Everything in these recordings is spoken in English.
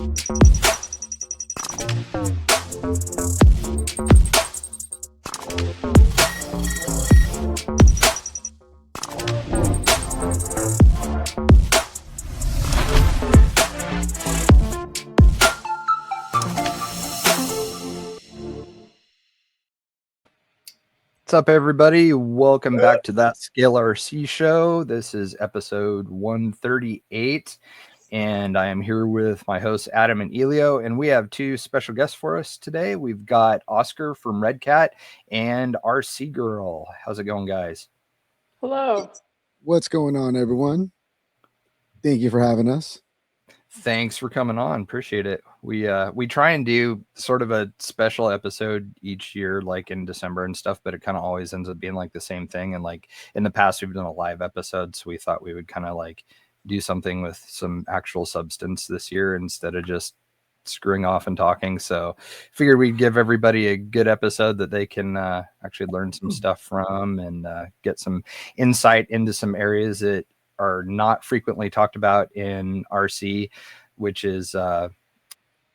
What's up, everybody? Welcome back to That Scale RC Show. This is episode 138, and I am here with my hosts, Adam and Elio, and we have two special guests for us today. We've got Oscar from RedCat and RC Girl. How's it going, guys? Hello. What's going on, everyone? Thank you for having us. Thanks for coming on. Appreciate it. We try and do sort of a special episode each year, like in December and stuff, but it kind of always ends up being like the same thing. And like in the past, we've done a live episode, so we thought we would kind of like do something with some actual substance this year instead of just screwing off and talking. So figured we'd give everybody a good episode that they can actually learn some stuff from and get some insight into some areas that are not frequently talked about in RC, which is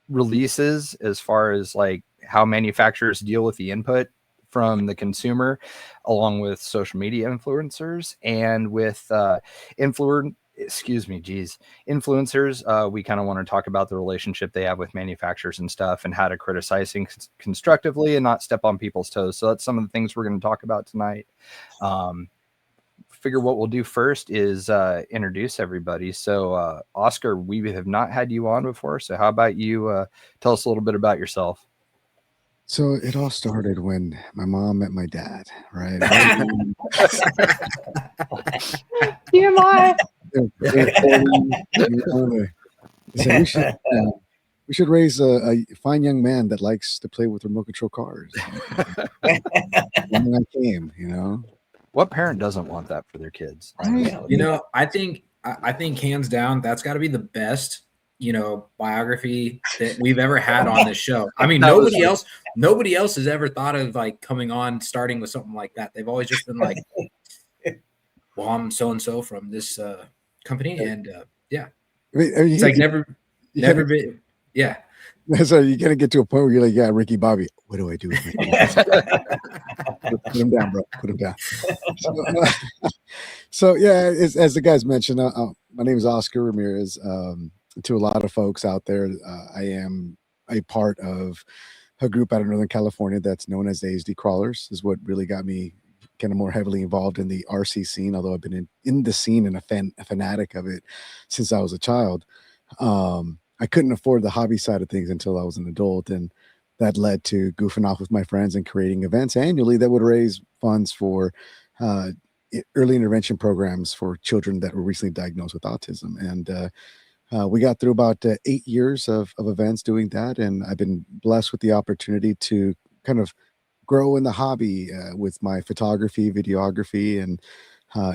releases, as far as like how manufacturers deal with the input from the consumer, along with social media influencers and with influencers. We kind of want to talk about the relationship they have with manufacturers and stuff, and how to criticize things constructively and not step on people's toes. So that's some of the things we're going to talk about tonight. Figure what we'll do first is introduce everybody. So Oscar, we have not had you on before, so how about you tell us a little bit about yourself? So it all started when my mom met my dad, right? TMI. We should raise a fine young man that likes to play with remote control cars. And then I came, What parent doesn't want that for their kids? I think hands down, that's got to be the best, biography that we've ever had on this show. I mean, nobody else has ever thought of like coming on, starting with something like that. They've always just been like, well, I'm so-and-so from this company. And yeah, it's like never been. Yeah. So you're going to get to a point where you're like, yeah, Ricky Bobby, what do I do with Ricky Bobby? Put him down, bro. Put him down. So yeah, as the guys mentioned, my name is Oscar Ramirez. To a lot of folks out there, I am a part of a group out of Northern California that's known as the HD Crawlers, is what really got me kind of more heavily involved in the RC scene, although I've been in the scene and a fanatic of it since I was a child. I couldn't afford the hobby side of things until I was an adult, and that led to goofing off with my friends and creating events annually that would raise funds for early intervention programs for children that were recently diagnosed with autism. And we got through about 8 years of events doing that, and I've been blessed with the opportunity to kind of grow in the hobby with my photography, videography, and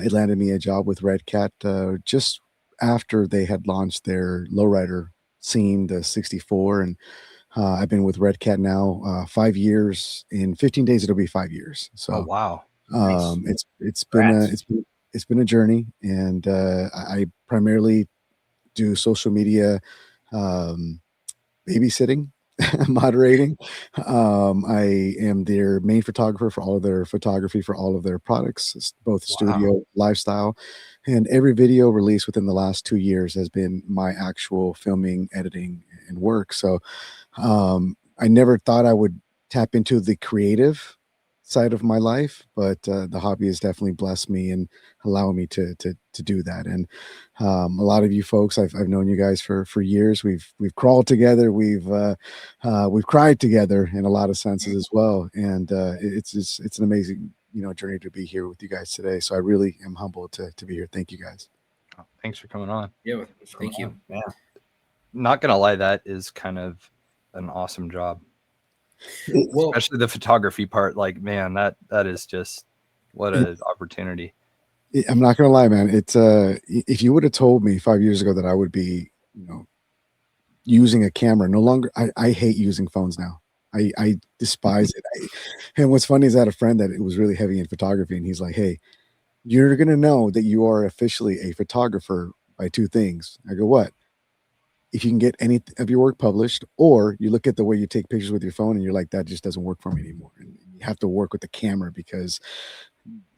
it landed me a job with RedCat just after they had launched their lowrider scene, the 64, and I've been with RedCat now 5 years. In 15 days it'll be 5 years. So wow. Nice. It's been a journey, and I primarily do social media babysitting, moderating. I am their main photographer for all of their photography for all of their products, both studio, lifestyle, and every video released within the last 2 years has been my actual filming, editing, and work. So I never thought I would tap into the creative side of my life, but the hobby has definitely blessed me and allowing me to do that. And a lot of you folks, I've known you guys for years. We've crawled together, we've cried together in a lot of senses as well. And it's an amazing journey to be here with you guys today. So I really am humbled to be here. Thank you guys. Oh, thanks for coming on. Yeah, thank you. Yeah. Not gonna lie, that is kind of an awesome job. Well, especially the photography part. Like, man, that is just what an opportunity. I'm not gonna lie, man. It's if you would have told me 5 years ago that I would be, using a camera, no longer. I hate using phones now. I despise it. And what's funny is I had a friend that was really heavy in photography, and he's like, "Hey, you're gonna know that you are officially a photographer by two things." I go, "What?" if you can get any of your work published, or you look at the way you take pictures with your phone and you're like, that just doesn't work for me anymore. And you have to work with the camera, because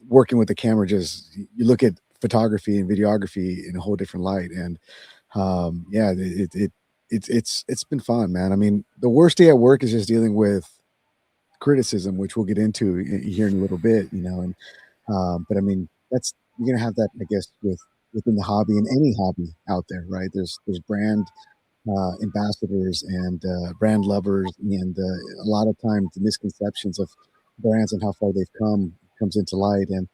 working with the camera, just you look at photography and videography in a whole different light. And yeah, it's been fun, man. I mean, the worst day at work is just dealing with criticism, which we'll get into here in a little bit, and but I mean, that's, you're gonna have that, I guess, within the hobby and any hobby out there, right? There's brand ambassadors and brand lovers, and a lot of times the misconceptions of brands and how far they've come comes into light. And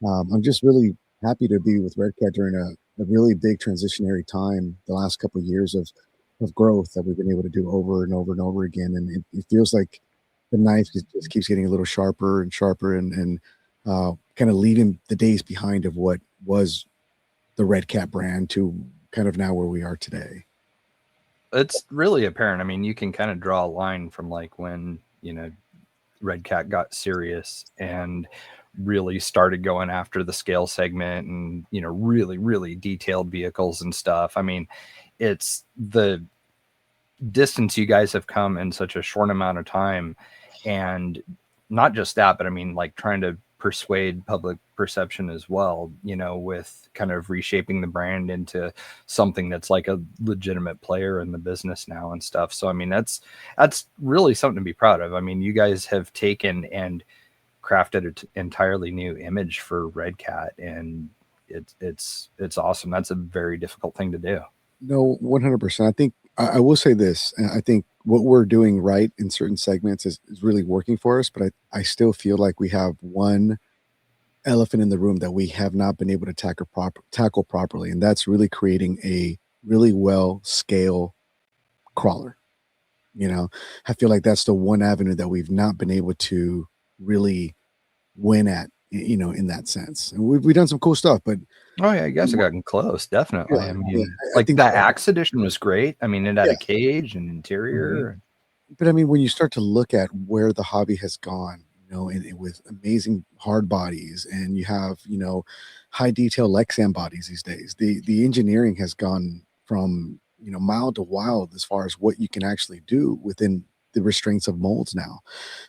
I'm just really happy to be with RedCat during a really big transitionary time, the last couple of years of growth that we've been able to do over and over and over again. And it feels like the knife just keeps getting a little sharper and sharper, and kind of leaving the days behind of what was the RedCat brand to kind of now where we are today. It's really apparent. I mean, you can kind of draw a line from like when, RedCat got serious and really started going after the scale segment and, really, really detailed vehicles and stuff. I mean, it's the distance you guys have come in such a short amount of time. And not just that, but I mean, like trying to persuade public perception as well, with kind of reshaping the brand into something that's like a legitimate player in the business now and stuff. So I mean, that's really something to be proud of. I mean, you guys have taken and crafted an entirely new image for RedCat, and it's awesome. That's a very difficult thing to do. No, 100%. I think I will say this. I think what we're doing right in certain segments is really working for us, but I still feel like we have one elephant in the room that we have not been able to tackle properly, and that's really creating a really well scale crawler. I feel like that's the one avenue that we've not been able to really win at, in that sense. And we've done some cool stuff, but oh yeah, you guys have gotten close, definitely. Yeah, I mean, yeah, like think that Axe edition was great. I mean, it had Yeah. a cage and interior. But I mean, when you start to look at where the hobby has gone, and with amazing hard bodies, and you have, high detail Lexan bodies these days, the engineering has gone from, mild to wild as far as what you can actually do within the restraints of molds now.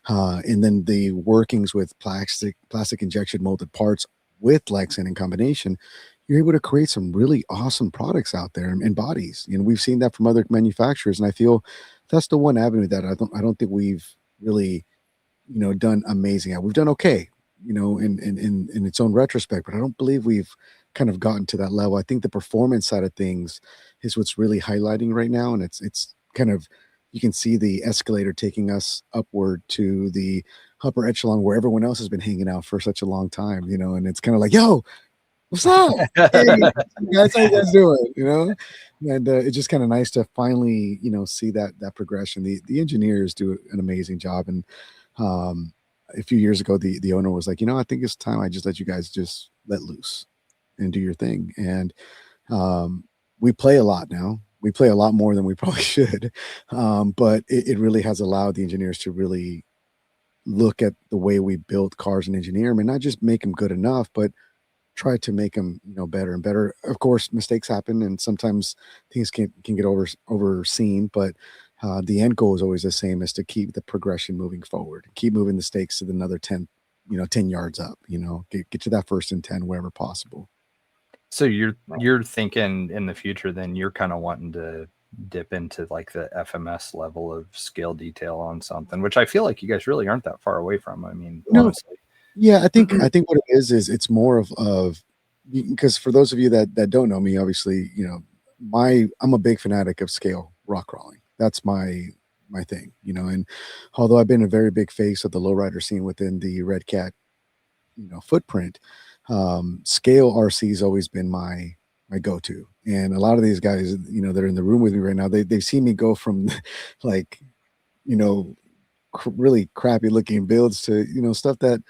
And then the workings with plastic injection molded parts with Lexan in combination, you're able to create some really awesome products out there and bodies. We've seen that from other manufacturers, and I feel that's the one avenue that I don't think we've really, done amazing at. We've done okay, in its own retrospect, but I don't believe we've kind of gotten to that level. I think the performance side of things is what's really highlighting right now, and it's kind of, you can see the escalator taking us upward to the upper echelon where everyone else has been hanging out for such a long time, and it's kind of like, yo, what's up? Hey, guys, how you guys doing? And it's just kind of nice to finally, see that progression. The engineers do an amazing job, and a few years ago, the owner was like, I think it's time I just let you guys just let loose and do your thing. And we play a lot now. We play a lot more than we probably should, but it really has allowed the engineers to really look at the way we build cars and engineer them, and not just make them good enough, but try to make them, better and better. Of course, mistakes happen, and sometimes things can get overseen, but the end goal is always the same: is to keep the progression moving forward, keep moving the stakes to another 10 yards up, get to that first and 10 wherever possible. So you're thinking in the future, then you're kind of wanting to dip into like the FMS level of scale detail on something, which I feel like you guys really aren't that far away from. I mean, honestly. Yeah, I think what it is it's more of because for those of you that don't know me, obviously, I'm a big fanatic of scale rock crawling. That's my thing, and although I've been a very big face of the lowrider scene within the RedCat, footprint, scale RC has always been my go-to. And a lot of these guys, that are in the room with me right now, they've seen me go from like, really crappy looking builds to, stuff that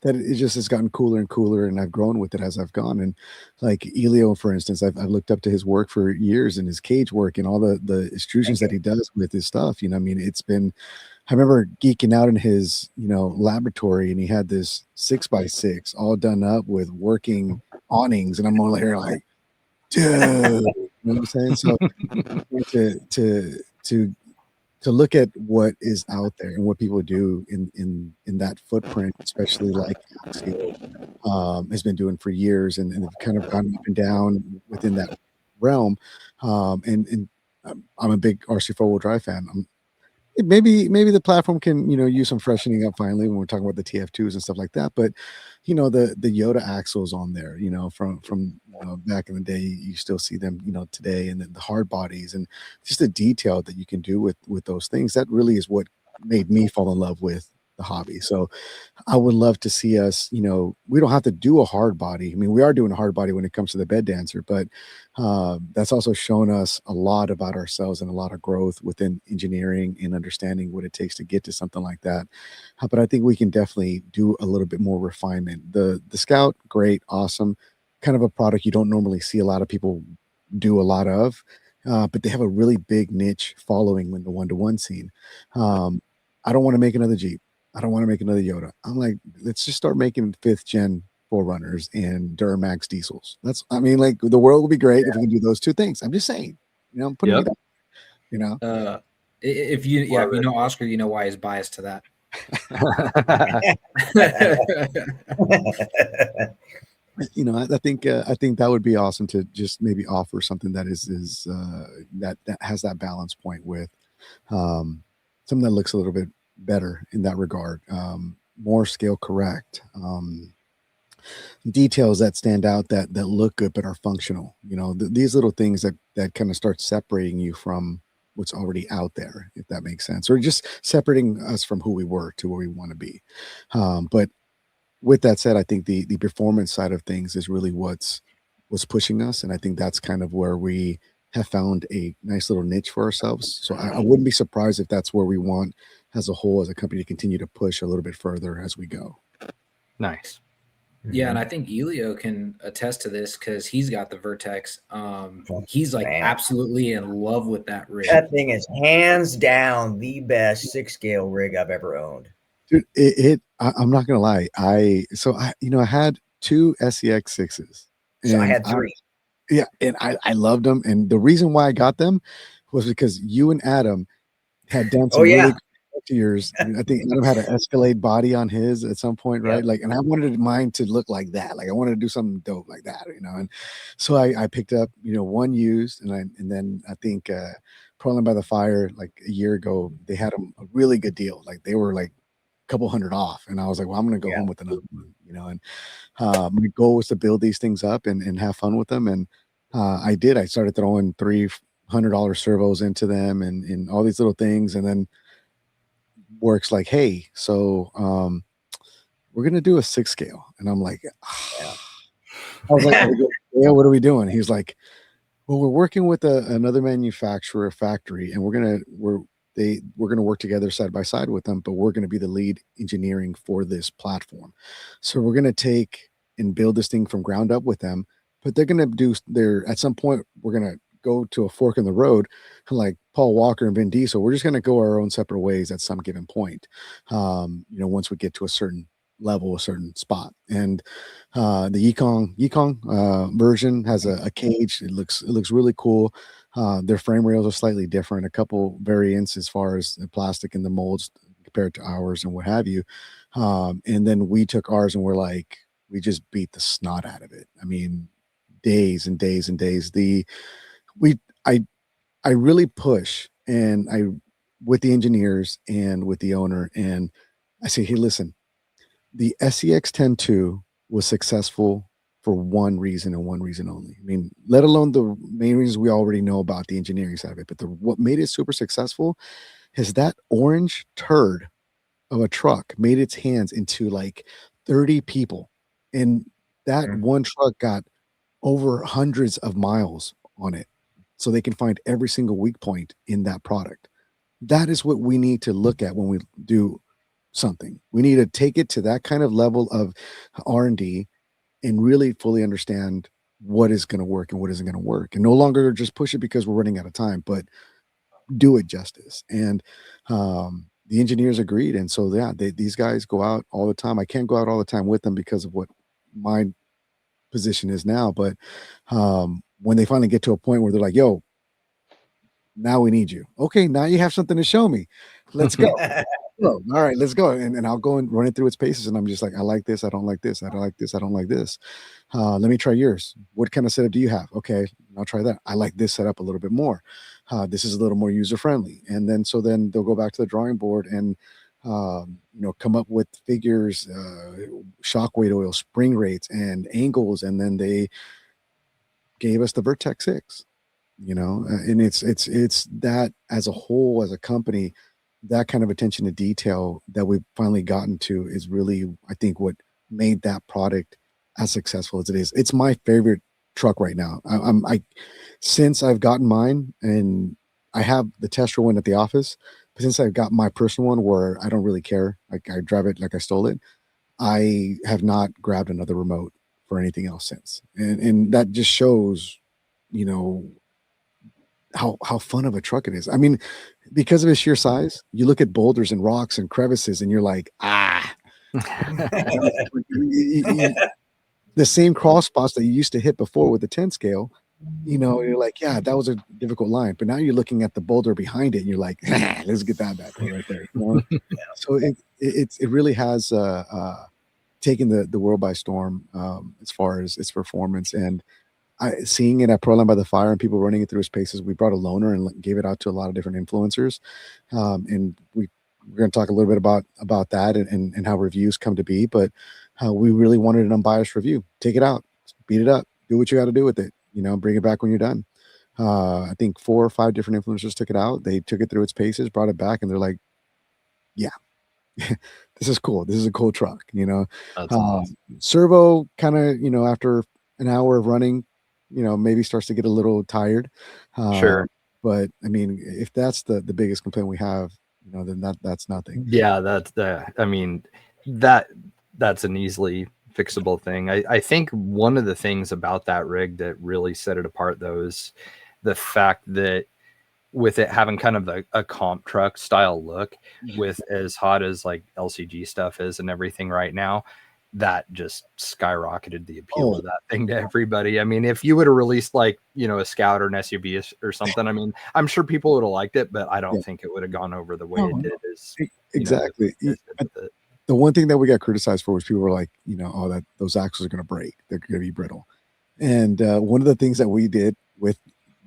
it just has gotten cooler and cooler, and I've grown with it as I've gone. And like Elio, for instance, I've looked up to his work for years, and his cage work and all the extrusions that he does with his stuff. I mean, it's been, I remember geeking out in his, laboratory, and he had this 6x6 all done up with working awnings, and I'm all here like, dude, You know what I'm saying? So to to look at what is out there and what people do in that footprint, especially like Axio has been doing for years, and have kind of gone up and down within that realm. And I'm a big RC four wheel drive fan. Maybe the platform can use some freshening up finally when we're talking about the TF2s and stuff like that. But the Yoda axles on there, from back in the day, you still see them today, and then the hard bodies and just the detail that you can do with those things. That really is what made me fall in love with the hobby. So I would love to see us, we don't have to do a hard body. I mean, we are doing a hard body when it comes to the bed dancer, but that's also shown us a lot about ourselves and a lot of growth within engineering and understanding what it takes to get to something like that. But I think we can definitely do a little bit more refinement. The Scout, great, awesome, kind of a product you don't normally see a lot of people do a lot of, but they have a really big niche following in the one-to-one scene. I don't want to make another Jeep. I don't want to make another Yoda. I'm like, let's just start making 5th gen Forerunners and Duramax diesels. Like the world will be great if we can do those two things. I'm just saying, I'm putting it up, if you know Oscar, you know why he's biased to that. I think that would be awesome to just maybe offer something that is that has that balance point with something that looks a little bit better in that regard, more scale correct, details that stand out, that look good but are functional. These little things that kind of start separating you from what's already out there, if that makes sense, or just separating us from who we were to where we want to be. But with that said, I think the performance side of things is really what's pushing us, and I think that's kind of where we have found a nice little niche for ourselves. So I wouldn't be surprised if that's where we want as a whole, as a company, to continue to push a little bit further as we go. Nice. Yeah, and I think Elio can attest to this because he's got the Vertex. He's like absolutely in love with that rig. That thing is hands down the best 6-scale rig I've ever owned. Dude, I'm not gonna lie. I had 2 SEX 6s. So I had 3. And I loved them. And the reason why I got them was because you and Adam had done some really cool years. I think Adam had an Escalade body on his at some point, right? Like, and I wanted mine to look like that. Like, I wanted to do something dope like that, And so I picked up, one used, and then I think Portland by the Fire, like a year ago, they had a really good deal. Like, they were like a couple $100 off, and I was like, well, I'm gonna go home with another one, And my goal was to build these things up and have fun with them, and I did. I started throwing $300 servos into them and all these little things, and then Work's like, hey, so we're gonna do a 6 scale, and I'm like, I was like, yeah, what are we doing? He's like, well, we're working with another manufacturer factory, and we're gonna work together side by side with them, but we're gonna be the lead engineering for this platform. So we're gonna take and build this thing from ground up with them, but they're gonna do at some point we're gonna go to a fork in the road, like Paul Walker and Vin Diesel. We're just gonna go our own separate ways at some given point. Once we get to a certain level, a certain spot. And the Yikong version has a cage. It looks really cool. Their frame rails are slightly different, a couple variants as far as the plastic and the molds compared to ours and what have you. And then we took ours and we just beat the snot out of it. I mean, days and days and days. I really push with the engineers and with the owner, and I say, hey, listen, the SEX 10-2 was successful for one reason and one reason only. I mean, let alone the main reasons we already know about the engineering side of it, but what made it super successful is that orange turd of a truck made its hands into like 30 people, and that one truck got over hundreds of miles on it, so they can find every single weak point in that product. That is what we need to look at when we do something. We need to take it to that kind of level of R&D and really fully understand what is going to work and what isn't going to work, and no longer just push it because we're running out of time, but do it justice. And the engineers agreed, and so these guys go out all the time. I can't go out all the time with them because of what my position is now, but when they finally get to a point where they're like, yo, now we need you. Okay, now you have something to show me. Let's go. All right, let's go. And I'll go and run it through its paces. And I'm just like, I like this. I don't like this. I don't like this. I don't like this. Let me try yours. What kind of setup do you have? Okay, I'll try that. I like this setup a little bit more. This is a little more user friendly. And then they'll go back to the drawing board and come up with figures, shock weight oil, spring rates, and angles. And then they gave us the Vertex 6. And it's that as a whole, as a company, that kind of attention to detail that we've finally gotten to is really, I think, what made that product as successful as it is. It's my favorite truck right now. Since I've gotten mine, and I have the tester one at the office, but since I've got my personal one where I don't really care, like I drive it like I stole it, I have not grabbed another remote for anything else since. And that just shows, how fun of a truck it is. I mean, because of its sheer size, you look at boulders and rocks and crevices and you're like, the same cross spots that you used to hit before with the 10 scale, you're like, yeah, that was a difficult line. But now you're looking at the boulder behind it and you're like, let's get that back right there. So it really has taken the world by storm as far as its performance. And seeing it at Proline by the Fire and people running it through its paces, we brought a loaner and gave it out to a lot of different influencers. And we're going to talk a little bit about that and how reviews come to be. But we really wanted an unbiased review. Take it out, beat it up, do what you got to do with it. Bring it back when you're done. I think 4 or 5 different influencers took it out. They took it through its paces, brought it back, and they're like, yeah, this is cool. This is a cool truck. That's awesome. Servo kind of, after an hour of running, maybe starts to get a little tired. Sure. But I mean, if that's the biggest complaint we have, then that's nothing. Yeah, that's an easily fixable thing. I think one of the things about that rig that really set it apart, though, is the fact that with it having kind of a comp truck style look, with as hot as like LCG stuff is and everything right now, that just skyrocketed the appeal of that thing to everybody. I mean, if you would have released like, a Scout or an SUV or something, I mean, I'm sure people would have liked it, but I don't think it would have gone over the way it did. Exactly. The one thing that we got criticized for was people were like, that those axles are going to break. They're going to be brittle. And one of the things that we did with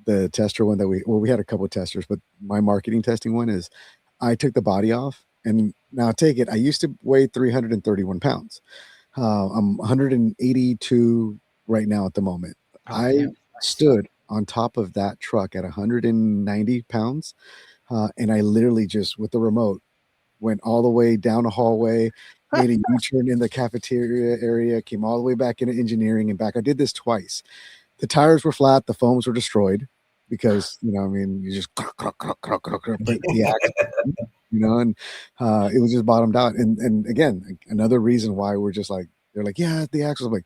the tester one we had a couple of testers, but my marketing testing one is I took the body off, and now take it. I used to weigh 331 pounds. I'm 182 right now at the moment. I stood on top of that truck at 190 pounds. And I literally just, with the remote, went all the way down a hallway, made a U-turn in the cafeteria area, came all the way back into engineering and back. I did this twice. The tires were flat. The foams were destroyed because, you just the axle, and it was just bottomed out. And again, another reason why we're just like, they're like, yeah, the axles. I'm like,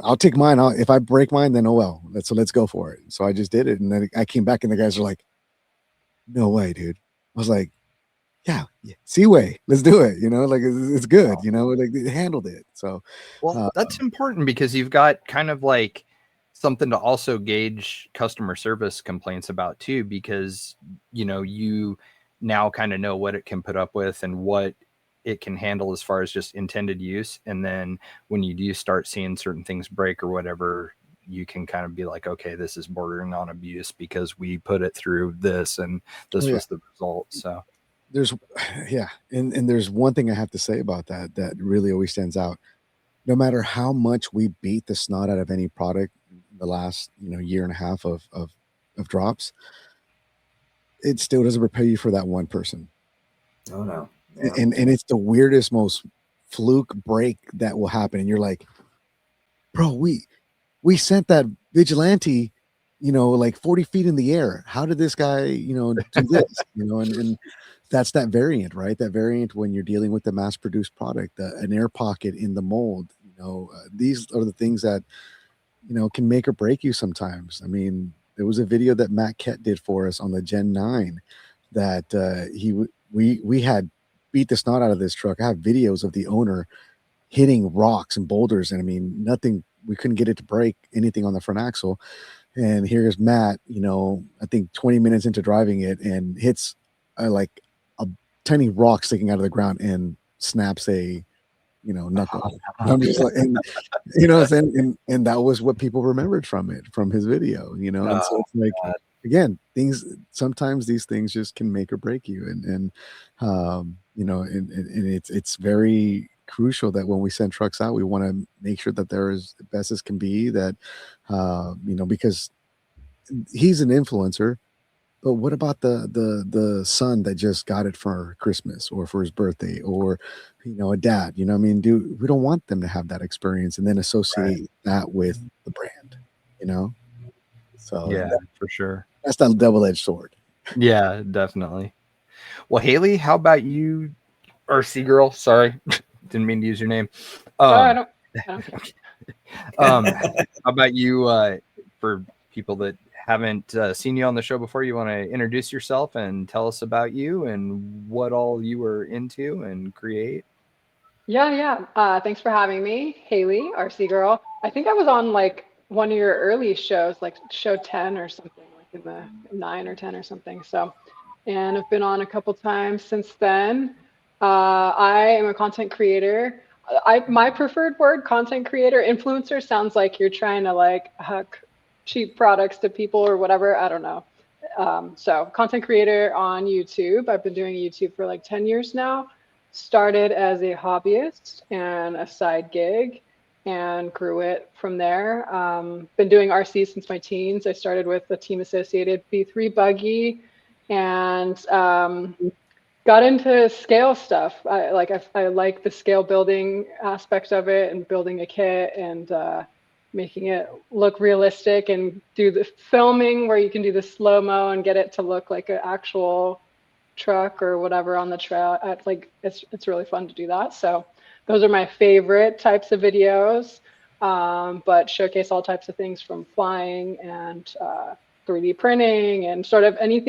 I'll take mine. If I break mine, then oh well. Let's go for it. So I just did it. And then I came back and the guys are like, no way, dude. I was like, yeah, Seaway, let's do it. Like it's good. Like they handled it. So, well, that's important because you've got kind of like something to also gauge customer service complaints about too, because you now kind of know what it can put up with and what it can handle as far as just intended use. And then when you do start seeing certain things break or whatever, you can kind of be like, okay, this is bordering on abuse because we put it through this and this was the result. So and there's one thing I have to say about that really always stands out. No matter how much we beat the snot out of any product in the last year and a half of drops, it still doesn't prepare you for that one person. Oh no. Yeah. And it's the weirdest, most fluke break that will happen. And you're like, bro, we sent that vigilante, like 40 feet in the air. How did this guy, do this? And that's that variant, right? That variant when you're dealing with the mass-produced product, an air pocket in the mold. These are the things that, can make or break you sometimes. I mean, there was a video that Matt Kett did for us on the Gen 9 that we had beat the snot out of this truck. I have videos of the owner hitting rocks and boulders, and I mean, nothing we couldn't get it to break anything on the front axle. And here's Matt, I think 20 minutes into driving it, and hits like a tiny rock sticking out of the ground and snaps a knuckle. I'm just like, and what I'm saying, and that was what people remembered from his video, and so it's like, again, sometimes these things just can make or break you, and it's very crucial that when we send trucks out, we want to make sure that they're as best as can be, that because he's an influencer. But what about the son that just got it for Christmas or for his birthday, or a dad? We don't want them to have that experience and then associate that with the brand. So yeah, for sure. That's that double-edged sword. Yeah, definitely. Well, Haley, how about you, RC girl? Sorry, didn't mean to use your name. I don't how about you? For people that haven't seen you on the show before, you want to introduce yourself and tell us about you and what all you were into and create? Yeah. Thanks for having me, Haley, RC girl. I think I was on like one of your early shows, like show 10 or something, like in the 9 or 10 or something. So, and I've been on a couple times since then. I am a content creator. My preferred word, content creator. Influencer sounds like you're trying to like hook cheap products to people or whatever. I don't know. So content creator on YouTube. I've been doing YouTube for like 10 years now. Started as a hobbyist and a side gig and grew it from there. Been doing RC since my teens. I started with a team associated B3 buggy and got into scale stuff. I like the scale building aspect of it and building a kit and making it look realistic and do the filming where you can do the slow-mo and get it to look like an actual truck or whatever on the trail. It's really fun to do that. So those are my favorite types of videos, but showcase all types of things from flying and 3D printing and sort of any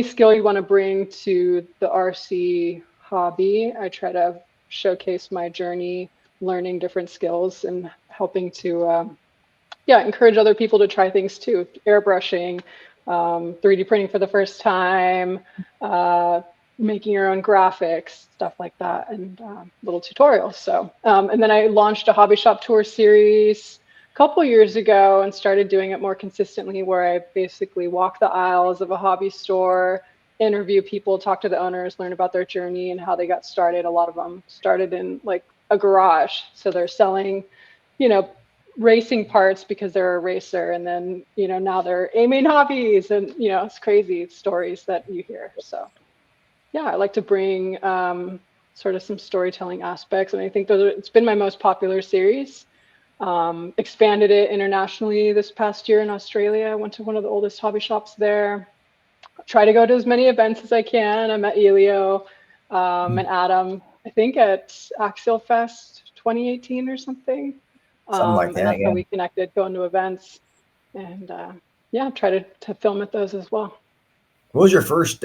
skill you want to bring to the RC hobby. I try to showcase my journey, learning different skills and helping to encourage other people to try things too. Airbrushing, 3D printing for the first time, making your own graphics, stuff like that, and little tutorials. So, and then I launched a hobby shop tour series a couple years ago and started doing it more consistently, where I basically walk the aisles of a hobby store, interview people, talk to the owners, learn about their journey and how they got started. A lot of them started in like a garage. So they're selling, racing parts because they're a racer, and then now they're aiming hobbies, and it's crazy stories that you hear. So yeah, I like to bring sort of some storytelling aspects, and I think it's been my most popular series. Expanded it internationally this past year in Australia. I went to one of the oldest hobby shops there. Try to go to as many events as I can. I met Elio and Adam, I think at Axial Fest 2018 or something. Something like that, and that's how we connected, going to events, and try to film at those as well. What was your first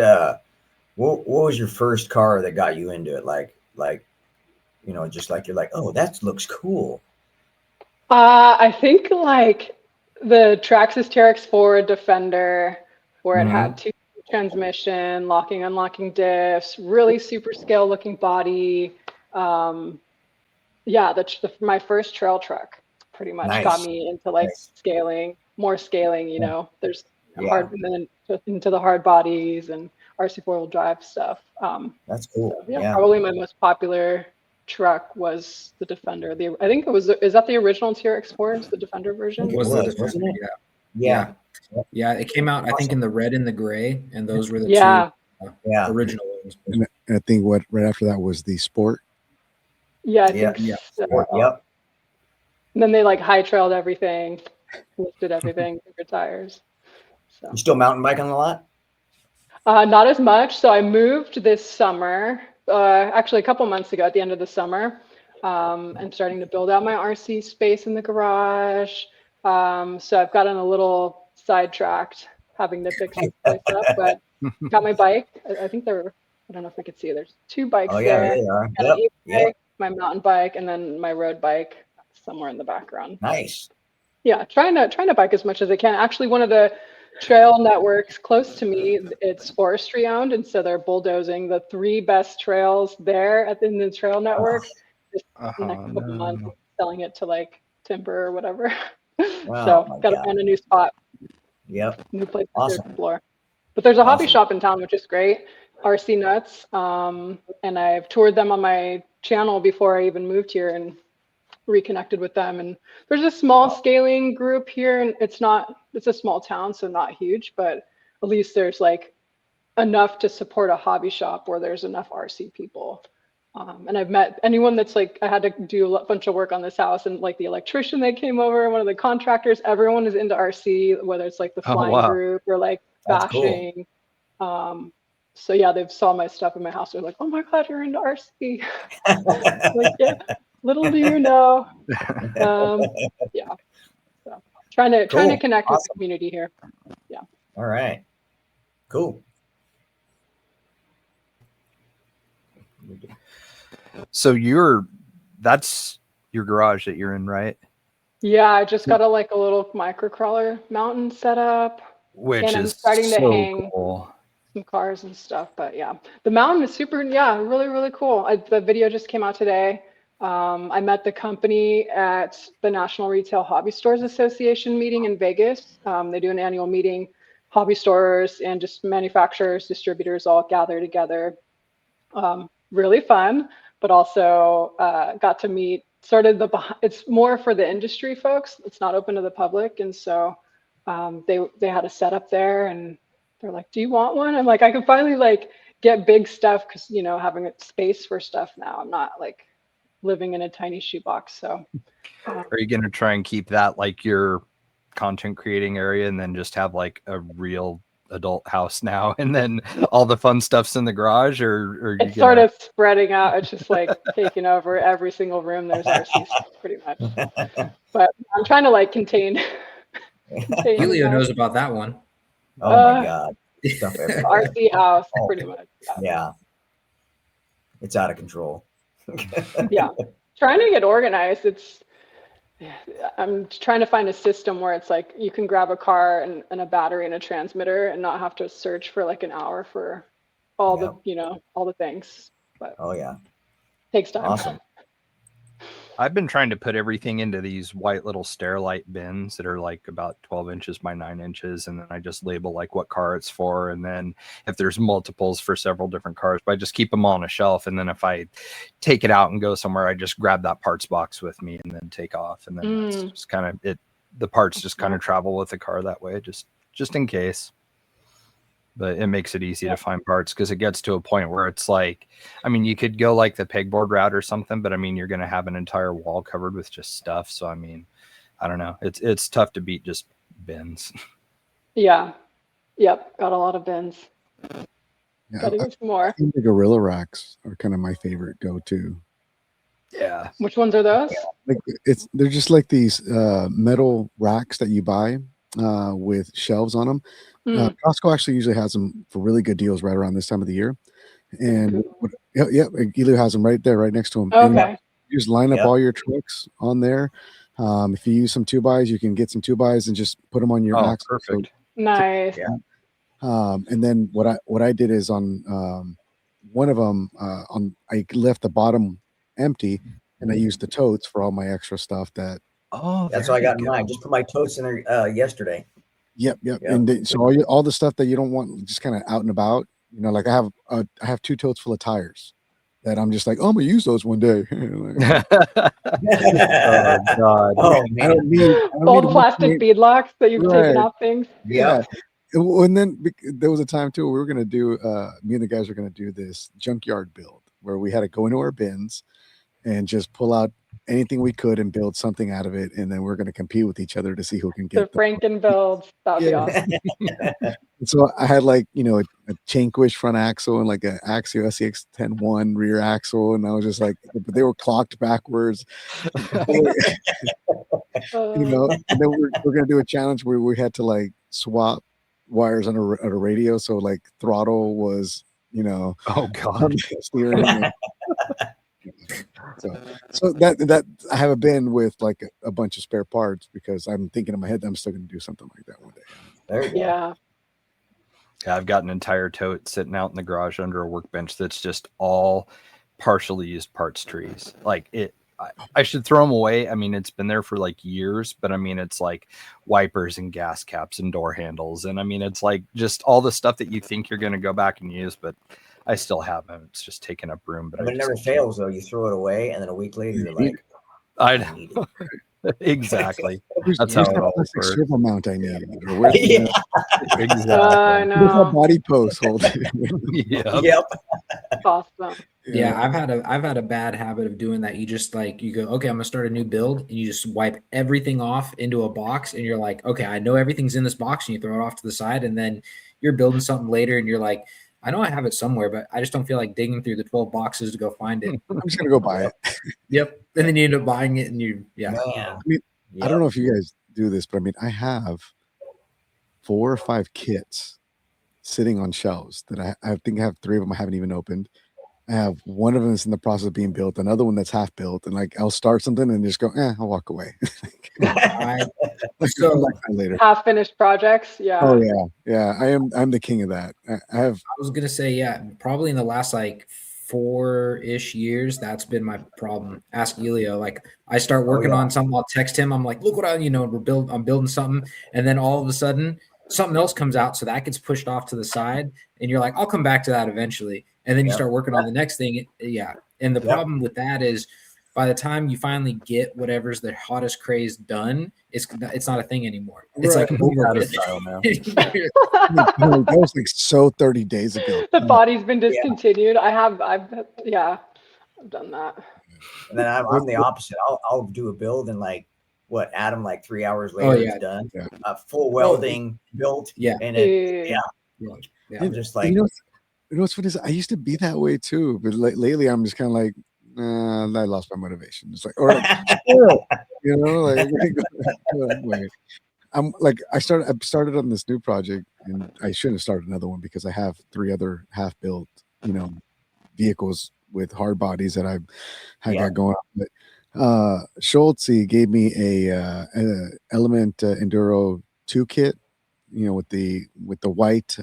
what was your first car that got you into it? Just like you're like, oh, that looks cool. I think like the Traxxas TRX4 Defender, where it had 2 transmission, locking, unlocking diffs, really super scale looking body. My first trail truck pretty much got me into like scaling, more scaling, there's hard, and then into the hard bodies and RC 4-wheel drive stuff. That's cool. So, probably my most popular truck was the Defender. Is that the original TRX4? The Defender version? Was the Defender, wasn't it? Yeah. It came out, I think, in the red and the gray, and those were the two original ones. And I think right after that was the Sport. Yeah, I think so. Yep. And then they like high trailed everything, lifted everything, bigger tires. So. You still mountain biking a lot? Not as much. So I moved this summer, actually a couple months ago at the end of the summer. I'm starting to build out my RC space in the garage. So I've gotten a little sidetracked having to fix this place up, but got my bike. I think I don't know if we could see, there's 2 bikes there. Yeah, they are. Bike, my mountain bike, and then my road bike. somewhere in the background. Nice. Yeah, trying to bike as much as I can. Actually, one of the trail networks close to me, it's forestry owned, and so they're bulldozing the 3 best trails there in the trail network. Just the next couple months, selling it to like timber or whatever. So my got to God. find a new spot. Yep. New place Awesome. to explore. But there's a hobby Awesome. shop in town, which is great. RC Nuts, and I've toured them on my channel before I even moved here and reconnected with them. And there's a small scaling group here, and it's a small town, so not huge, but at least there's like enough to support a hobby shop where there's enough RC people. And I've met anyone that's like, I had to do a bunch of work on this house, and like the electrician that came over, one of the contractors, everyone is into RC, whether it's like the flying group or like That's bashing. Cool. So yeah, they've saw my stuff in my house. They're like, "Oh my God, you're into RC." Like, yeah, little do you know. Yeah. So trying to connect with the community here. Yeah. All right. Cool. So that's your garage that you're in, right? Yeah, I just got a little micro crawler mountain set up, Which and I'm is starting to so hang cool. some cars and stuff. But yeah, the mountain is super. Yeah, really, really cool. The video just came out today. I met the company at the National Retail Hobby Stores Association meeting in Vegas. They do an annual meeting. Hobby stores and just manufacturers, distributors all gather together. Really fun, but also got to meet sort of it's more for the industry folks. It's not open to the public. And so they had a setup there, and they're like, "Do you want one?" I'm like, I can finally like get big stuff because, having a space for stuff now. I'm not like living in a tiny shoebox. So are you going to try and keep that like your content creating area, and then just have like a real adult house now, and then all the fun stuff's in the garage, or it's sort of spreading out? It's just like taking over every single room. There's RC stuff pretty much, but I'm trying to like contain Helio knows about that one. Oh my God. Stuff everywhere. RC house, pretty much. Yeah. It's out of control. Yeah. Trying to get organized. I'm trying to find a system where it's like you can grab a car and a battery and a transmitter and not have to search for like an hour for all the things. But takes time. Awesome. I've been trying to put everything into these white little Sterilite bins that are like about 12 inches by 9 inches. And then I just label like what car it's for. And then if there's multiples for several different cars, but I just keep them all on a shelf. And then if I take it out and go somewhere, I just grab that parts box with me and then take off. And then that's just kind of it. The parts just kind of travel with the car that way, just in case. But it makes it easy to find parts, because it gets to a point where it's like, I mean, you could go like the pegboard route or something, but I mean, you're going to have an entire wall covered with just stuff. So, I mean, I don't know. It's tough to beat just bins. Yeah. Yep. Got a lot of bins. Yeah, Gotta get some more. The gorilla racks are kind of my favorite go-to. Yeah. Which ones are those? Like they're just like these metal racks that you buy with shelves on them. Costco actually usually has them for really good deals right around this time of the year. And Gilu has them right there, right next to them. Okay. And you just line up all your trucks on there. If you use some 2x, you can get some 2x and just put them on your axle. Perfect. Nice. And then what I did is on one of them, I left the bottom empty, and I used the totes for all my extra stuff. That's what I got in mine. Just put my totes in there yesterday. Yep. And so all the stuff that you don't want just kind of out and about, like I have 2 totes full of tires that I'm just like, oh, I'm gonna use those one day. Oh God! Oh man! I don't need old plastic beadlocks that you've taken off things. Yeah. And then there was a time too we were gonna do me and the guys were gonna do this junkyard build where we had to go into our bins and just pull out anything we could and build something out of it, and then we're going to compete with each other to see who can get the Franken builds. That would be awesome. And so I had like a Chainquish front axle and like an Axio SEX-10-1 rear axle, and I was just like, but they were clocked backwards. And then we're going to do a challenge where we had to like swap wires on a radio, so like throttle was oh God, steering. So that I have a bin with like a bunch of spare parts because I'm thinking in my head that I'm still going to do something like that one day. There you go. Yeah. Yeah, I've got an entire tote sitting out in the garage under a workbench that's just all partially used parts trees. Like I should throw them away. I mean, it's been there for like years, but I mean, it's like wipers and gas caps and door handles. And I mean, it's like just all the stuff that you think you're going to go back and use, but I still have them. It's just taking up room. But But it never fails though. You throw it away, and then a week later you're like, I need it. Exactly. Where's That's how that it always plastic works. swivel mount I need? Or where's Yeah. Exactly. I where's that know. body post holder? Yep. Yep. Awesome. Yeah, I've had a bad habit of doing that. You just like you go, okay, I'm gonna start a new build, and you just wipe everything off into a box, and you're like, okay, I know everything's in this box, and you throw it off to the side, and then you're building something later, and you're like, I know I have it somewhere, but I just don't feel like digging through the 12 boxes to go find it. I'm just gonna go buy it. Yep. And then you end up buying it, and Man. I mean, I don't know if you guys do this, but I mean, I have 4 or 5 kits sitting on shelves that I think I have 3 of them I haven't even opened. I have one of them that's in the process of being built, another one that's half built, and like I'll start something and just go, I'll walk away. So I'll back later. Half finished projects. Yeah. Oh yeah. I'm the king of that. I have. I was gonna say, yeah, probably in the last like 4-ish years, that's been my problem. Ask Elio. Like I start working on something, I'll text him. I'm like, look what I'm building something, and then all of a sudden something else comes out, so that gets pushed off to the side, and you're like, I'll come back to that eventually, and then you start working on the next thing. And the problem with that is, by the time you finally get whatever's the hottest craze done, it's not a thing anymore. It's like over Out of with. style now. That was like so 30 days ago. The body's been discontinued. I've done that. And then I'm the opposite. I'll do a build and like Adam like 3 hours later it's done. Yeah. Full welding built. Yeah. And it, I'm just like, you know what's funny is I used to be that way too, but lately I'm just kind of like, I lost my motivation. It's like, or like, I'm like, I started on this new project, and I shouldn't have started another one because I have 3 other half-built, vehicles with hard bodies that I got going on. But Schultz gave me a Element Enduro 2 kit, with the white.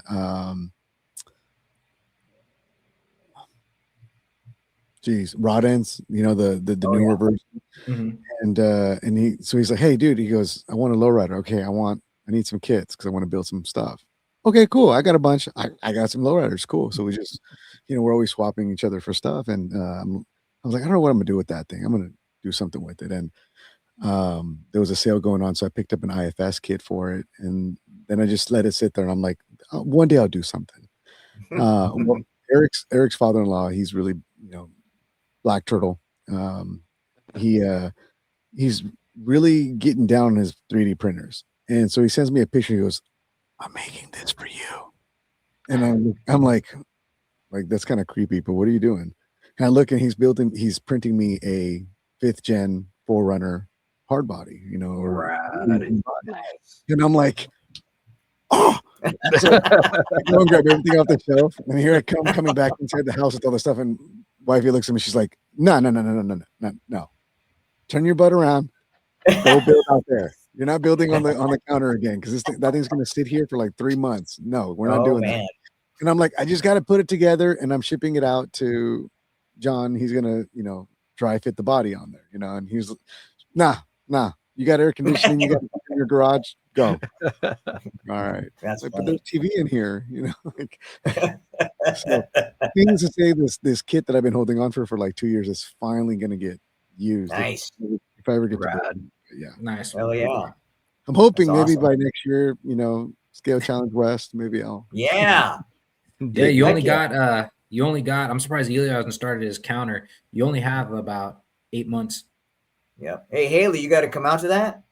Rod ends, the newer version. Mm-hmm. And he's like, hey dude, he goes, I want a lowrider. Okay, I need some kits because I want to build some stuff. Okay, cool. I got a bunch. I got some lowriders. Cool. So we just, we're always swapping each other for stuff. And I was like, I don't know what I'm gonna do with that thing. I'm gonna do something with it. And there was a sale going on, so I picked up an IFS kit for it, and then I just let it sit there. And I'm like, one day I'll do something. Well, Eric's father-in-law, he's really, Black Turtle. He's really getting down on his 3D printers, and so he sends me a picture. He goes, "I'm making this for you," and I'm like that's kind of creepy. But what are you doing? And I look, and he's printing me a 5th gen 4Runner hard body, and I'm like, oh. So I go and grab everything off the shelf, and here I come coming back inside the house with all the stuff, and wifey looks at me, she's like, no, turn your butt around, go build out there. You're not building on the counter again, because that thing's going to sit here for like 3 months. No, we're not doing that. And I'm like, I just got to put it together, and I'm shipping it out to John. He's going to dry fit the body on there, and he's nah, you got air conditioning, you got in your garage, go. All right. That's like, but there's TV in here, like, so things to say, this kit that I've been holding on for like 2 years is finally going to get used. Nice. If I ever get to nice. Hell yeah. I'm hoping That's maybe awesome. by next year, Scale Challenge West, maybe I'll. Yeah. Yeah, you only got, I'm surprised Elio hasn't started his counter. You only have about 8 months. Yeah. Hey, Haley, you got to come out to that.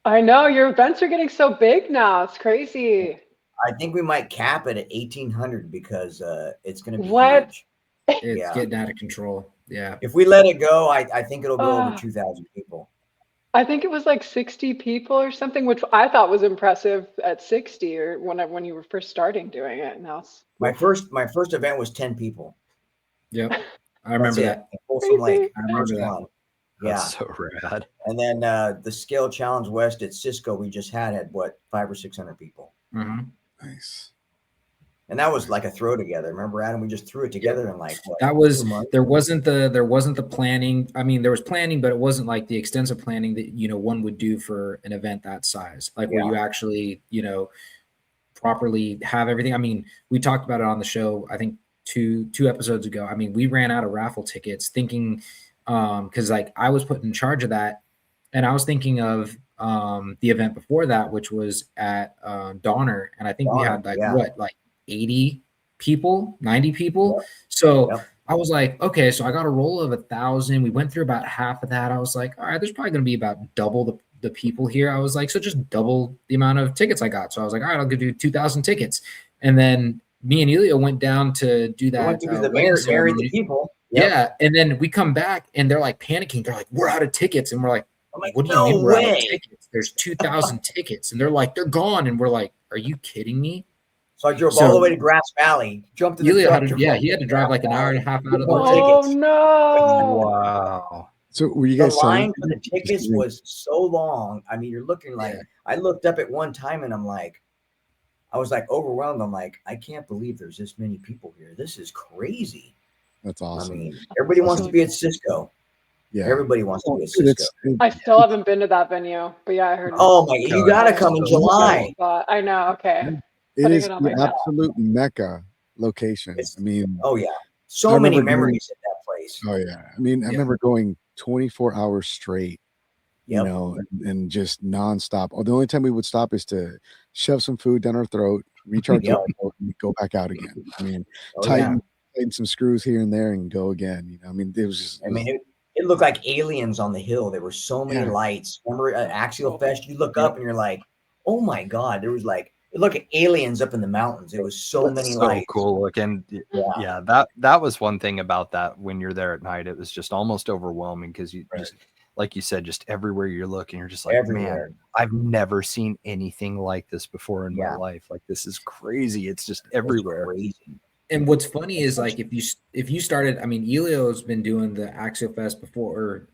I know your events are getting so big now. It's crazy. I think we might cap it at 1,800 because it's going to be What? huge. It's getting out of control. Yeah. If we let it go, I think it'll go over 2,000 people. I think it was like 60 people or something, which I thought was impressive at 60 or when you were first starting doing it. Now my first event was 10 people. Yep. I remember That's that. it. Folsom Lake. I remember First that. one. That's Yeah. so rad. And then the Scale Challenge West at Cisco we just had what 500 or 600 people. Mhm. Nice. And that was like a throw together. Remember, Adam? We just threw it together in like what, That was 2 months? there wasn't the planning. I mean, there was planning, but it wasn't like the extensive planning that one would do for an event that size, like where you actually properly have everything. I mean, we talked about it on the show, I think two episodes ago. I mean, we ran out of raffle tickets thinking because like I was put in charge of that, and I was thinking of the event before that, which was at Donner, and I think we had like 80 people, 90 people. Yep. So Yep. I was like, okay, so I got a roll of 1,000. We went through about half of that. I was like, all right, there's probably going to be about double the people here. I was like, so just double the amount of tickets I got. So I was like, all right, I'll give you 2,000 tickets. And then me and Elio went down to do that. Went to the mayor the people. Yep. Yeah. And then we come back and they're like panicking. They're like, we're out of tickets. And we're like, what do you mean we're out of tickets? There's 2,000 tickets. And they're like, they're gone. And we're like, are you kidding me? So I drove all the way to Grass Valley, jumped in the truck. He had to drive like an hour and a half out of the Oh, no. Wow. So were you guys the line for the tickets was so long. I mean, you're looking like I looked up at one time and I was like overwhelmed. I'm like, I can't believe there's this many people here. This is crazy. That's awesome. I mean, everybody wants to be at Cisco. Yeah, everybody wants to be at Cisco. I still haven't been to that venue, but yeah, I heard. Oh my, you gotta come in July. I know. Okay. It is the absolute mecca location. I mean, oh yeah, so many memories at that place. Oh yeah, I mean, I remember going 24 hours straight, you know, and just nonstop. The only time we would stop is to shove some food down our throat, recharge our boat, and go back out again. I mean, tighten some screws here and there and go again. You know, I mean, it was just. It looked like aliens on the hill. There were so many lights. Remember at Axial Fest? You look up and you're like, oh my God, there was like. Look at aliens up in the mountains. It was so many lights. Cool looking. Yeah, that was one thing about that when you're there at night. It was just almost overwhelming because you just, like you said, just everywhere you're looking, you're just like, man, I've never seen anything like this before in my life. Like this is crazy. It's just everywhere. Crazy. And what's funny is like if you started, I mean, Elio's been doing the Axial Fest before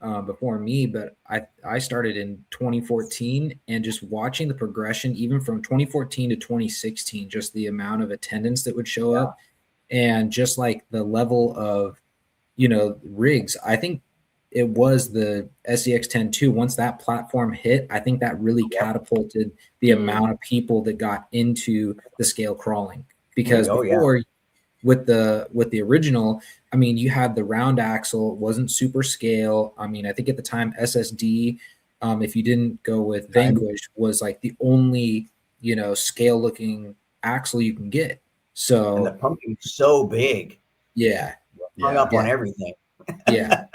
me, but I started in 2014 and just watching the progression, even from 2014 to 2016, just the amount of attendance that would show up and just like the level of, rigs. I think it was the SEX-10 once that platform hit, I think that really catapulted the amount of people that got into the scale crawling because before with the original, I mean, you had the round axle, it wasn't super scale. I mean, I think at the time SSD, if you didn't go with Vanquish, was like the only, scale looking axle you can get. So and the pumping was so big. Yeah. Hung up on everything. Yeah.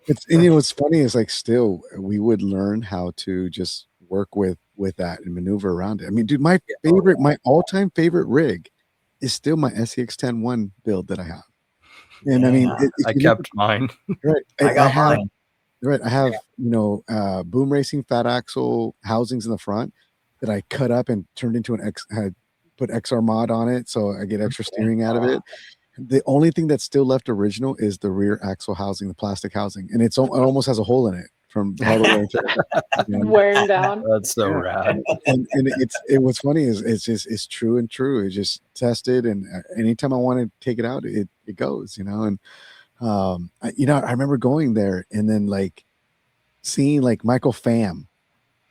What's funny is like still we would learn how to just work with that and maneuver around it. I mean, dude, my all-time favorite rig is still my SEX-10 build that I have. And I mean, I kept mine. Right. I got mine. Right. I have, boom racing fat axle housings in the front that I cut up and turned into put XR mod on it. So I get extra steering out of it. The only thing that's still left original is the rear axle housing, the plastic housing. And it almost has a hole in it from all the way wearing down. That's so rad. And what's funny is it's true and true. It's just tested, and anytime I want to take it out, it goes, and I remember going there and then like seeing like Michael Pham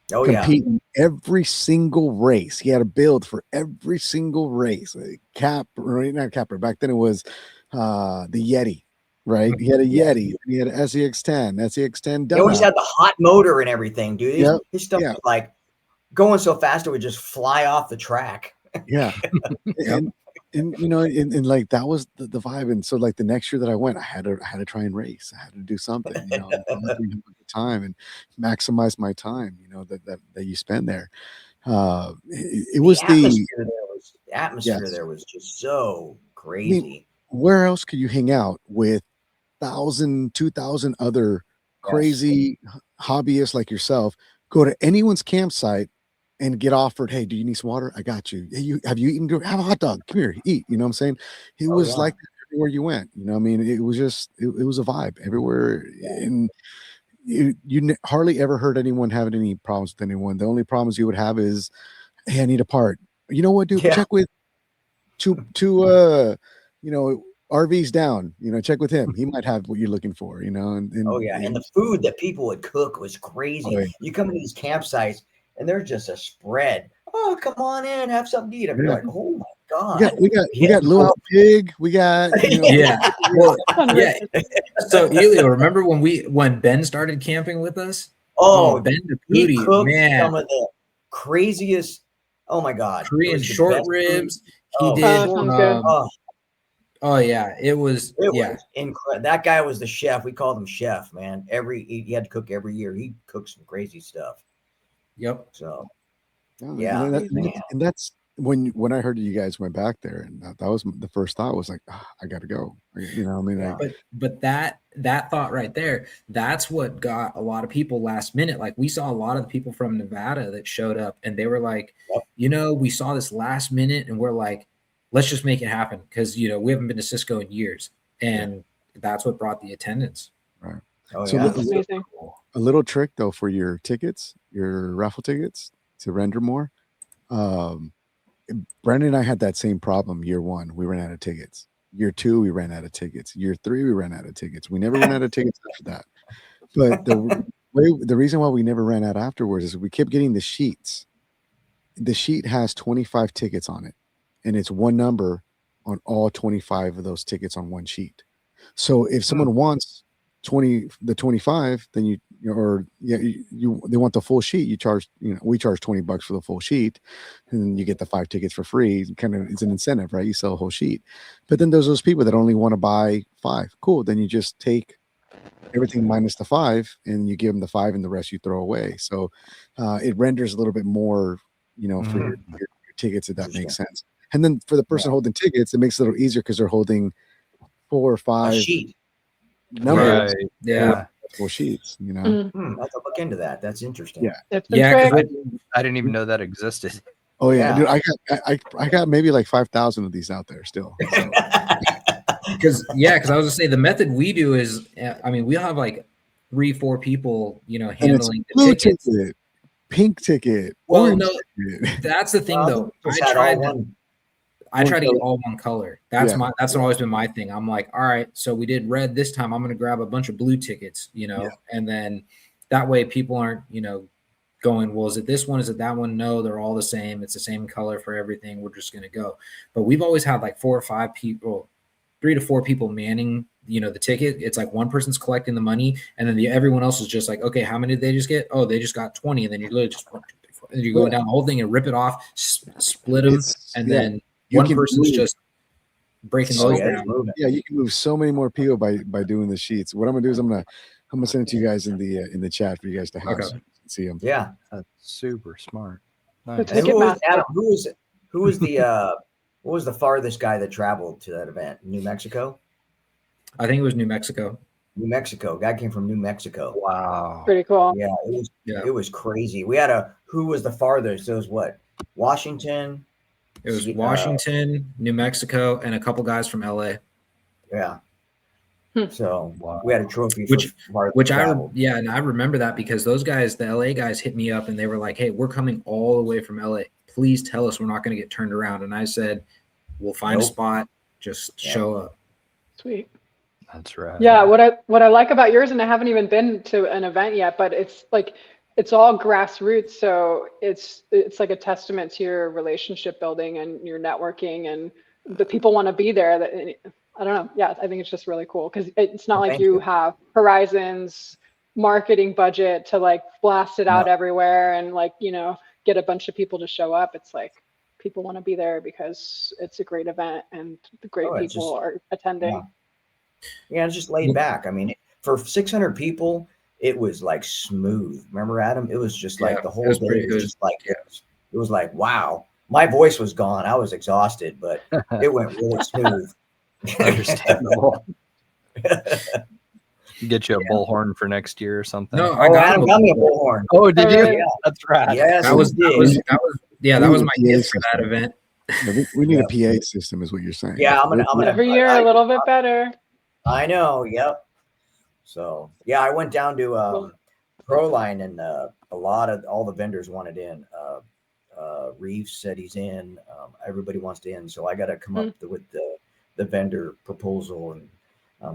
competing every single race. He had a build for every single race. Not Capper. Back then it was the Yeti. Right, he had a Yeti, he had an SEX-10 dumbbell. He always had the hot motor and everything, dude. His stuff was like going so fast it would just fly off the track. Yeah, and like that was the vibe. And so like the next year that I went, I had to try and race. I had to do something, time and maximize my time. That you spend there. It was the atmosphere there was just so crazy. I mean, where else could you hang out with 1,000, 2,000 other crazy hobbyists like yourself? Go to anyone's campsite and get offered, hey, do you need some water? I got you. Hey, have you eaten? Have a hot dog. Come here, eat. You know what I'm saying? It was like that everywhere you went. You know, I mean, it was just it was a vibe everywhere, and hardly ever heard anyone having any problems with anyone. The only problems you would have is, hey, I need a part. You know what, dude? Yeah. Check with two RVs down. Check with him. He might have what you're looking for. And Oh yeah, and the food that people would cook was crazy. Oh, yeah. You come to these campsites and there's just a spread. Oh, come on in, have something to eat. I'm like, oh my god. we got luau pig. We got Yeah. Well, yeah. So Elio, remember when Ben started camping with us? Oh, Ben the he Pootie, cooked man. some of the craziest. Oh my god, Korean short ribs. He did. sounds good. Oh yeah, it was incredible. That guy was the chef. We called him chef, man. He had to cook every year. He cooked some crazy stuff. Yep. So yeah, and that's when I heard you guys went back there, and that was the first thought was like, I gotta go. But that thought right there, that's what got a lot of people last minute. Like we saw a lot of the people from Nevada that showed up, and they were like, we saw this last minute, and we're like, let's just make it happen because we haven't been to Cisco in years, and that's what brought the attendance. Right. Oh, so amazing. A little trick though for your tickets, your raffle tickets to render more. Brandon and I had that same problem year 1. We ran out of tickets. Year 2, we ran out of tickets. Year 3, we ran out of tickets. We never ran out of tickets after that. But the reason why we never ran out afterwards is we kept getting the sheets. The sheet has 25 tickets on it, and it's one number on all 25 of those tickets on one sheet. So if someone wants 25, then they want the full sheet. You charge, we charge $20 for the full sheet, and then you get the 5 tickets for free. It's an incentive, right? You sell a whole sheet. But then there's those people that only want to buy 5. Cool. Then you just take everything minus the 5, and you give them the 5, and the rest you throw away. So it renders a little bit more, for your tickets, if that makes sense. And then for the person holding tickets, it makes it a little easier because they're holding 4 or 5 numbers. Right. Yeah. Full sheets, I have to look into that. That's interesting. Yeah, I didn't even know that existed. Oh yeah, dude, I got maybe like 5,000 of these out there still. Because I was gonna say the method we do is, we'll have like 3-4 people, handling the blue tickets. Ticket, pink ticket. Well, no, that's the thing though. I try to get all one color. That's always been my thing. I'm like, all right, so we did red this time. I'm going to grab a bunch of blue tickets, and then that way people aren't, going, well, is it this one? Is it that one? No, they're all the same. It's the same color for everything. We're just going to go. But we've always had like 4 or 5 people, 3 to 4 people manning, the ticket. It's like one person's collecting the money, and then everyone else is just like, okay, how many did they just get? Oh, they just got 20. And then you're literally just 1, 2, 3, 4. And you're going down the whole thing and rip it off, split them, and then one person's just breaking those down. Yeah, you can move so many more people by doing the sheets. What I'm gonna do is I'm gonna send it to you guys in the chat for you guys to have so you can see them. Yeah, that's super smart. Nice. Who was the what was the farthest guy that traveled to that event? New Mexico? I think it was New Mexico. New Mexico. Guy came from New Mexico. Wow. Pretty cool. Yeah, it was crazy. We had who was the farthest? It was what? Washington. It was Washington, New Mexico, and a couple guys from LA. Yeah. So we had a trophy, and I remember that because those guys, the LA guys, hit me up and they were like, "Hey, we're coming all the way from LA. Please tell us we're not going to get turned around." And I said, "We'll find a spot. Just show up." Sweet. That's right. Yeah. What I like about yours, and I haven't even been to an event yet, but it's like, it's all grassroots, so it's like a testament to your relationship building and your networking, and the people want to be there. I don't know. Yeah, I think it's just really cool because it's not like you have Horizon's marketing budget to like blast it out everywhere and like get a bunch of people to show up. It's like people want to be there because it's a great event and the great people are attending. Yeah, it's just laid back. I mean, for 600 people. It was like smooth. Remember, Adam? It was just like the whole day was just like it was like, wow. My voice was gone. I was exhausted, but it went really smooth. Understandable. Get you a bullhorn for next year or something. No, Adam got me a bullhorn. Oh, did you? Yeah. That's right. Yes, that was my gift for that event. Yeah, we need a PA system, is what you're saying. Yeah, I'm gonna. Every year a little bit better. I know. Yep. So yeah, I went down to Cool. Proline, and all the vendors wanted in. Reeves said he's in. Everybody wants to in, so I got to come up with the vendor proposal, and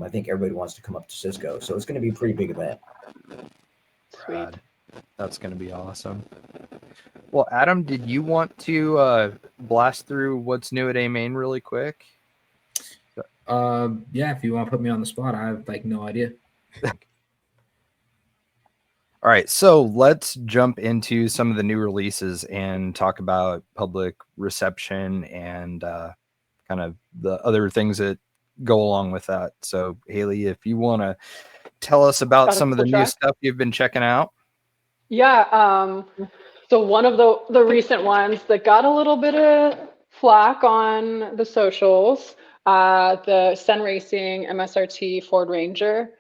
I think everybody wants to come up to Cisco, so it's going to be a pretty big event. Sweet. That's going to be awesome. Well, Adam, did you want to blast through what's new at A-Main really quick? Yeah, if you want to put me on the spot, I have like no idea. All right, so let's jump into some of the new releases and talk about public reception and kind of the other things that go along with that. So, Haley, if you want to tell us about some of the new stuff you've been checking out. Yeah. So one of the recent ones that got a little bit of flack on the socials, the Sen Racing MSRT Ford Ranger.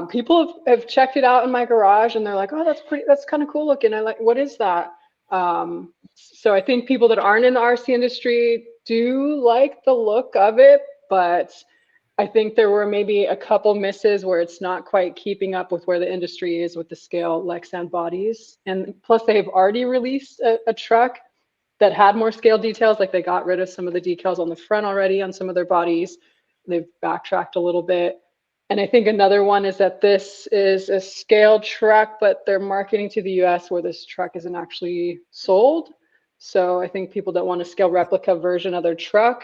People have checked it out in my garage and they're like, oh, that's kind of cool looking. What is that? So I think people that aren't in the RC industry do like the look of it, but I think there were maybe a couple misses where it's not quite keeping up with where the industry is with the scale Lexan bodies. And plus they've already released a truck that had more scale details. Like they got rid of some of the decals on the front already on some of their bodies. They've backtracked a little bit. And I think another one is that this is a scale truck, but they're marketing to the US where this truck isn't actually sold. So I think people that want a scale replica version of their truck,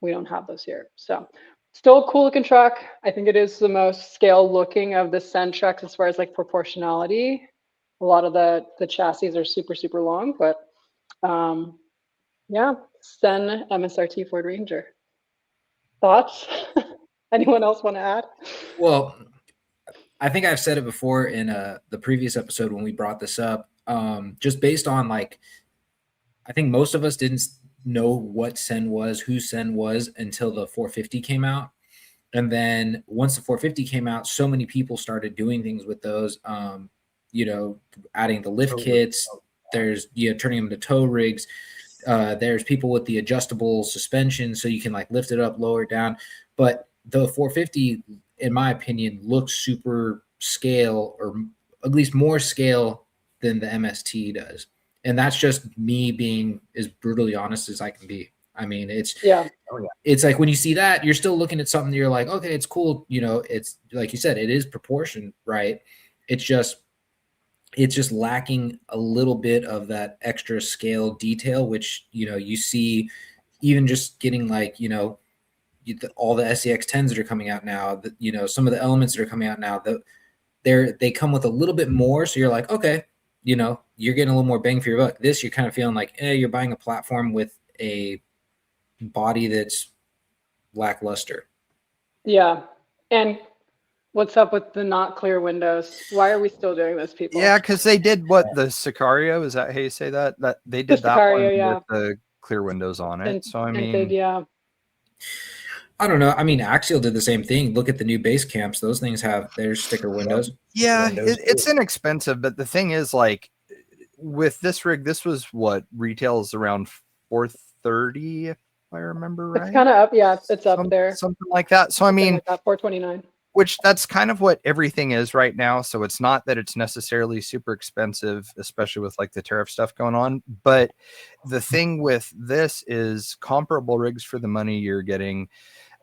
we don't have those here. So still a cool looking truck. I think it is the most scale looking of the Sen trucks as far as like proportionality. A lot of the chassis are super, super long, but yeah, Sen MSRT Ford Ranger. Thoughts? Anyone else want to add? Well, I think I've said it before in the previous episode when we brought this up. Just based on like, I think most of us didn't know what Sen was, who Sen was until the 450 came out. And then once the 450 came out, so many people started doing things with those, adding the lift kits. There's, turning them to tow rigs. There's people with the adjustable suspension so you can like lift it up, lower it down. But the 450, in my opinion, looks super scale, or at least more scale than the MST does. And that's just me being as brutally honest as I can be. I mean, it's like when you see that, you're still looking at something, you're like, okay, it's cool. It's like you said, it is proportioned, right? It's just lacking a little bit of that extra scale detail, which, you see even just getting like, all the SEX 10s that are coming out now, some of the elements that are coming out now, they come with a little bit more. So you're like, okay, you're getting a little more bang for your buck. This, you're kind of feeling like, you're buying a platform with a body that's lackluster. Yeah. And what's up with the not clear windows? Why are we still doing this, people? Yeah, because they did the Sicario, is that how you say that? That they did that Sicario, one with the clear windows on it. So I mean, I don't know. I mean, Axial did the same thing. Look at the new base camps; those things have their sticker windows. Yeah, it's inexpensive, but the thing is, like, with this rig, this was what retails around $430, if I remember right. It's kind of up, yeah. It's up there, something like that. So I mean, like that, $429. Which that's kind of what everything is right now. So it's not that it's necessarily super expensive, especially with like the tariff stuff going on. But the thing with this is comparable rigs for the money you're getting,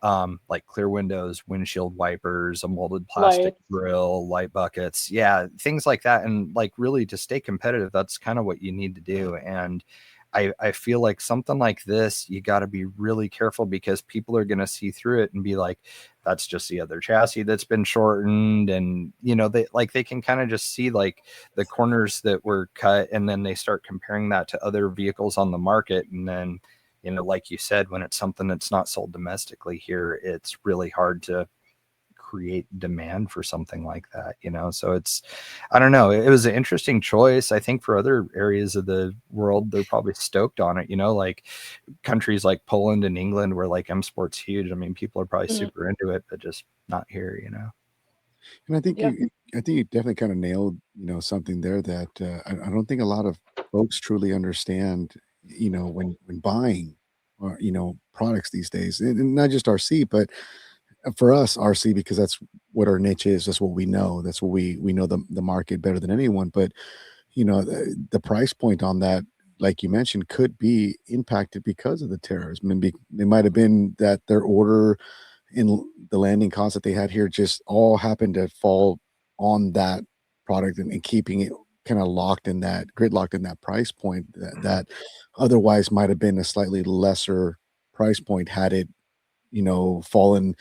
like clear windows, windshield wipers, a molded plastic grill, light buckets. Yeah, things like that. And like really to stay competitive, that's kind of what you need to do. And I feel like something like this, you got to be really careful because people are going to see through it and be like, that's just the other chassis that's been shortened. And, they can kind of just see like the corners that were cut. And then they start comparing that to other vehicles on the market. And then, like you said, when it's something that's not sold domestically here, it's really hard to create demand for something like that, so it's, I don't know, it was an interesting choice. I think for other areas of the world, they're probably stoked on it, like countries like Poland and England where like M Sport's huge. I mean, people are probably super into it, but just not here, And I think you definitely kind of nailed something there that I don't think a lot of folks truly understand when buying, products these days, and not just RC, but for us, RC, because that's what our niche is. That's what we know. That's what we know the market better than anyone. But the price point on that, like you mentioned, could be impacted because of the tariffs. I mean, it might have been that their order in the landing costs that they had here just all happened to fall on that product, and keeping it kind of gridlocked in that price point that otherwise might have been a slightly lesser price point had it fallen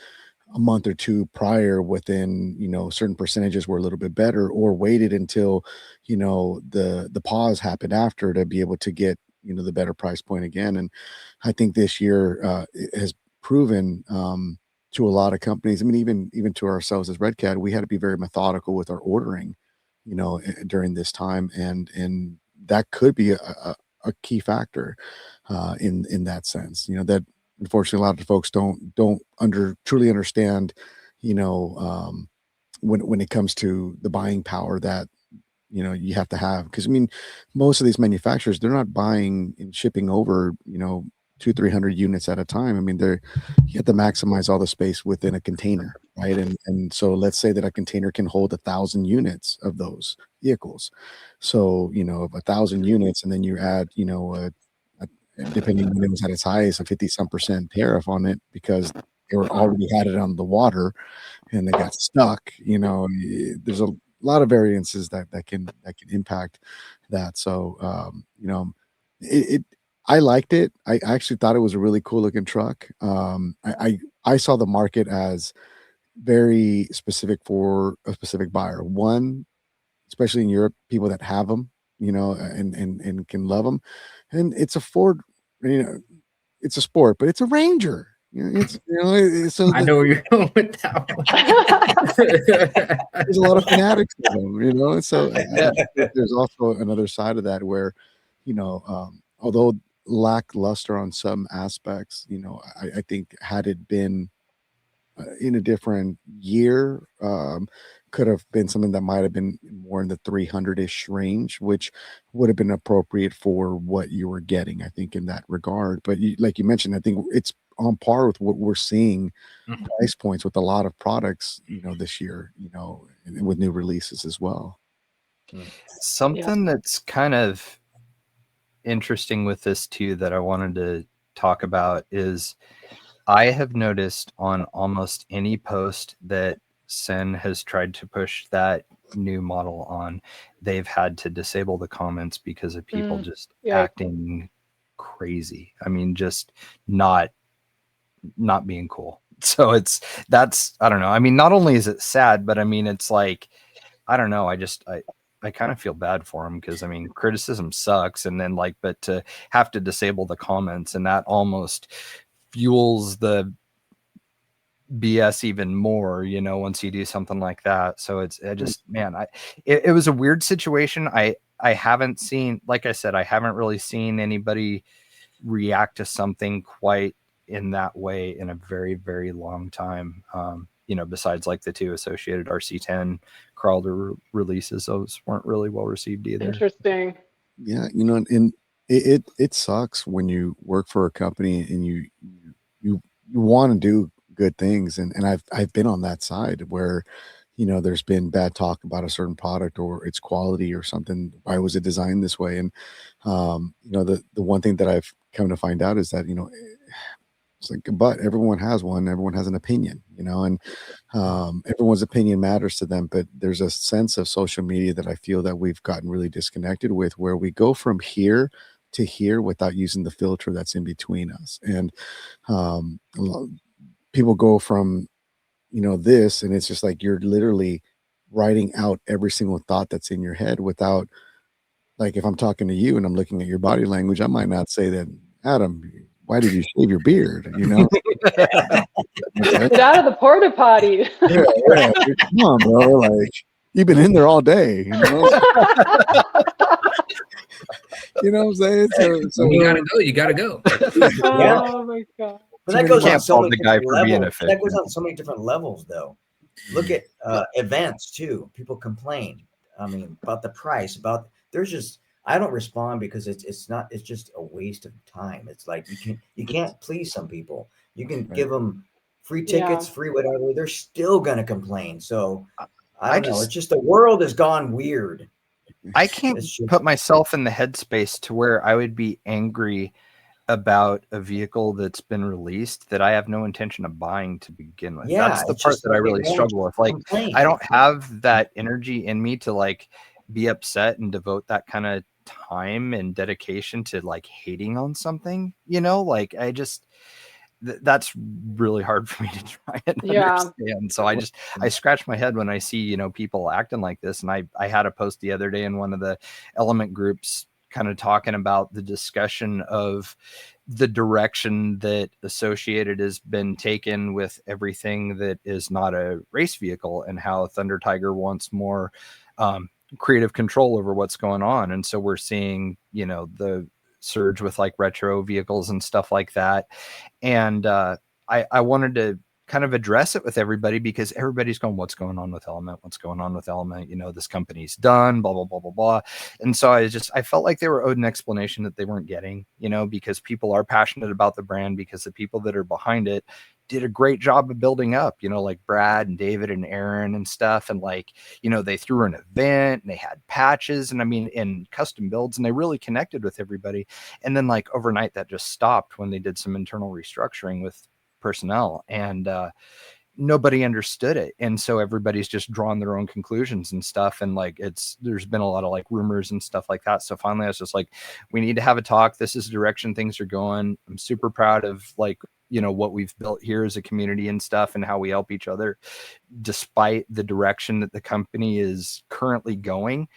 a month or two prior, within certain percentages were a little bit better, or waited until the pause happened after to be able to get the better price point again. And I think this year it has proven to a lot of companies, I mean, even to ourselves as RedCat, we had to be very methodical with our ordering during this time, and that could be a key factor in that sense, that unfortunately a lot of folks don't truly understand, when it comes to the buying power that you have to have. Because I mean, most of these manufacturers, they're not buying and shipping over 200-300 units at a time. I mean, you have to maximize all the space within a container, right? And so let's say that a container can hold 1,000 units of those vehicles. So 1,000 units, and then you add depending when it was at its highest, a 50-some% tariff on it, because they were already had it on the water and they got stuck. There's a lot of variances that can impact that. So I liked it. I actually thought it was a really cool looking truck. I saw the market as very specific for a specific buyer. One, especially in Europe, people that have them, and can love them. And it's a Ford, it's a sport, but it's a Ranger. So I know where you're going with that one. There's a lot of fanatics of them, and so there's also another side of that where, although lackluster on some aspects, I think had it been in a different year, could have been something that might have been more in the 300-ish range, which would have been appropriate for what you were getting, I think, in that regard. But like you mentioned, I think it's on par with what we're seeing price points with a lot of products, this year, and with new releases as well. Something that's kind of interesting with this too that I wanted to talk about is I have noticed on almost any post that Sen has tried to push that new model on, they've had to disable the comments because of people just acting crazy. I mean, just not being cool. So that's I don't know. I mean, not only is it sad, but I mean, it's like, I don't know. I kind of feel bad for him, because I mean, criticism sucks, and then but to have to disable the comments, and that almost fuels the BS even more, once you do something like that. So it was a weird situation. I haven't seen, like I said, I haven't really seen anybody react to something quite in that way in a very, very long time. Besides like the two associated RC10 crawler releases, those weren't really well received either. Interesting. Yeah, and it sucks when you work for a company and you want to do good things, and I've been on that side where there's been bad talk about a certain product or its quality or something. Why was it designed this way? And the one thing that I've come to find out is that it's like, but everyone has one. Everyone has an opinion, and everyone's opinion matters to them. But there's a sense of social media that I feel that we've gotten really disconnected with, where we go from here to here without using the filter that's in between us. And people go from, this, and it's just like you're literally writing out every single thought that's in your head without, like, if I'm talking to you and I'm looking at your body language, I might not say that, Adam, why did you shave your beard? Get out of the porta potty. yeah. Come on, bro. Like, you've been in there all day. You know what I'm saying? So you gotta go. You gotta go. Yeah. Oh my god. But that goes on so many the guy different for being levels. That goes efficient. on so many different levels, though. Look at events too. People complain. I mean, about the price. There's just. I don't respond because it's not, it's just a waste of time. It's like you can't please some people. You can give them free tickets, free whatever, they're still gonna complain. So I don't know. It's just the world has gone weird. I can't put myself in the headspace to where I would be angry about a vehicle that's been released that I have no intention of buying to begin with. Yeah, that's the part that I really struggle with. Like, I don't have that energy in me to like be upset and devote that kind of time and dedication to like hating on something, you know, like I just that's really hard for me to try and understand. So I scratch my head when I see, you know, people acting like this. And I had a post the other day in one of the element groups kind of talking about the discussion of the direction that Associated has been taken with everything that is not a race vehicle, and how Thunder Tiger wants more creative control over what's going on. And so we're seeing, you know, the surge with like retro vehicles and stuff like that. And I wanted to kind of address it with everybody, because everybody's going, what's going on with Element? What's going on with Element? You know, this company's done, blah, blah, blah, blah, blah. And so I felt like they were owed an explanation that they weren't getting, you know, because people are passionate about the brand, because the people that are behind it did a great job of building up, you know, like Brad and David and Aaron and stuff. And like, you know, they threw an event and they had patches and I mean, in custom builds, and they really connected with everybody. And then like overnight that just stopped when they did some internal restructuring with personnel, and nobody understood it. And so everybody's just drawn their own conclusions and stuff. And like, there's been a lot of like rumors and stuff like that. So finally I was just like, we need to have a talk. This is the direction things are going. I'm super proud of like, you know, what we've built here as a community and stuff, and how we help each other despite the direction that the company is currently going.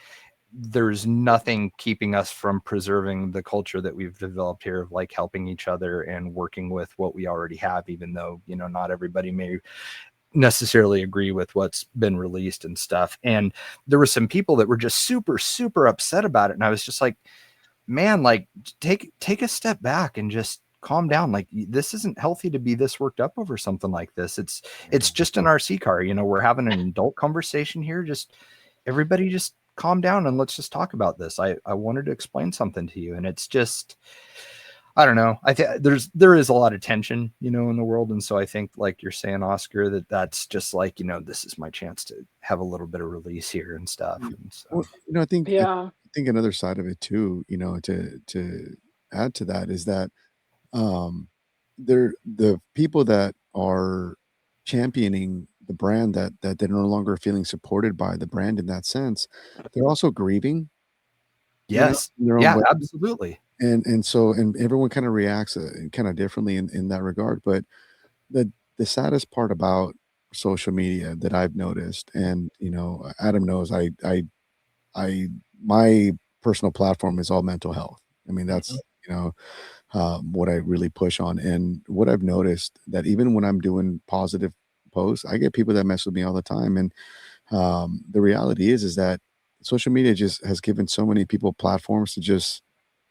There's nothing keeping us from preserving the culture that we've developed here of like helping each other and working with what we already have, even though, you know, not everybody may necessarily agree with what's been released and stuff. And there were some people that were just super, super upset about it. And I was just like, man, like take a step back and just calm down. Like, this isn't healthy to be this worked up over something like this. It's just an RC car. You know, we're having an adult conversation here. Just everybody just calm down and let's just talk about this. I wanted to explain something to you. And it's just, I don't know. I think there is a lot of tension, you know, in the world. And so I think, like you're saying, Oscar, that's just like, you know, this is my chance to have a little bit of release here and stuff. And so, well, you know, I think another side of it too, you know, to add to that is that the people that are championing the brand, that they're no longer feeling supported by the brand in that sense, they're also grieving. Yes. You know, yeah, absolutely. And so everyone kind of reacts kind of differently in that regard. But the saddest part about social media that I've noticed, and you know, Adam knows, I my personal platform is all mental health. I mean, that's you know, what I really push on. And what I've noticed, that even when I'm doing positive posts, I get people that mess with me all the time. And the reality is that social media just has given so many people platforms to just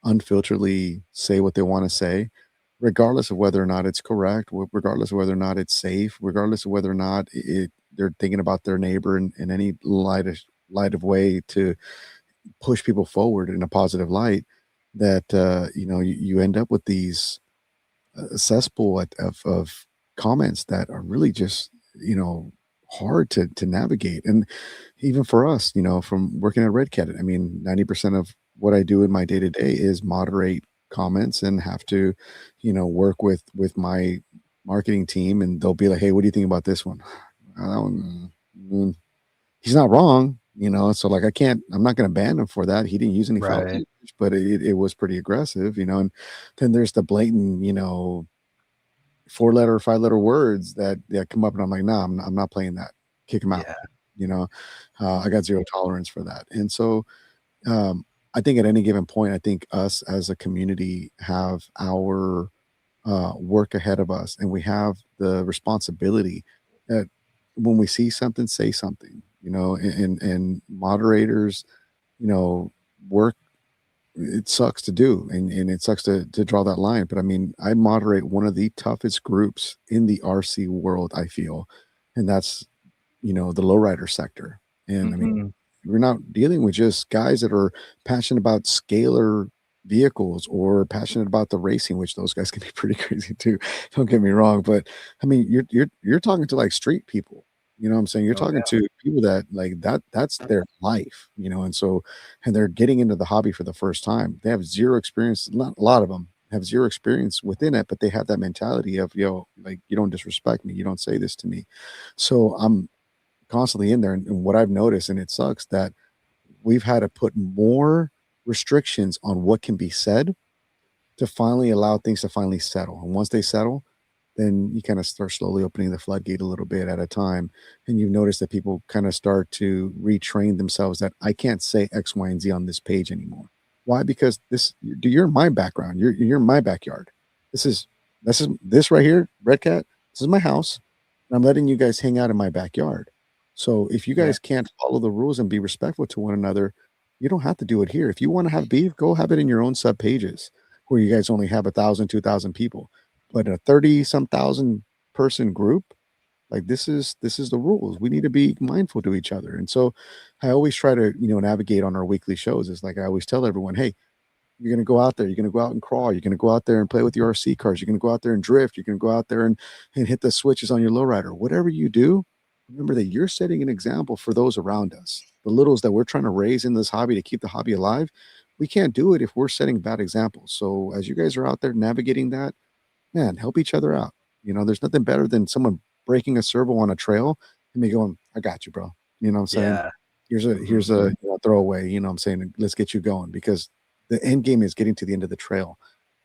unfilteredly say what they want to say, regardless of whether or not it's correct, regardless of whether or not it's safe, regardless of whether or not they're thinking about their neighbor in any light of way to push people forward in a positive light. That you know, you end up with these cesspool of comments that are really just, you know, hard to navigate. And even for us, you know, from working at RedCat, I mean, 90% of what I do in my day to day is moderate comments and have to, you know, work with my marketing team, and they'll be like, hey, what do you think about this one? That one, he's not wrong, you know. So like, I'm not going to ban him for that. He didn't use any foul language, but it was pretty aggressive, you know. And then there's the blatant, you know, 4-letter, 5-letter words that come up, and I'm like, nah, I'm not playing that. Kick him out. Yeah. You know, I got zero tolerance for that. And so I think at any given point, I think us as a community have our work ahead of us, and we have the responsibility that when we see something, say something, you know. And moderators, you know, work, it sucks to do, and it sucks to draw that line. But I mean, I moderate one of the toughest groups in the RC world, I feel, and that's, you know, the lowrider sector. And I mean, not dealing with just guys that are passionate about scalar vehicles or passionate about the racing, which those guys can be pretty crazy too. Don't get me wrong, but I mean, you're talking to like street people. You know what I'm saying? You're talking to people that like that's their life, you know, and so and they're getting into the hobby for the first time. They have zero experience. Not a lot of them have zero experience within it, but they have that mentality of, yo, like, you don't disrespect me, you don't say this to me. So I'm constantly in there, and what I've noticed, and it sucks, that we've had to put more restrictions on what can be said to finally allow things to finally settle. And once they settle, then you kind of start slowly opening the floodgate a little bit at a time. And you notice that people kind of start to retrain themselves that I can't say X, Y, and Z on this page anymore. Why? Because you're in my background. You're in my backyard. This right here, RedCat. This is my house, and I'm letting you guys hang out in my backyard. So if you guys can't follow the rules and be respectful to one another, you don't have to do it here. If you want to have beef, go have it in your own sub pages where you guys only have 1,000, 2,000 people. But a 30-some thousand person group, like this is the rules. We need to be mindful to each other. And so I always try to, navigate on our weekly shows. It's like I always tell everyone, hey, you're going to go out there, you're going to go out and crawl, you're going to go out there and play with your RC cars, you're going to go out there and drift, you're going to go out there and hit the switches on your lowrider. Whatever you do, remember that you're setting an example for those around us. The littles that we're trying to raise in this hobby to keep the hobby alive, we can't do it if we're setting bad examples. So as you guys are out there navigating that, man, help each other out. There's nothing better than someone breaking a servo on a trail and me going, I got you, bro. You know what I'm saying? Yeah. Here's a throwaway, I'm saying, let's get you going, because the end game is getting to the end of the trail.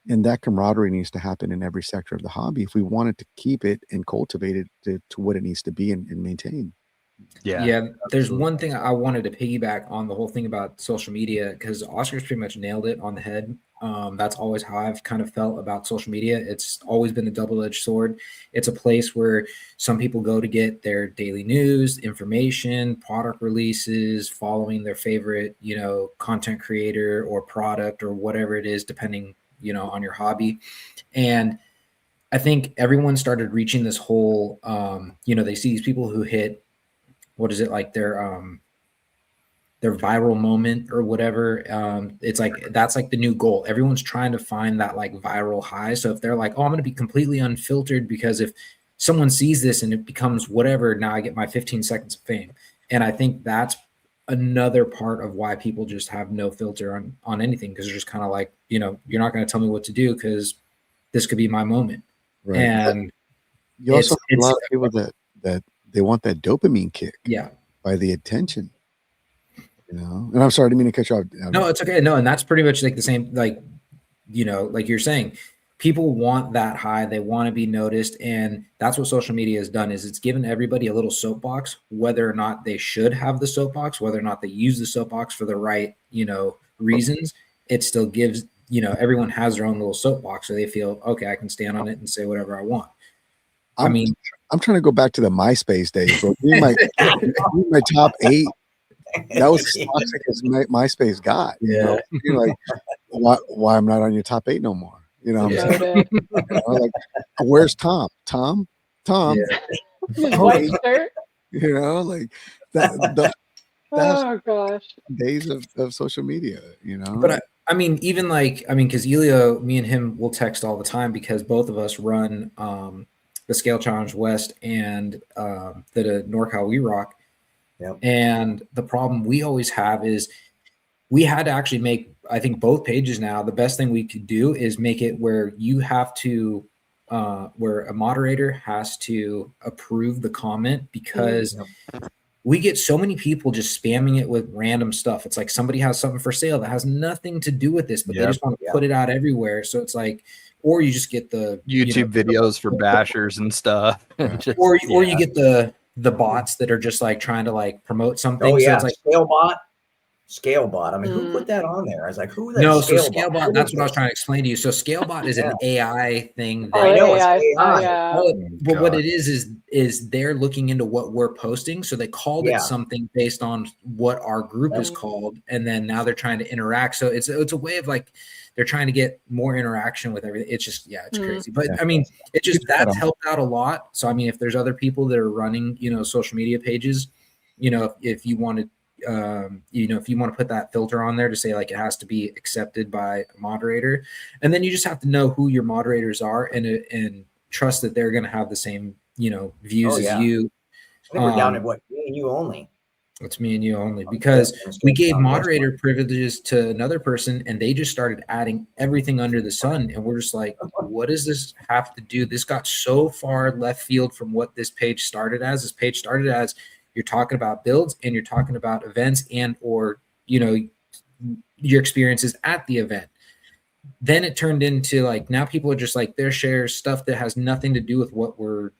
And that camaraderie needs to happen in every sector of the hobby if we wanted to keep it and cultivate it to what it needs to be and maintain. Yeah. There's one thing I wanted to piggyback on the whole thing about social media, because Oscar's pretty much nailed it on the head. That's always how I've kind of felt about social media. It's always been a double-edged sword. It's a place where some people go to get their daily news, information, product releases, following their favorite, content creator or product or whatever it is, depending, on your hobby. And I think everyone started reaching this whole, they see these people who hit, what is it, like their viral moment or whatever. It's like, that's like the new goal. Everyone's trying to find that like viral high. So if they're like, oh, I'm going to be completely unfiltered because if someone sees this and it becomes whatever, now I get my 15 seconds of fame. And I think that's another part of why people just have no filter on anything, because they're just kind of like, you're not going to tell me what to do because this could be my moment. Right. And you also have a lot of people that they want that dopamine kick. Yeah. By the attention. And I'm sorry, I didn't mean to cut you off. No, it's okay. No, and that's pretty much like the same, like, like you're saying, people want that high. They want to be noticed. And that's what social media has done, is it's given everybody a little soapbox, whether or not they should have the soapbox, whether or not they use the soapbox for the right, reasons. It still gives, everyone has their own little soapbox, so they feel, okay, I can stand on it and say whatever I want. I'm trying to go back to the MySpace days, bro. My top 8. That was as toxic as MySpace got. Yeah. Like, why I'm not on your top 8 no more? Like, where's Tom? Tom? Yeah. White shirt. Like that. Oh gosh. Days of social media. But even because Elio, me and him will text all the time, because both of us run the Scale Challenge West and the NorCal We Rock. Yep. And the problem we always have is we had to actually make, I think, both pages now. The best thing we could do is make it where you have to, where a moderator has to approve the comment, because we get so many people just spamming it with random stuff. It's like somebody has something for sale that has nothing to do with this, but they just want to put it out everywhere. So it's like, or you just get the YouTube videos for bashers and stuff. Or you get the bots that are just like trying to like promote something. Oh yeah, so it's like Scalebot. I mean, who put that on there? I was like, who? No, so Scalebot. That's what I was trying to explain to you. So Scalebot is an AI thing. I know AI. it's AI. But what it is they're looking into what we're posting. So they called it something based on what our group is called, and then now they're trying to interact. So it's a way of like, they're trying to get more interaction with everything. It's just, it's crazy. But it just, that's helped out a lot. So, if there's other people that are running, social media pages, if you wanted if you want to put that filter on there to say like it has to be accepted by a moderator, and then you just have to know who your moderators are and trust that they're going to have the same views as you. I think we're down to what, me and you only. It's me and you only, because we gave moderator privileges to another person and they just started adding everything under the sun. And we're just like, what does this have to do? This got so far left field from what this page started as. This page started as you're talking about builds and you're talking about events and or, your experiences at the event. Then it turned into like, now people are just like, their shares stuff that has nothing to do with what we're,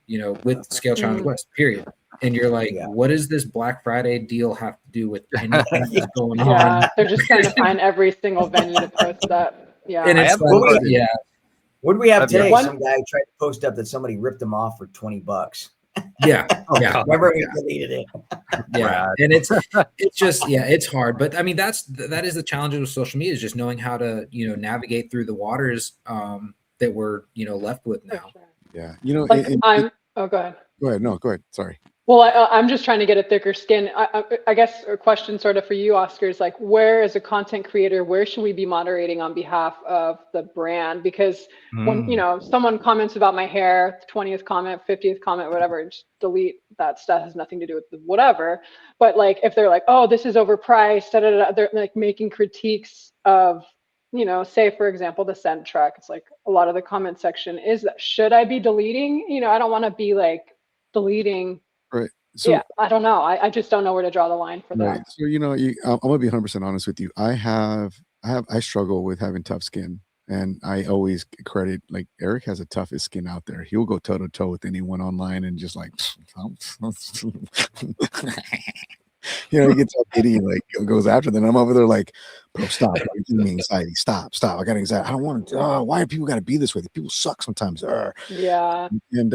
with Scale Challenge West, period. And you're like, what does this Black Friday deal have to do with anything that's going on? Yeah, they're just trying to find every single venue to post that. Yeah. And it's like, what did we have today? Some guy tried to post up that somebody ripped him off for $20. Yeah. Remember, we deleted it. Yeah. And it's just, it's hard. But I mean, that is the challenge with social media, is just knowing how to, navigate through the waters that we're, left with now. Yeah. go ahead. Go ahead. No, go ahead. Sorry. Well, I'm just trying to get a thicker skin. I guess a question sort of for you, Oscar, is like, where as a content creator, where should we be moderating on behalf of the brand? Because when, someone comments about my hair, 20th comment, 50th comment, whatever, just delete that stuff. Has nothing to do with whatever. But like, if they're like, oh, this is overpriced, they're like making critiques of, say, for example, the scent track. It's like a lot of the comment section is that, should I be deleting? I don't want to be like deleting. Right. So I don't know. I just don't know where to draw the line for that. So I'm gonna be 100% honest with you. I struggle with having tough skin, and I always credit, like, Eric has the toughest skin out there. He'll go toe to toe with anyone online and just like, he gets all giddy and like goes after them. I'm over there like, bro, stop! You're giving me anxiety. Stop! I got anxiety. I don't want to. Why do people got to be this way? People suck sometimes. Yeah. And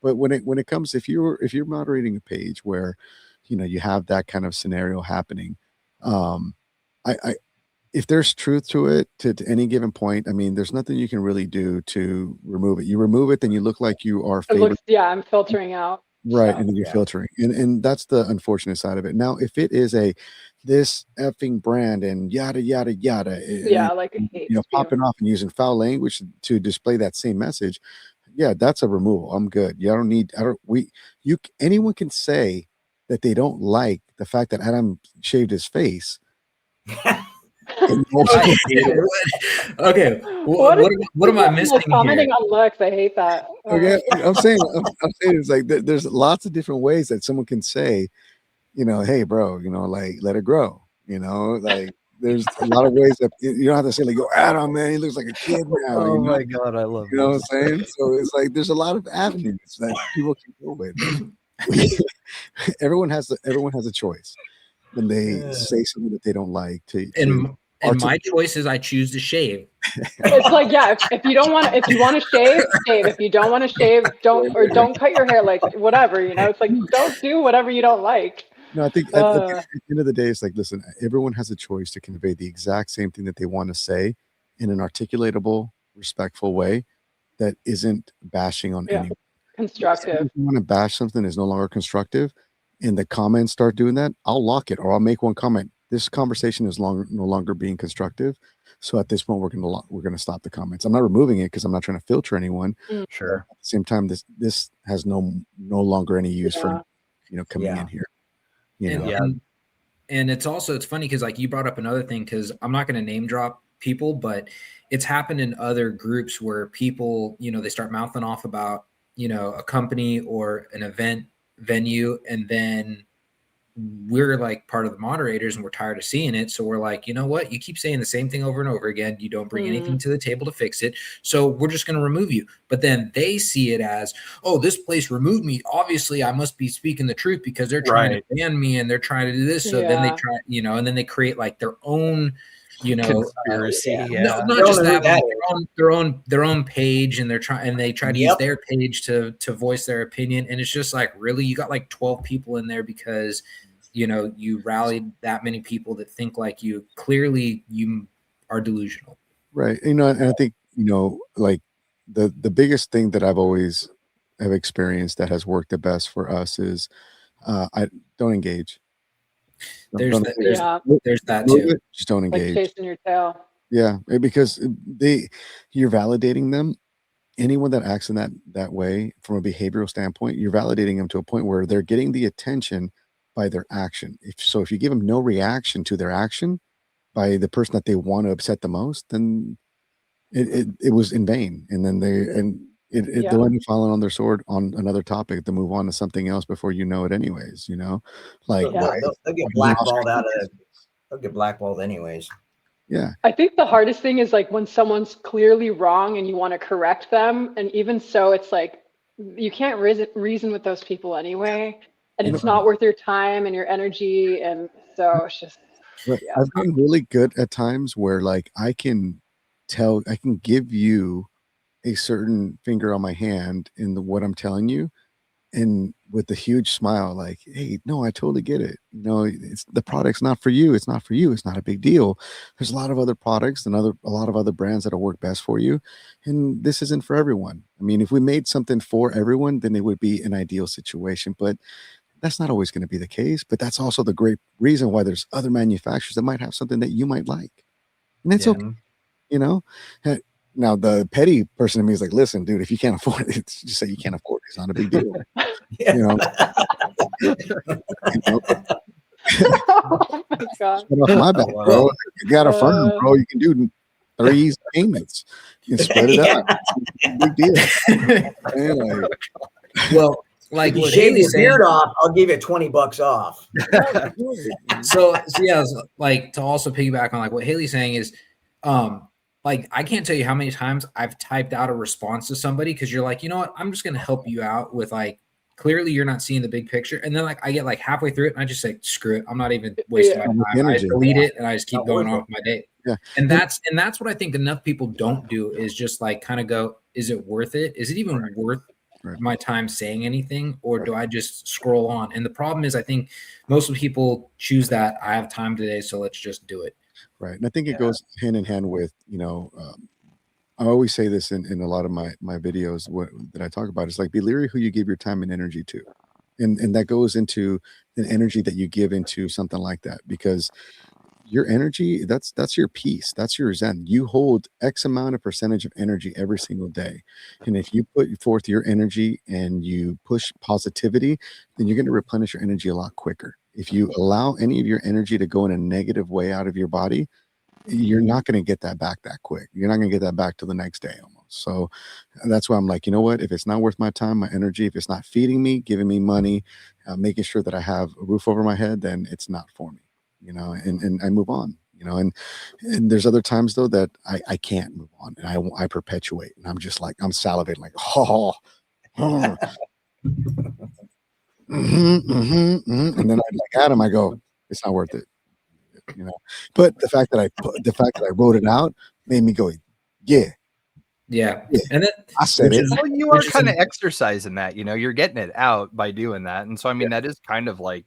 but when it comes, if you're moderating a page where, you have that kind of scenario happening, if there's truth to it to any given point, I mean, there's nothing you can really do to remove it. You remove it, then you look like you are. I'm filtering out. Right, and then you're filtering, and that's the unfortunate side of it. Now, if it is this effing brand and yada yada yada, like a hate popping off and using foul language to display that same message, that's a removal. I'm good. Anyone can say that they don't like the fact that Adam shaved his face. Okay, what am I missing commenting here? on looks, I hate that. Okay, I'm saying it's like there's lots of different ways that someone can say, hey, bro, like, let it grow. Like, there's a lot of ways that you don't have to say like, "Yo, Adam, man, he looks like a kid now." Oh my God, I love. You know what I'm saying? So it's like there's a lot of avenues that people can go with. Everyone has a choice when they say something that they don't like. And my choice is I choose to shave. It's like, if you want to shave, shave. If you don't want to shave, don't cut your hair, like, whatever, it's like, don't do whatever you don't like. No, I think at the end of the day, it's like, listen, everyone has a choice to convey the exact same thing that they want to say in an articulatable, respectful way that isn't bashing on anyone. Constructive. If you want to bash something that's no longer constructive and the comments start doing that, I'll lock it, or I'll make one comment. This conversation is no longer being constructive. So at this point, we're gonna stop the comments. I'm not removing it because I'm not trying to filter anyone. Sure. At the same time, this has no longer any use for coming in here. And it's funny because, like, you brought up another thing, because I'm not going to name drop people, but it's happened in other groups where people, they start mouthing off about, a company or an event venue, and then we're like part of the moderators and we're tired of seeing it. So we're like, you know what? You keep saying the same thing over and over again. You don't bring anything to the table to fix it. So we're just going to remove you. But then they see it as, oh, this place removed me. Obviously, I must be speaking the truth because they're trying to ban me and they're trying to do this. So then they try, and then they create like their own, conspiracy. Not just that, but their own page, and they try to use their page to voice their opinion. And it's just like, really, you got like 12 people in there because you rallied that many people that think like you. Clearly you are delusional. Right. And I think, like the biggest thing that I've always have experienced that has worked the best for us is I don't engage. There's that, there's, Yeah. there's that too. Just don't Like engage. chasing your tail. Yeah, because you're validating them. Anyone that acts in that way from a behavioral standpoint, you're validating them to a point where they're getting the attention by their action. If you give them no reaction to their action by the person that they want to upset the most, then it was in vain. And then they'll end up falling on their sword on another topic to move on to something else before you know it anyways, like they'll get blackballed out of they'll get blackballed anyways. Yeah. I think the hardest thing is like when someone's clearly wrong and you want to correct them. And even so, it's like you can't reason with those people anyway. And it's not worth your time and your energy. And so it's just, I've been really good at times where like I can give you a certain finger on my hand in what I'm telling you, and with a huge smile, like, hey, no, I totally get it. It's the product's not for you. It's not for you. It's not a big deal. There's a lot of other products and a lot of other brands that'll work best for you. And this isn't for everyone. I mean, if we made something for everyone, then it would be an ideal situation, but that's not always going to be the case. But that's also the great reason why there's other manufacturers that might have something that you might like. And it's okay, Now, the petty person in me is like, listen, dude, if you can't afford it, just say you can't afford it. It's not a big deal. oh my God. Off my back, bro. You got a firm, bro. You can do 3 easy payments. You can spread it out. Big deal. Well, like if you what shave Haley's your beard off, I'll give you $20 off. so yeah, like to also piggyback on like what Haley's saying is, like I can't tell you how many times I've typed out a response to somebody because you're like, you know what, I'm just gonna help you out with like clearly you're not seeing the big picture, and then like I get like halfway through it and I just say screw it, I'm not even wasting my time. I just delete it and I just keep going on with my day. Yeah, and that's what I think enough people don't do is just like kind of go, is it worth it? Is it even worth my time saying anything, or do I just scroll on? And the problem is I think most people choose that I have time today, so let's just do it. Right. And I think it goes hand in hand with, I always say this in a lot of my videos that I talk about. It's like, be leery who you give your time and energy to. And that goes into the energy that you give into something like that, because your energy, that's your peace. That's your zen. You hold X amount of percentage of energy every single day. And if you put forth your energy and you push positivity, then you're going to replenish your energy a lot quicker. If you allow any of your energy to go in a negative way out of your body, you're not going to get that back that quick. You're not going to get that back till the next day almost. So that's why I'm like, you know what? If it's not worth my time, my energy, if it's not feeding me, giving me money, making sure that I have a roof over my head, then it's not for me, and I move on, and there's other times though that I can't move on, and I perpetuate, and I'm just like, I'm salivating like, and then I like Adam, I go, it's not worth it, But the fact that I wrote it out made me go, yeah. And then I said it. Well, you are kind of exercising that, you're getting it out by doing that, and so I mean that is kind of like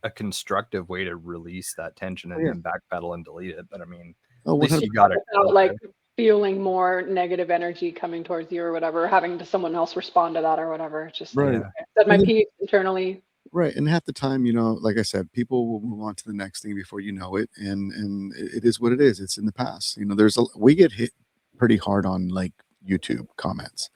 a constructive way to release that tension and then backpedal and delete it. But I mean, at least you got it. Like feeling more negative energy coming towards you or whatever, having to someone else respond to that or whatever. It's just like, I said my piece internally. Right. And half the time, like I said, people will move on to the next thing before you know it. And it is what it is. It's in the past. We get hit pretty hard on like YouTube comments.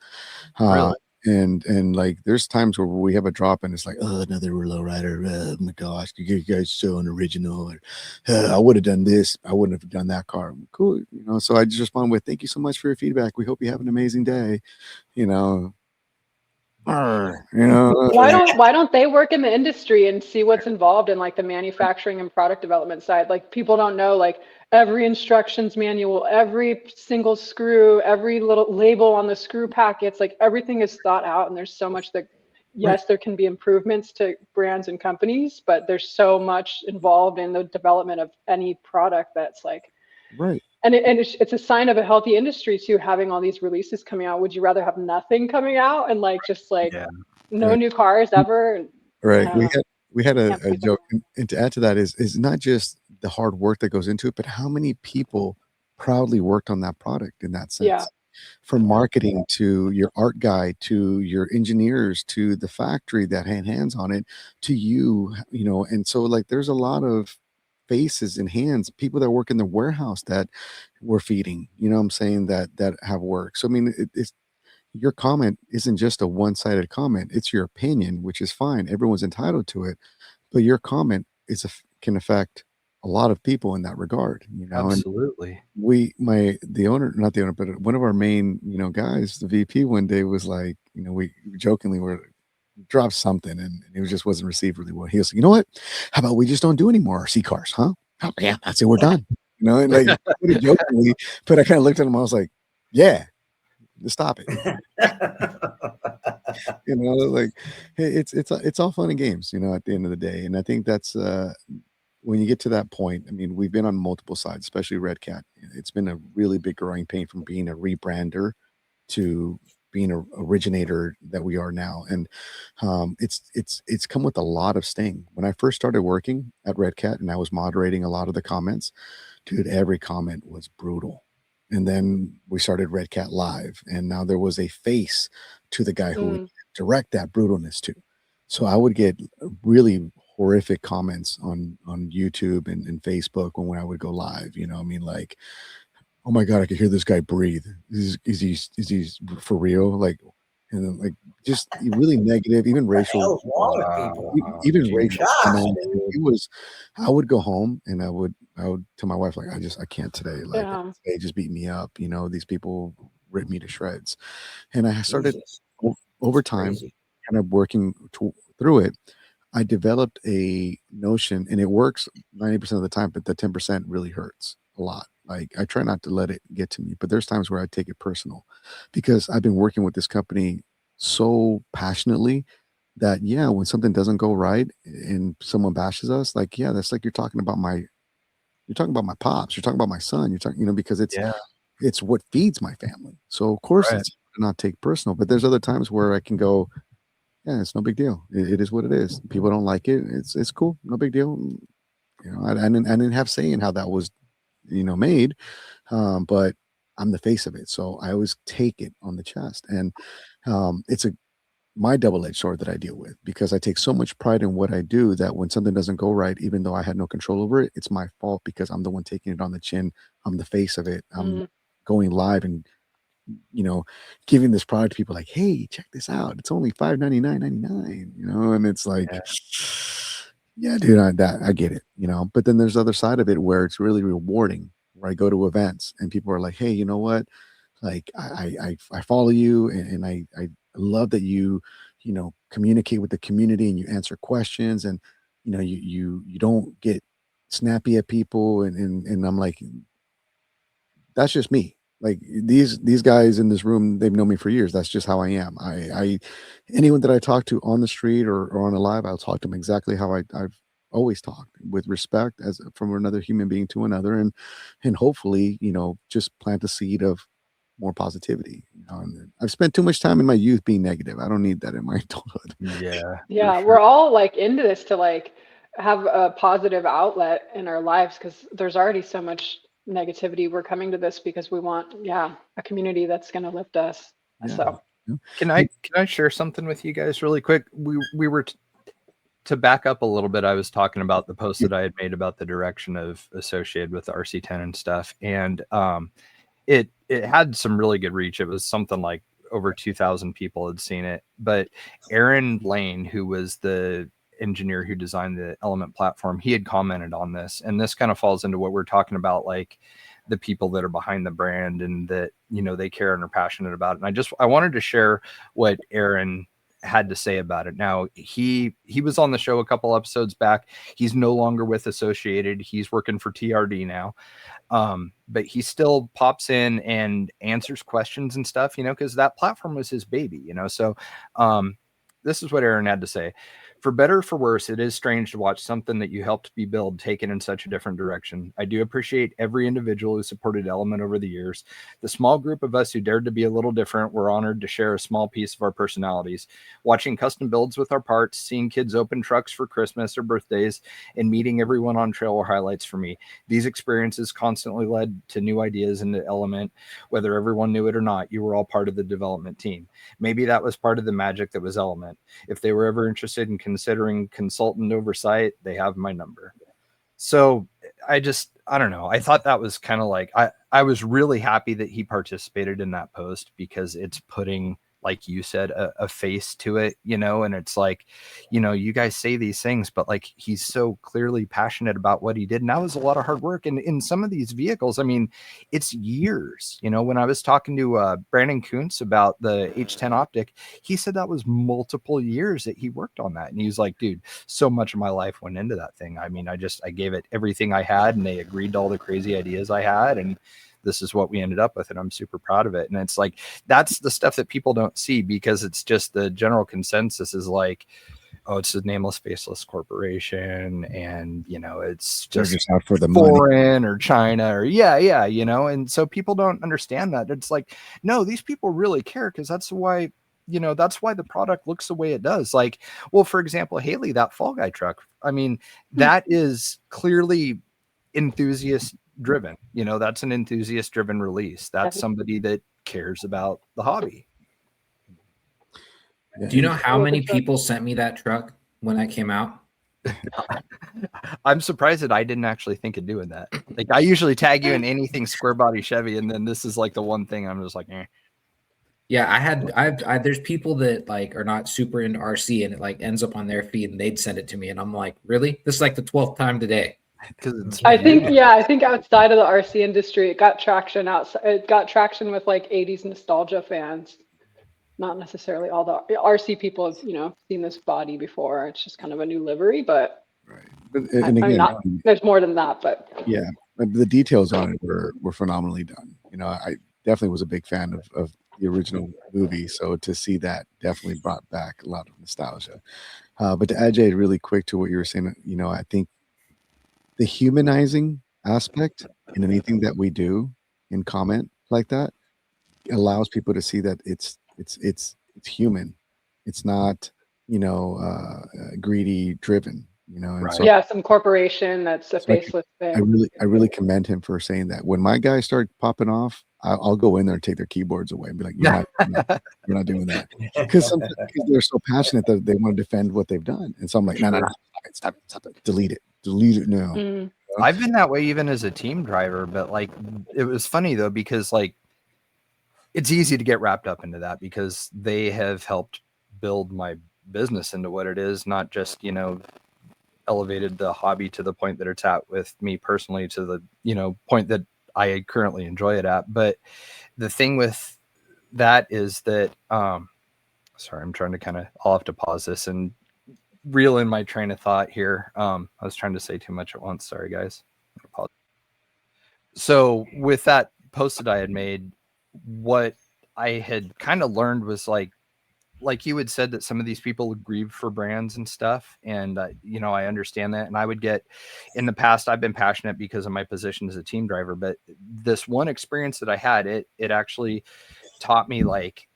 Really? And like there's times where we have a drop and it's like, oh, another low rider. Oh my gosh, you guys so unoriginal. Or I would have done this. I wouldn't have done that car. Cool. So I just respond with, thank you so much for your feedback. We hope you have an amazing day. Why don't they work in the industry and see what's involved in like the manufacturing and product development side? Like people don't know like every instructions manual, every single screw, every little label on the screw packets, like everything is thought out, and there's so much that yes, there can be improvements to brands and companies, but there's so much involved in the development of any product that's like And it's a sign of a healthy industry too, having all these releases coming out. Would you rather have nothing coming out and like just like no new cars ever? Right. We had a joke, and to add to that is not just the hard work that goes into it, but how many people proudly worked on that product in that sense. from marketing to your art guy to your engineers to the factory that had hands on it to you, and so like there's a lot of faces and hands, people that work in the warehouse that we're feeding, what I'm saying, that have work. So I mean, it's your comment isn't just a one-sided comment, it's your opinion, which is fine, everyone's entitled to it, but your comment can affect a lot of people in that regard, Absolutely. And the owner, not the owner, but one of our main, guys, the VP, one day was like, we jokingly were dropped something, and it just wasn't received really well. He was like, you know what? How about we just don't do any more RC cars, huh? Oh, yeah, that's it. We're done. And like put it jokingly, but I kind of looked at him. I was like, yeah, stop it. Like it's all fun and games, at the end of the day. And I think that's when you get to that point. I mean, we've been on multiple sides, especially RedCat. It's been a really big growing pain from being a rebrander to being an originator that we are now. And it's come with a lot of sting. When I first started working at RedCat and I was moderating a lot of the comments, dude, every comment was brutal. And then we started RedCat Live, and now there was a face to the guy who would direct that brutalness to. So I would get really horrific comments on YouTube and Facebook when I would go live. I mean, like, oh my God, I could hear this guy breathe. Is he for real? Like, and then like just really negative, even racial. Even racial. It was. I would go home and I would tell my wife, like, I can't today. Like they just beat me up. These people rip me to shreds. And I started over time, kind of working through it. I developed a notion, and it works 90% of the time, but the 10% really hurts a lot. Like I try not to let it get to me, but there's times where I take it personal because I've been working with this company so passionately that, yeah, when something doesn't go right and someone bashes us, like, yeah, that's like you're talking about my pops, you're talking about my son, you're talking, because it's what feeds my family. So of course it's not take personal, but there's other times where I can go, yeah, it's no big deal. It is what it is. People don't like it. It's cool. No big deal. I didn't have say in how that was, made, but I'm the face of it. So I always take it on the chest, and it's my double-edged sword that I deal with because I take so much pride in what I do that when something doesn't go right, even though I had no control over it, it's my fault because I'm the one taking it on the chin. I'm the face of it. I'm going live and giving this product to people like, hey, check this out. It's only $599.99, and it's like, yeah, dude, I get it, but then there's the other side of it where it's really rewarding, where I go to events and people are like, hey, you know what? Like I follow you and I love that you communicate with the community and you answer questions and you don't get snappy at people and I'm like, that's just me. Like these guys in this room, they've known me for years. That's just how I am. I anyone that I talk to on the street or on a live, I'll talk to them exactly how I've always talked, with respect, as from another human being to another, and hopefully just plant the seed of more positivity. And I've spent too much time in my youth being negative. I don't need that in my adulthood. Yeah, we're all like into this to like have a positive outlet in our lives because there's already so much negativity. We're coming to this because we want, a community that's going to lift us. So can I share something with you guys really quick? We were to back up a little bit. I was talking about the post that I had made about the direction of associated with RC10 and stuff, and it had some really good reach. It was something like over 2,000 people had seen it. But Aaron Lane, who was the engineer who designed the Element platform, he had commented on this, and this kind of falls into what we're talking about, like the people that are behind the brand and that they care and are passionate about it. And I wanted to share what Aaron had to say about it. Now he was on the show a couple episodes back. He's no longer with Associated. He's working for TRD now. But he still pops in and answers questions and stuff, because that platform was his baby, so this is what Aaron had to say. For better or for worse, it is strange to watch something that you helped me build taken in such a different direction. I do appreciate every individual who supported Element over the years. The small group of us who dared to be a little different were honored to share a small piece of our personalities. Watching custom builds with our parts, seeing kids open trucks for Christmas or birthdays, and meeting everyone on trail were highlights for me. These experiences constantly led to new ideas in the Element. Whether everyone knew it or not, you were all part of the development team. Maybe that was part of the magic that was Element. If they were ever interested in considering consultant oversight, they have my number. So I don't know. I thought that was kind of like, I was really happy that he participated in that post, because it's putting, like you said, a face to it, you know, and it's like, you know, you guys say these things, but like, he's so clearly passionate about what he did. And that was a lot of hard work. And in some of these vehicles, I mean, it's years, you know, when I was talking to Brandon Kuntz about the H10 optic, he said that was multiple years that he worked on that. And he was like, dude, so much of my life went into that thing. I mean, I gave it everything I had, and they agreed to all the crazy ideas I had. And this is what we ended up with, and I'm super proud of it. And it's like, that's the stuff that people don't see, because it's just the general consensus is like, oh, it's a nameless, faceless corporation, and you know, it's just out for the foreign money, or China, or yeah, you know. And so people don't understand that. It's like, no, these people really care, because that's why, you know, that's why the product looks the way it does. Like, well, for example, Haley, that Fall Guy truck, I mean, that is clearly enthusiast driven, you know, that's an enthusiast driven release. That's somebody that cares about the hobby. Do you know how many people sent me that truck when that came out? I'm surprised that I didn't actually think of doing that. Like, I usually tag you in anything square body Chevy, and then this is like the one thing I'm just like, eh. Yeah, I there's people that like are not super into RC, and it like ends up on their feed, and they'd send it to me, and I'm like, really? This is like the 12th time today. I think outside of the RC industry, it got traction outside. It got traction with like 80s nostalgia fans. Not necessarily all the RC people have, you know, seen this body before. It's just kind of a new livery, but right. And again, there's more than that. But yeah, the details on it were phenomenally done. You know, I definitely was a big fan of the original movie, so to see that definitely brought back a lot of nostalgia. But to add, Jay, really quick to what you were saying, you know, I think the humanizing aspect in anything that we do in comment like that allows people to see that it's human. It's not, you know, greedy driven, you know. And right. so, yeah, some corporation that's a faceless thing. I really commend him for saying that. When my guys start popping off, I'll go in there and take their keyboards away and be like, you're not doing that. Because they're so passionate that they want to defend what they've done. And so I'm like, no, stop it, delete it now. Mm. I've been that way even as a team driver, but like, it was funny though, because like, it's easy to get wrapped up into that, because they have helped build my business into what it is, not just, you know, elevated the hobby to the point that it's at with me personally, to the, you know, point that I currently enjoy it at. But the thing with that is that, sorry, I'm trying to I'll have to pause this and reel in my train of thought here. I was trying to say too much at once. Sorry, guys. So with that post that I had made, what I had kind of learned was like you had said, that some of these people would grieve for brands and stuff. And, you know, I understand that. And I would get, in the past, I've been passionate because of my position as a team driver, but this one experience that I had, it actually taught me like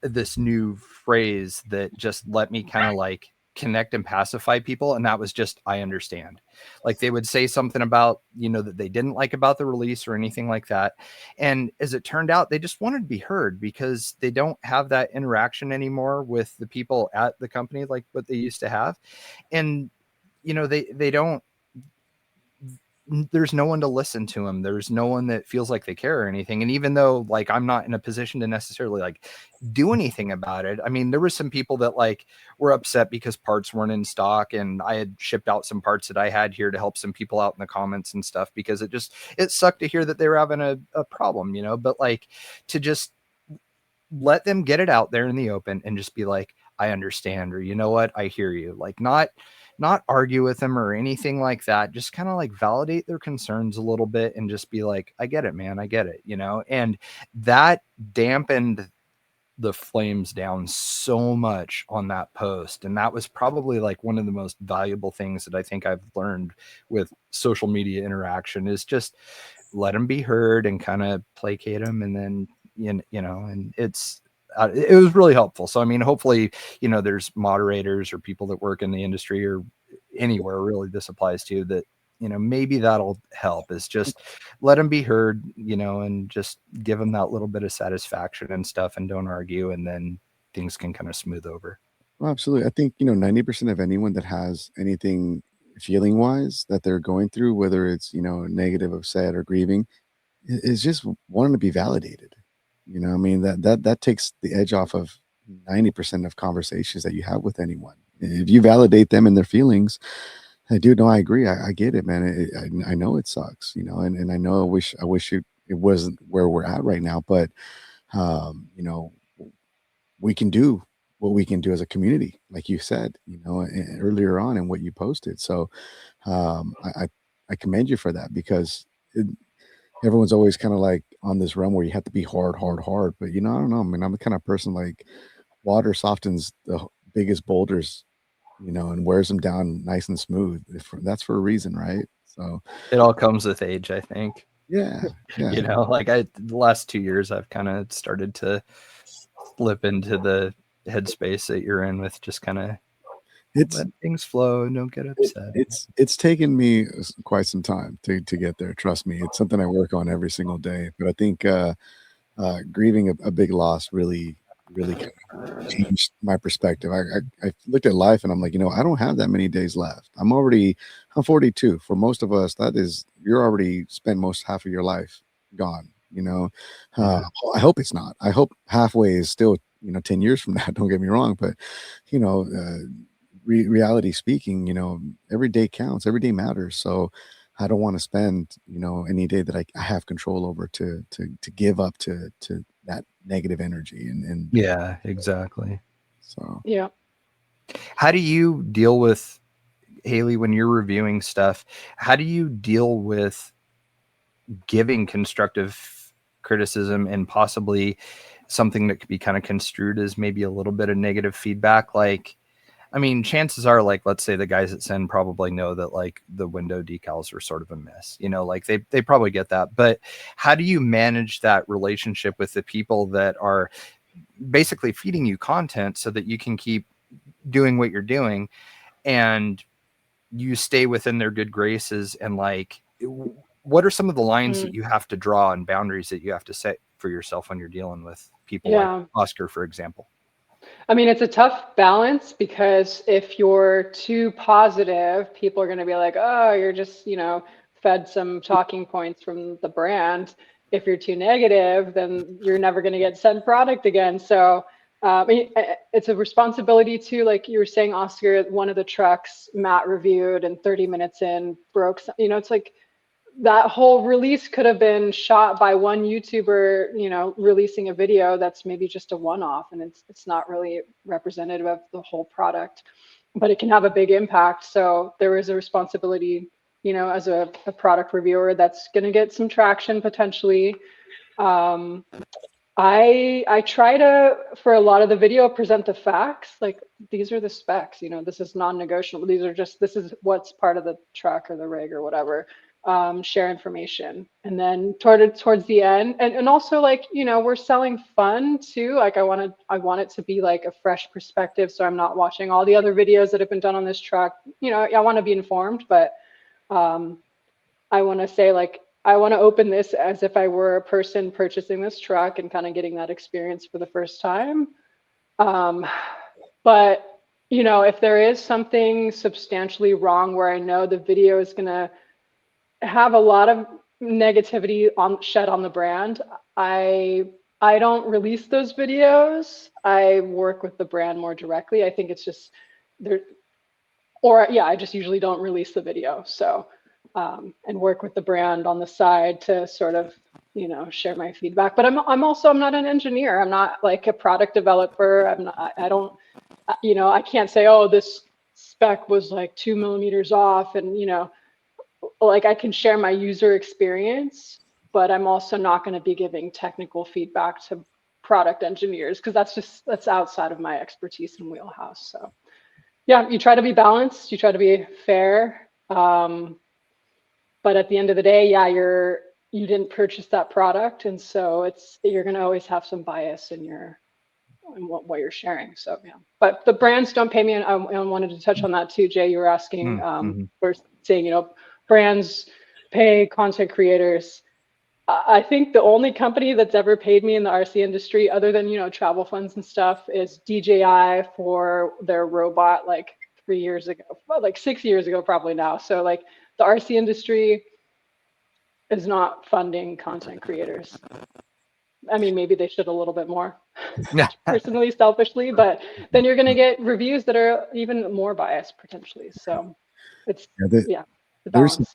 this new phrase that just let me kind of like connect and pacify people. And that was just, I understand. Like, they would say something about, you know, that they didn't like about the release or anything like that. And as it turned out, they just wanted to be heard, because they don't have that interaction anymore with the people at the company like what they used to have. And, you know, they don't, there's no one to listen to them. There's no one that feels like they care or anything. And even though like I'm not in a position to necessarily like do anything about it, I mean, there were some people that like were upset because parts weren't in stock, and I had shipped out some parts that I had here to help some people out in the comments and stuff, because it sucked to hear that they were having a problem, you know. But like, to just let them get it out there in the open and just be like, I understand, or you know what, I hear you. Like, not argue with them or anything like that. Just kind of like validate their concerns a little bit and just be like, I get it, man. I get it, you know. And that dampened the flames down so much on that post. And that was probably like one of the most valuable things that I think I've learned with social media interaction, is just let them be heard and kind of placate them. And then, you know, and it was really helpful. So, I mean, hopefully, you know, there's moderators or people that work in the industry or anywhere really this applies to, that, you know, maybe that'll help, is just let them be heard, you know, and just give them that little bit of satisfaction and stuff, and don't argue, and then things can kind of smooth over. Well, absolutely. I think, you know, 90% of anyone that has anything feeling wise that they're going through, whether it's, you know, negative, upset, or grieving, is just wanting to be validated. You know, I mean, that takes the edge off of 90% of conversations that you have with anyone. If you validate them and their feelings, I do know, I agree. I get it, man. I know it sucks, you know, and I know I wish it wasn't where we're at right now, but you know, we can do what we can do as a community, like you said, you know, earlier on in what you posted. So I commend you for that, because everyone's always kind of like on this realm where you have to be hard, hard, hard. But, you know, I don't know. I mean, I'm the kind of person, like, water softens the biggest boulders, you know, and wears them down nice and smooth. That's for a reason, right? So it all comes with age, I think. Yeah. You know, like the last 2 years, I've kind of started to slip into the headspace that you're in, with just kind of let things flow and don't get upset. It's taken me quite some time to get there. Trust me. It's something I work on every single day. But I think grieving a big loss really kind of changed my perspective. I looked at life and I'm like, you know, I don't have that many days left. I'm 42. For most of us, that is, you're already spent most half of your life gone, you know. I hope it's not. I hope halfway is still, you know, 10 years from now. Don't get me wrong, but, you know, reality speaking, you know, every day counts, every day matters. So I don't want to spend, you know, any day that I have control over to give up to that negative energy. And yeah, exactly. So yeah. How do you deal with, Haley, when you're reviewing stuff? How do you deal with giving constructive criticism and possibly something that could be kind of construed as maybe a little bit of negative feedback? Like, I mean, chances are, like, let's say the guys at Send probably know that, like, the window decals are sort of a mess, you know, like they probably get that. But how do you manage that relationship with the people that are basically feeding you content so that you can keep doing what you're doing and you stay within their good graces? And, like, what are some of the lines that you have to draw and boundaries that you have to set for yourself when you're dealing with people like Oscar, for example? I mean, it's a tough balance, because if you're too positive, people are going to be like, oh, you're just, you know, fed some talking points from the brand. If you're too negative, then you're never going to get sent product again. So it's a responsibility too. Like you were saying, Oscar, one of the trucks Matt reviewed and 30 minutes in broke, you know, it's like, that whole release could have been shot by one YouTuber, you know, releasing a video that's maybe just a one-off, and it's not really representative of the whole product, but it can have a big impact. So there is a responsibility, you know, as a product reviewer that's going to get some traction potentially. I try to, for a lot of the video, present the facts. Like, these are the specs, you know, this is non-negotiable. This is what's part of the truck or the rig or whatever. Share information. And then towards the end, and also, like, you know, we're selling fun too. Like, I want it to be like a fresh perspective. So I'm not watching all the other videos that have been done on this truck. You know, I want to be informed, but I want to say, like, I want to open this as if I were a person purchasing this truck and kind of getting that experience for the first time. But, you know, if there is something substantially wrong where I know the video is going to have a lot of negativity shed on the brand, I don't release those videos. I work with the brand more directly. I think it's just there, or yeah, I just usually don't release the video. So and work with the brand on the side to sort of, you know, share my feedback. But I'm not an engineer. I'm not like a product developer. I don't, you know, I can't say, oh, this spec was like 2 millimeters off, and, you know, like, I can share my user experience, but I'm also not going to be giving technical feedback to product engineers, because that's outside of my expertise and wheelhouse. So yeah, you try to be balanced, you try to be fair. But at the end of the day, yeah, you didn't purchase that product, and so you're going to always have some bias in what you're sharing. So yeah, but the brands don't pay me, and I wanted to touch on that too, Jay. You were asking, or saying, brands pay content creators. I think the only company that's ever paid me in the RC industry, other than travel funds and stuff, is DJI for their robot, like 3 years ago, well, like 6 years ago, probably now. So like the RC industry is not funding content creators. I mean, maybe they should a little bit more, personally, selfishly, but then you're going to get reviews that are even more biased potentially. So it's the balance.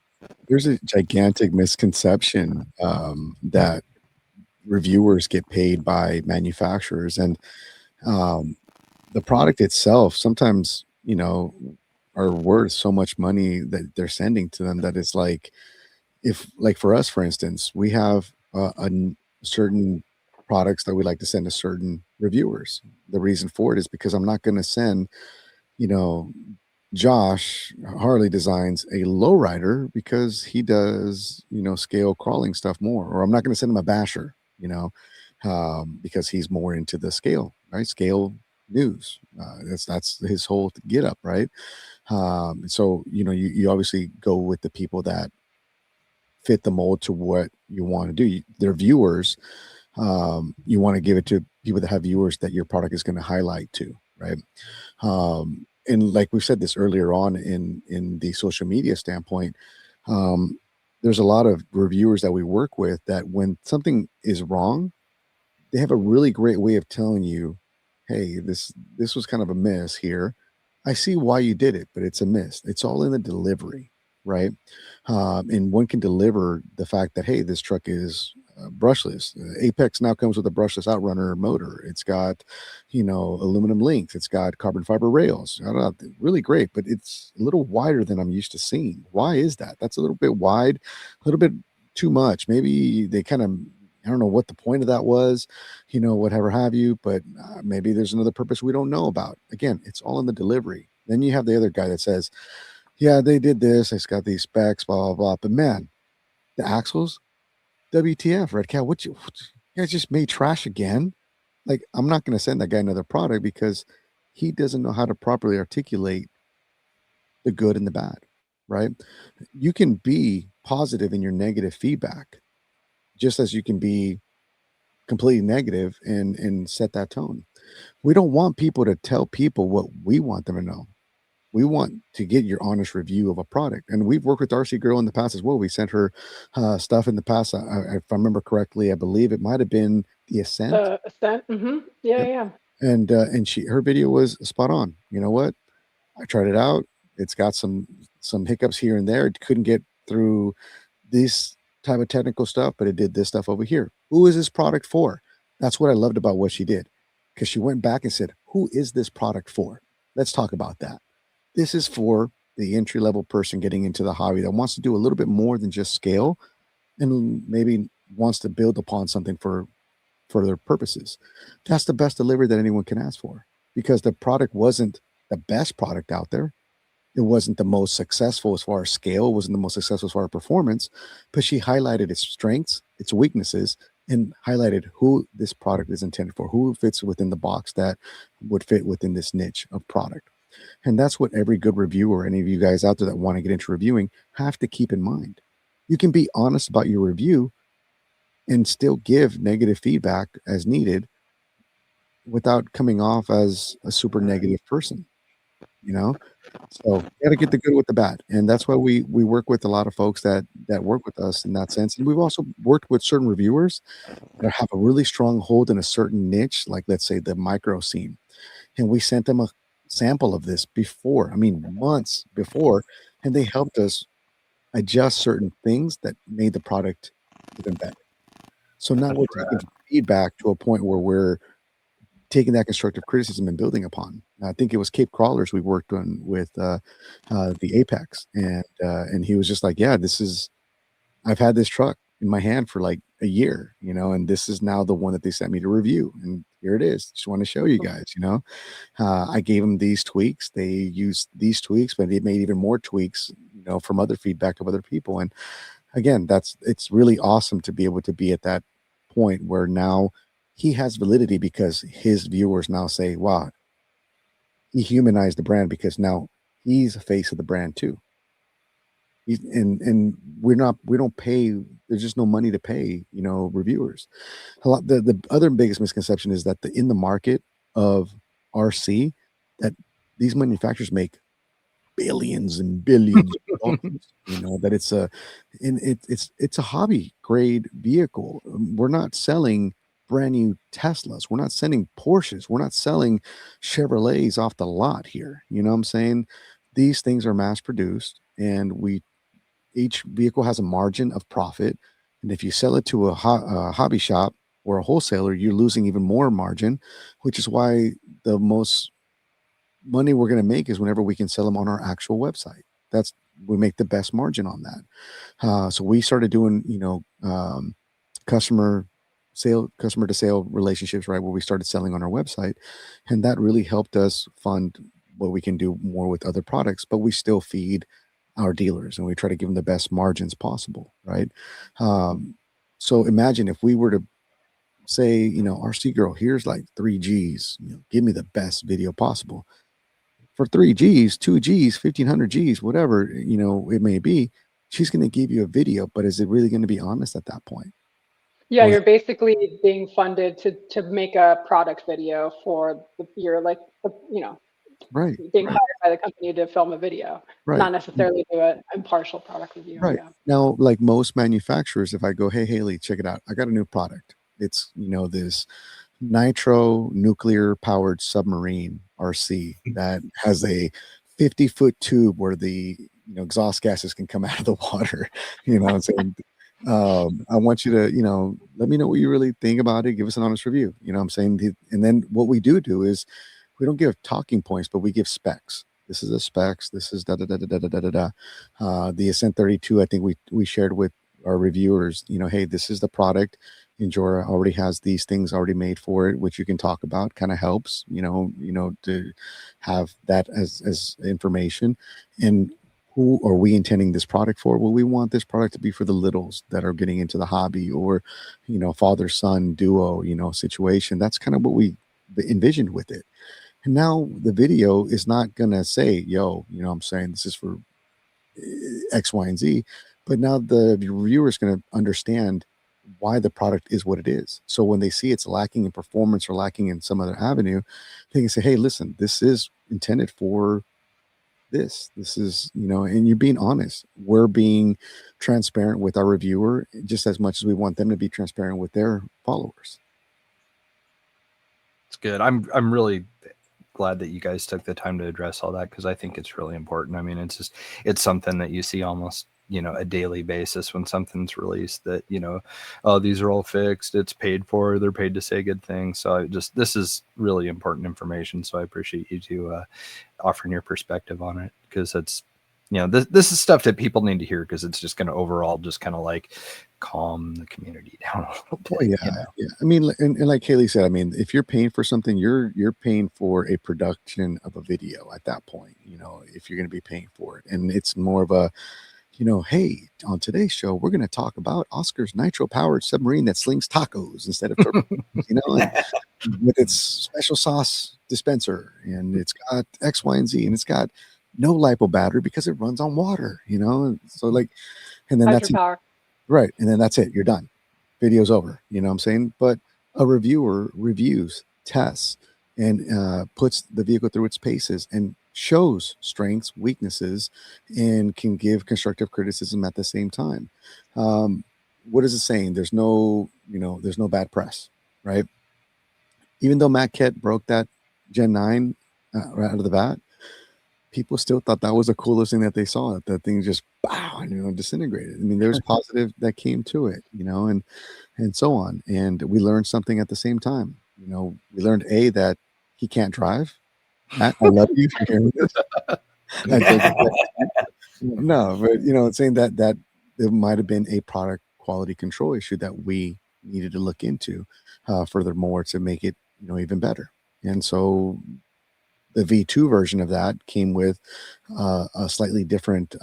There's a gigantic misconception that reviewers get paid by manufacturers, and the product itself sometimes are worth so much money that they're sending to them that it's like, if like for us, for instance, we have a certain products that we like to send to certain reviewers. The reason for it is because I'm not going to send Josh Harley designs a lowrider because he does scale crawling stuff more, or I'm not going to send him a basher because he's more into the scale, right? Scale news, that's his whole get up, right? So you obviously go with the people that fit the mold to what you want to do. Their viewers, you want to give it to people that have viewers that your product is going to highlight to, right? And like we've said this earlier on in the social media standpoint, there's a lot of reviewers that we work with that when something is wrong, they have a really great way of telling you, hey, this was kind of a miss here. I see why you did it, but it's a miss. It's all in the delivery, right? And one can deliver the fact that, hey, this truck is brushless. Apex now comes with a brushless outrunner motor. It's got, aluminum links. It's got carbon fiber rails. I don't know, really great, but it's a little wider than I'm used to seeing. Why is that? That's a little bit wide, a little bit too much. Maybe they kind of, I don't know what the point of that was, whatever have you, but maybe there's another purpose we don't know about. Again, it's all in the delivery. Then you have the other guy that says, yeah, they did this. It's got these specs, blah, blah, blah. But man, the axles, WTF, RedCat, what you guys just made trash again? Like, I'm not going to send that guy another product because he doesn't know how to properly articulate the good and the bad, right? You can be positive in your negative feedback, just as you can be completely negative and set that tone. We don't want people to tell people what we want them to know. We want to get your honest review of a product. And we've worked with RC Girl in the past as well. We sent her stuff in the past. If I remember correctly, I believe it might have been the Ascent. Ascent. Mm-hmm. Yeah. And her video was spot on. You know what? I tried it out. It's got some hiccups here and there. It couldn't get through this type of technical stuff, but it did this stuff over here. Who is this product for? That's what I loved about what she did, because she went back and said, who is this product for? Let's talk about that. This is for the entry-level person getting into the hobby that wants to do a little bit more than just scale and maybe wants to build upon something for their purposes. That's the best delivery that anyone can ask for, because the product wasn't the best product out there. It wasn't the most successful as far as scale. It wasn't the most successful as far as performance, but she highlighted its strengths, its weaknesses, and highlighted who this product is intended for, who fits within the box that would fit within this niche of product. And that's what every good reviewer, any of you guys out there that want to get into reviewing, have to keep in mind. You can be honest about your review and still give negative feedback as needed without coming off as a super negative person, So you got to get the good with the bad. And that's why we work with a lot of folks that work with us in that sense. And we've also worked with certain reviewers that have a really strong hold in a certain niche, like let's say the micro scene. And we sent them a sample of this before, months before, and they helped us adjust certain things that made the product even better. So now we're taking feedback to a point where we're taking that constructive criticism and building upon. I think it was Cape Crawlers we worked on with the Apex, and he was just like, yeah, I've had this truck in my hand for like a year, and this is now the one that they sent me to review, and here it is. Just want to show you guys. I gave them these tweaks. They used these tweaks, but they made even more tweaks, from other feedback of other people. And again, it's really awesome to be able to be at that point where now he has validity, because his viewers now say, wow, he humanized the brand, because now he's a face of the brand too. And we don't pay. There's just no money to pay, reviewers. The other biggest misconception is that in the market of RC, that these manufacturers make billions and billions of dollars, that it's a hobby grade vehicle. We're not selling brand new Teslas. We're not selling Porsches. We're not selling Chevrolets off the lot here. You know what I'm saying? These things are mass produced, and each vehicle has a margin of profit. And if you sell it to a hobby shop or a wholesaler, you're losing even more margin, which is why the most money we're going to make is whenever we can sell them on our actual website. We make the best margin on that. So we started doing, customer to sale relationships, right? Where we started selling on our website, and that really helped us fund what we can do more with other products, but we still feed our dealers and we try to give them the best margins possible, right? So imagine if we were to say, RC Girl, here's like 3 G's, give me the best video possible. For 3 G's, 2 G's, 1,500 G's, whatever, it may be, she's going to give you a video, but is it really going to be honest at that point? Yeah, you're basically being funded to make a product video for right, being hired by the company to film a video, right, not necessarily do an impartial product review. Right. Yeah. Now, like most manufacturers, if I go, hey, Haley, check it out. I got a new product. It's, this nitro nuclear powered submarine RC that has a 50-foot tube where the exhaust gases can come out of the water. I'm saying, I want you to let me know what you really think about it. Give us an honest review. I'm saying, and then what we do is we don't give talking points, but we give specs. This is the specs. This is da da da da da da da da. The Ascent 32, I think we shared with our reviewers. Hey, this is the product. Enjora already has these things already made for it, which you can talk about. Kind of helps, to have that as information. And who are we intending this product for? Well, we want this product to be for the littles that are getting into the hobby, or father son duo situation. That's kind of what we envisioned with it. And now the video is not going to say, yo, I'm saying this is for X, Y, and Z. But now the reviewer is going to understand why the product is what it is. So when they see it's lacking in performance or lacking in some other avenue, they can say, hey, listen, this is intended for this. This is, and you're being honest. We're being transparent with our reviewer just as much as we want them to be transparent with their followers. It's good. I'm really glad that you guys took the time to address all that, because I think it's really important. I mean, it's something that you see almost a daily basis when something's released, that oh, these are all fixed, it's paid for, they're paid to say good things. So this is really important information, so I appreciate you two offering your perspective on it, because it's this is stuff that people need to hear, because it's just going to overall just kind of like calm the community down a little bit. Oh, yeah. I mean, and like Haley said, I mean, if you're paying for something, you're paying for a production of a video at that point, if you're going to be paying for it. And it's more of a, hey, on today's show, we're going to talk about Oscar's nitro powered submarine that slings tacos instead of torpedoes, with its special sauce dispenser, and it's got X, Y, and Z, and it's got no lipo battery because it runs on water, so like, and then that's right. And then that's it. You're done. Video's over. You know what I'm saying? But a reviewer reviews, tests, and puts the vehicle through its paces and shows strengths, weaknesses, and can give constructive criticism at the same time. What is it saying? There's no bad press, right? Even though Matt Kett broke that Gen 9 right out of the bat, people still thought that was the coolest thing that they saw. That thing just disintegrated. I mean, there's positive that came to it, and so on. And we learned something at the same time. We learned that he can't drive. Matt, I love you for hearing this. No, but saying that there might have been a product quality control issue that we needed to look into furthermore to make it, even better. And so the V2 version of that came with a slightly different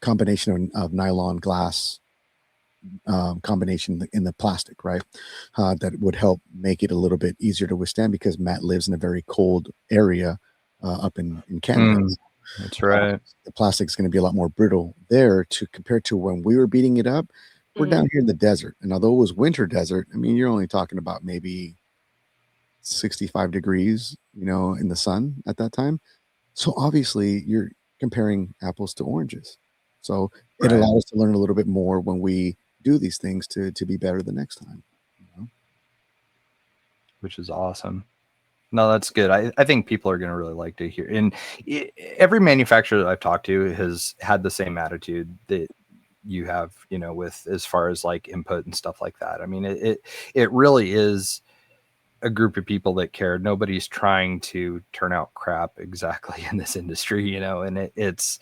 combination of nylon glass combination in the plastic, right? That would help make it a little bit easier to withstand because Matt lives in a very cold area up in Canada. That's right. The plastic is going to be a lot more brittle there to compare to when we were beating it up. We're down here in the desert, and although it was winter desert, I mean, you're only talking about maybe 65 degrees, in the sun at that time. So obviously you're comparing apples to oranges. So it allowed us to learn a little bit more when we do these things to be better the next time. Which is awesome. No, that's good. I think people are going to really like to hear. And every manufacturer that I've talked to has had the same attitude that you have, with as far as like input and stuff like that. I mean, it really is a group of people that care. Nobody's trying to turn out crap exactly in this industry, and it's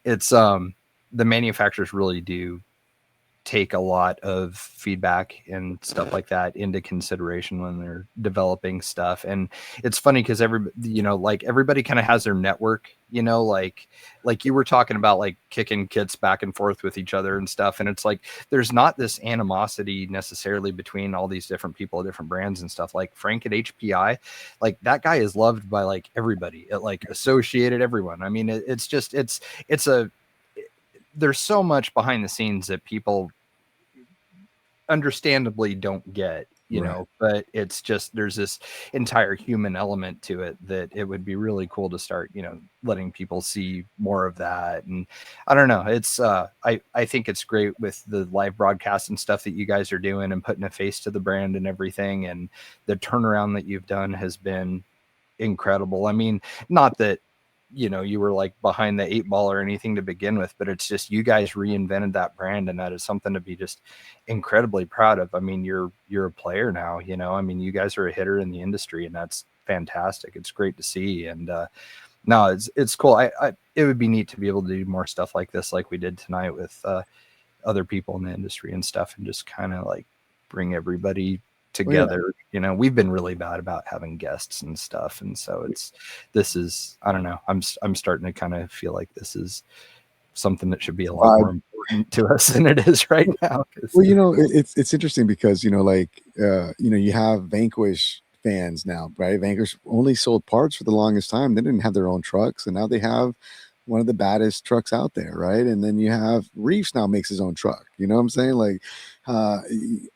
the manufacturers really do take a lot of feedback and stuff like that into consideration when they're developing stuff. And it's funny because everybody kind of has their network, like you were talking about, like kicking kits back and forth with each other and stuff. And it's like, there's not this animosity necessarily between all these different people, different brands and stuff. Like Frank at HPI, like that guy is loved by like everybody at like Associated, everyone. I mean, there's so much behind the scenes that people understandably don't get, but it's just, there's this entire human element to it that it would be really cool to start, letting people see more of that. And I don't know, it's, I think it's great with the live broadcast and stuff that you guys are doing and putting a face to the brand and everything. And the turnaround that you've done has been incredible. I mean, not that, you were like behind the 8 ball or anything to begin with, but it's just, you guys reinvented that brand, and that is something to be just incredibly proud of. I mean, you're a player now, I mean, you guys are a hitter in the industry, and that's fantastic. It's great to see. And no, it's cool. It would be neat to be able to do more stuff like this, like we did tonight with other people in the industry and stuff, and just kind of like bring everybody together. We've been really bad about having guests and stuff, and so I don't know, I'm starting to kind of feel like this is something that should be a lot more important to us than it is right now. Well, it's interesting because you have Vanquish fans now, right? Vanquish only sold parts for the longest time. They didn't have their own trucks, and now they have one of the baddest trucks out there, right? And then you have Reefs now makes his own truck. You know what I'm saying? Like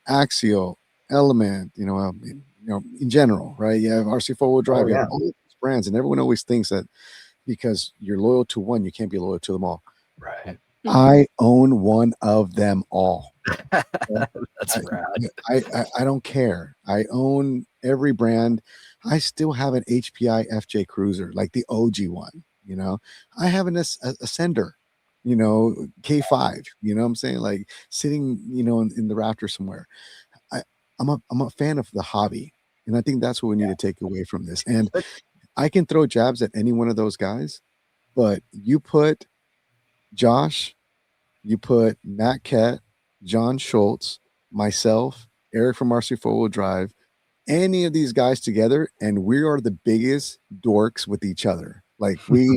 Axial, Element, in general, right? You have RC 4-wheel drive, you have all these brands, and everyone always thinks that because you're loyal to one, you can't be loyal to them all. Right. I own one of them all. That's rad. I don't care. I own every brand. I still have an HPI FJ Cruiser, like the OG one. I have an Ascender, K5. You know what I'm saying? Like sitting, in the rafter somewhere. I'm a fan of the hobby, and I think that's what we need to take away from this. And I can throw jabs at any one of those guys, but you put Josh, you put Matt Kett, John Schultz, myself, Eric from RC 4-wheel drive, any of these guys together, and we are the biggest dorks with each other. Like we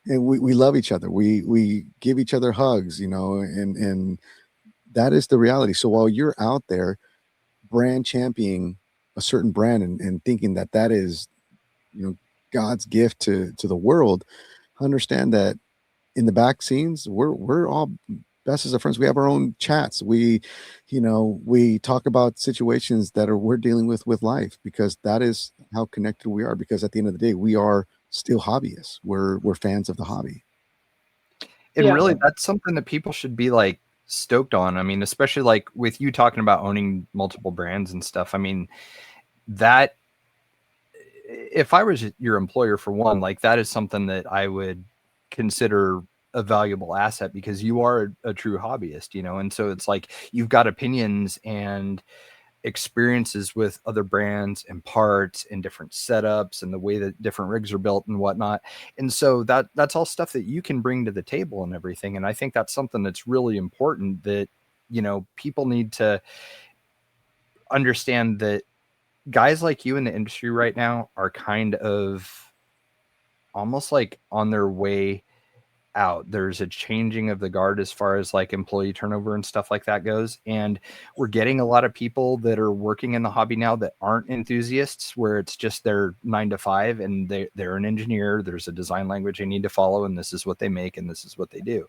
love each other. We give each other hugs, and that is the reality. So while you're out there brand championing a certain brand and thinking that is, God's gift to the world, understand that in the back scenes, we're all bestest of friends. We have our own chats. We talk about situations that we're dealing with life, because that is how connected we are. Because at the end of the day, we are still hobbyists. We're fans of the hobby. And really, that's something that people should be like stoked on. I mean, especially like with you talking about owning multiple brands and stuff. I mean, that if I was your employer, for one, like that is something that I would consider a valuable asset, because you are a true hobbyist, and so it's like you've got opinions and experiences with other brands and parts and different setups and the way that different rigs are built and whatnot. And so that's all stuff that you can bring to the table and everything. And I think that's something that's really important, that you know, people need to understand that guys like you in the industry right now are kind of almost like on their way out. There's a changing of the guard as far as like employee turnover and stuff like that goes. And we're getting a lot of people that are working in the hobby now that aren't enthusiasts, where it's just their 9 to 5 and they're an engineer. There's a design language they need to follow, and this is what they make and this is what they do.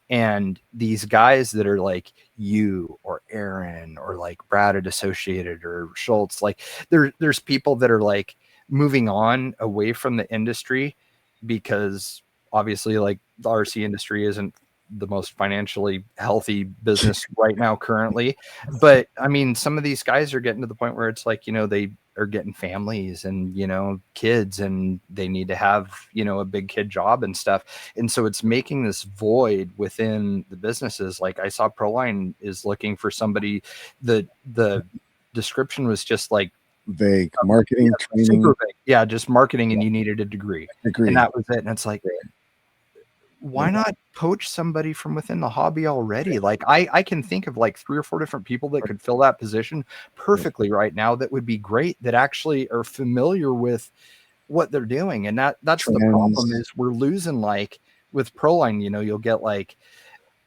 And these guys that are like you or Aaron or like Brad at Associated or Schultz, like there's people that are like moving on away from the industry because obviously like the RC industry isn't the most financially healthy business right now currently. But I mean, some of these guys are getting to the point where it's like, you know, they are getting families and, you know, kids, and they need to have, you know, a big kid job and stuff. And so it's making this void within the businesses. Like I saw Proline is looking for somebody. The description was just like vague marketing, training. Super vague. Yeah, just marketing, and you needed a degree. And that was it. And it's like, why not poach somebody from within the hobby already? Like I can think of like 3 or 4 different people that could fill that position perfectly right now. That would be great. That actually are familiar with what they're doing. And that's the problem is we're losing, like with Proline, you know, you'll get like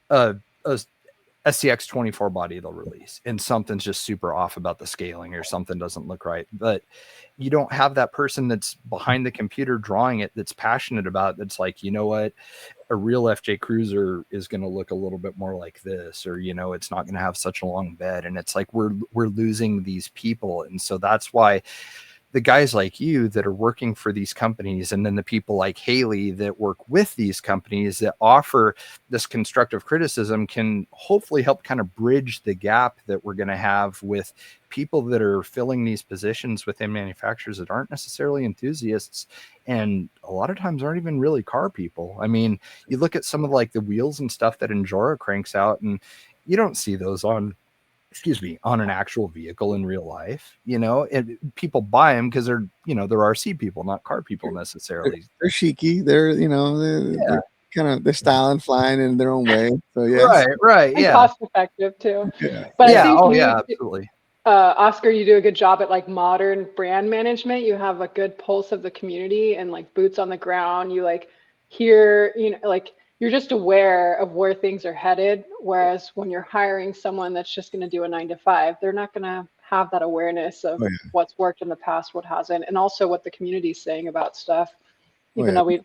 a SCX 24 body they'll release and something's just super off about the scaling or something doesn't look right. But you don't have that person that's behind the computer drawing it, that's passionate about it, that's like, you know what, a real FJ Cruiser is going to look a little bit more like this, or, you know, it's not going to have such a long bed. And it's like, we're losing these people. And so that's why the guys like you that are working for these companies, and then the people like Haley that work with these companies that offer this constructive criticism, can hopefully help kind of bridge the gap that we're going to have with people that are filling these positions within manufacturers that aren't necessarily enthusiasts, and a lot of times aren't even really car people. I mean, you look at some of like the wheels and stuff that Enjora cranks out, and you don't see those on an actual vehicle in real life, you know, and people buy them because they're, you know, they're RC people, not car people necessarily. They're cheeky. They're, you know, they're kind of, they're styling, flying in their own way. So yes. Right. And yeah. cost effective too. Yeah. But yeah. I think Absolutely. Oscar, you do a good job at like modern brand management. You have a good pulse of the community and like boots on the ground. You like hear, you know, like you're just aware of where things are headed. Whereas when you're hiring someone that's just going to do a 9 to 5, they're not going to have that awareness of what's worked in the past, what hasn't, and also what the community's saying about stuff. Even though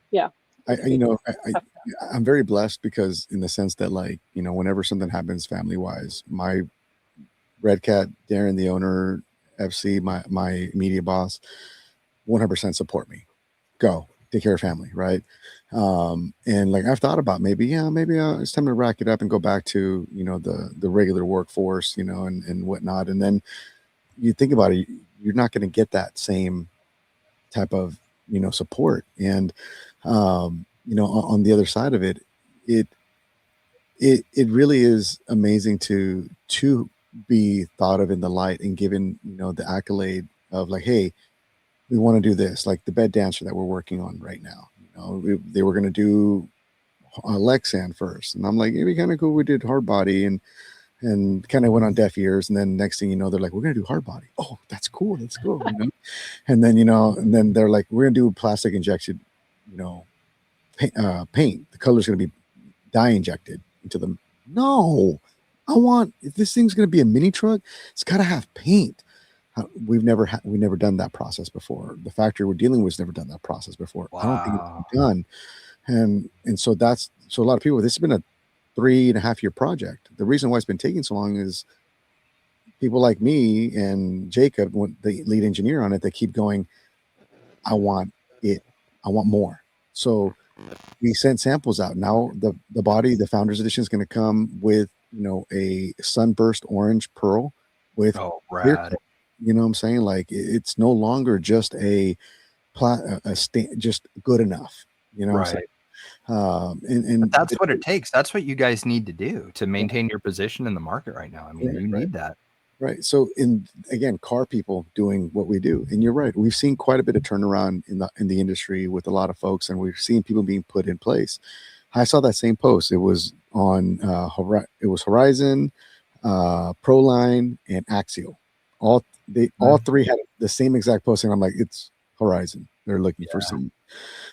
I'm very blessed because in the sense that, like, you know, whenever something happens family wise, my RedCat, Darren, the owner, FC, my media boss, 100% support me. Go take care of family, right? And like I've thought about maybe it's time to rack it up and go back to, you know, the regular workforce, you know, and whatnot. And then you think about it, you're not going to get that same type of, you know, support. And you know, on the other side of it, it really is amazing to be thought of in the light and given, you know, the accolade of like, hey, we want to do this, like the bed dancer that we're working on right now. You know, they were going to do Lexan first, and I'm like, it'd be kind of cool. We did hard body and kind of went on deaf ears, and then next thing you know, they're like, we're going to do hard body. Oh, that's cool. Let's go. You know? And then, you know, and then they're like, we're going to do plastic injected, you know, paint. The color's going to be dye injected into them. No, if this thing's going to be a mini truck, it's got to have paint. We've never done that process before. The factory we're dealing with has never done that process before. Wow. I don't think it's been done. And so a lot of people, this has been a 3.5 year project. The reason why it's been taking so long is people like me and Jacob, the lead engineer on it, they keep going, I want more. So we sent samples out. Now the body, the Founders Edition, is going to come with, you know, a sunburst orange pearl with rad. You know what I'm saying? Like it's no longer just just good enough. You know what I'm saying? And that's what it takes. That's what you guys need to do to maintain your position in the market right now. I mean, you need that. Right. So again, car people doing what we do. And you're right. We've seen quite a bit of turnaround in the industry with a lot of folks, and we've seen people being put in place. I saw that same post. It was on Horizon, Proline, and Axial. All three had the same exact posting. I'm like, it's Horizon. They're looking for some,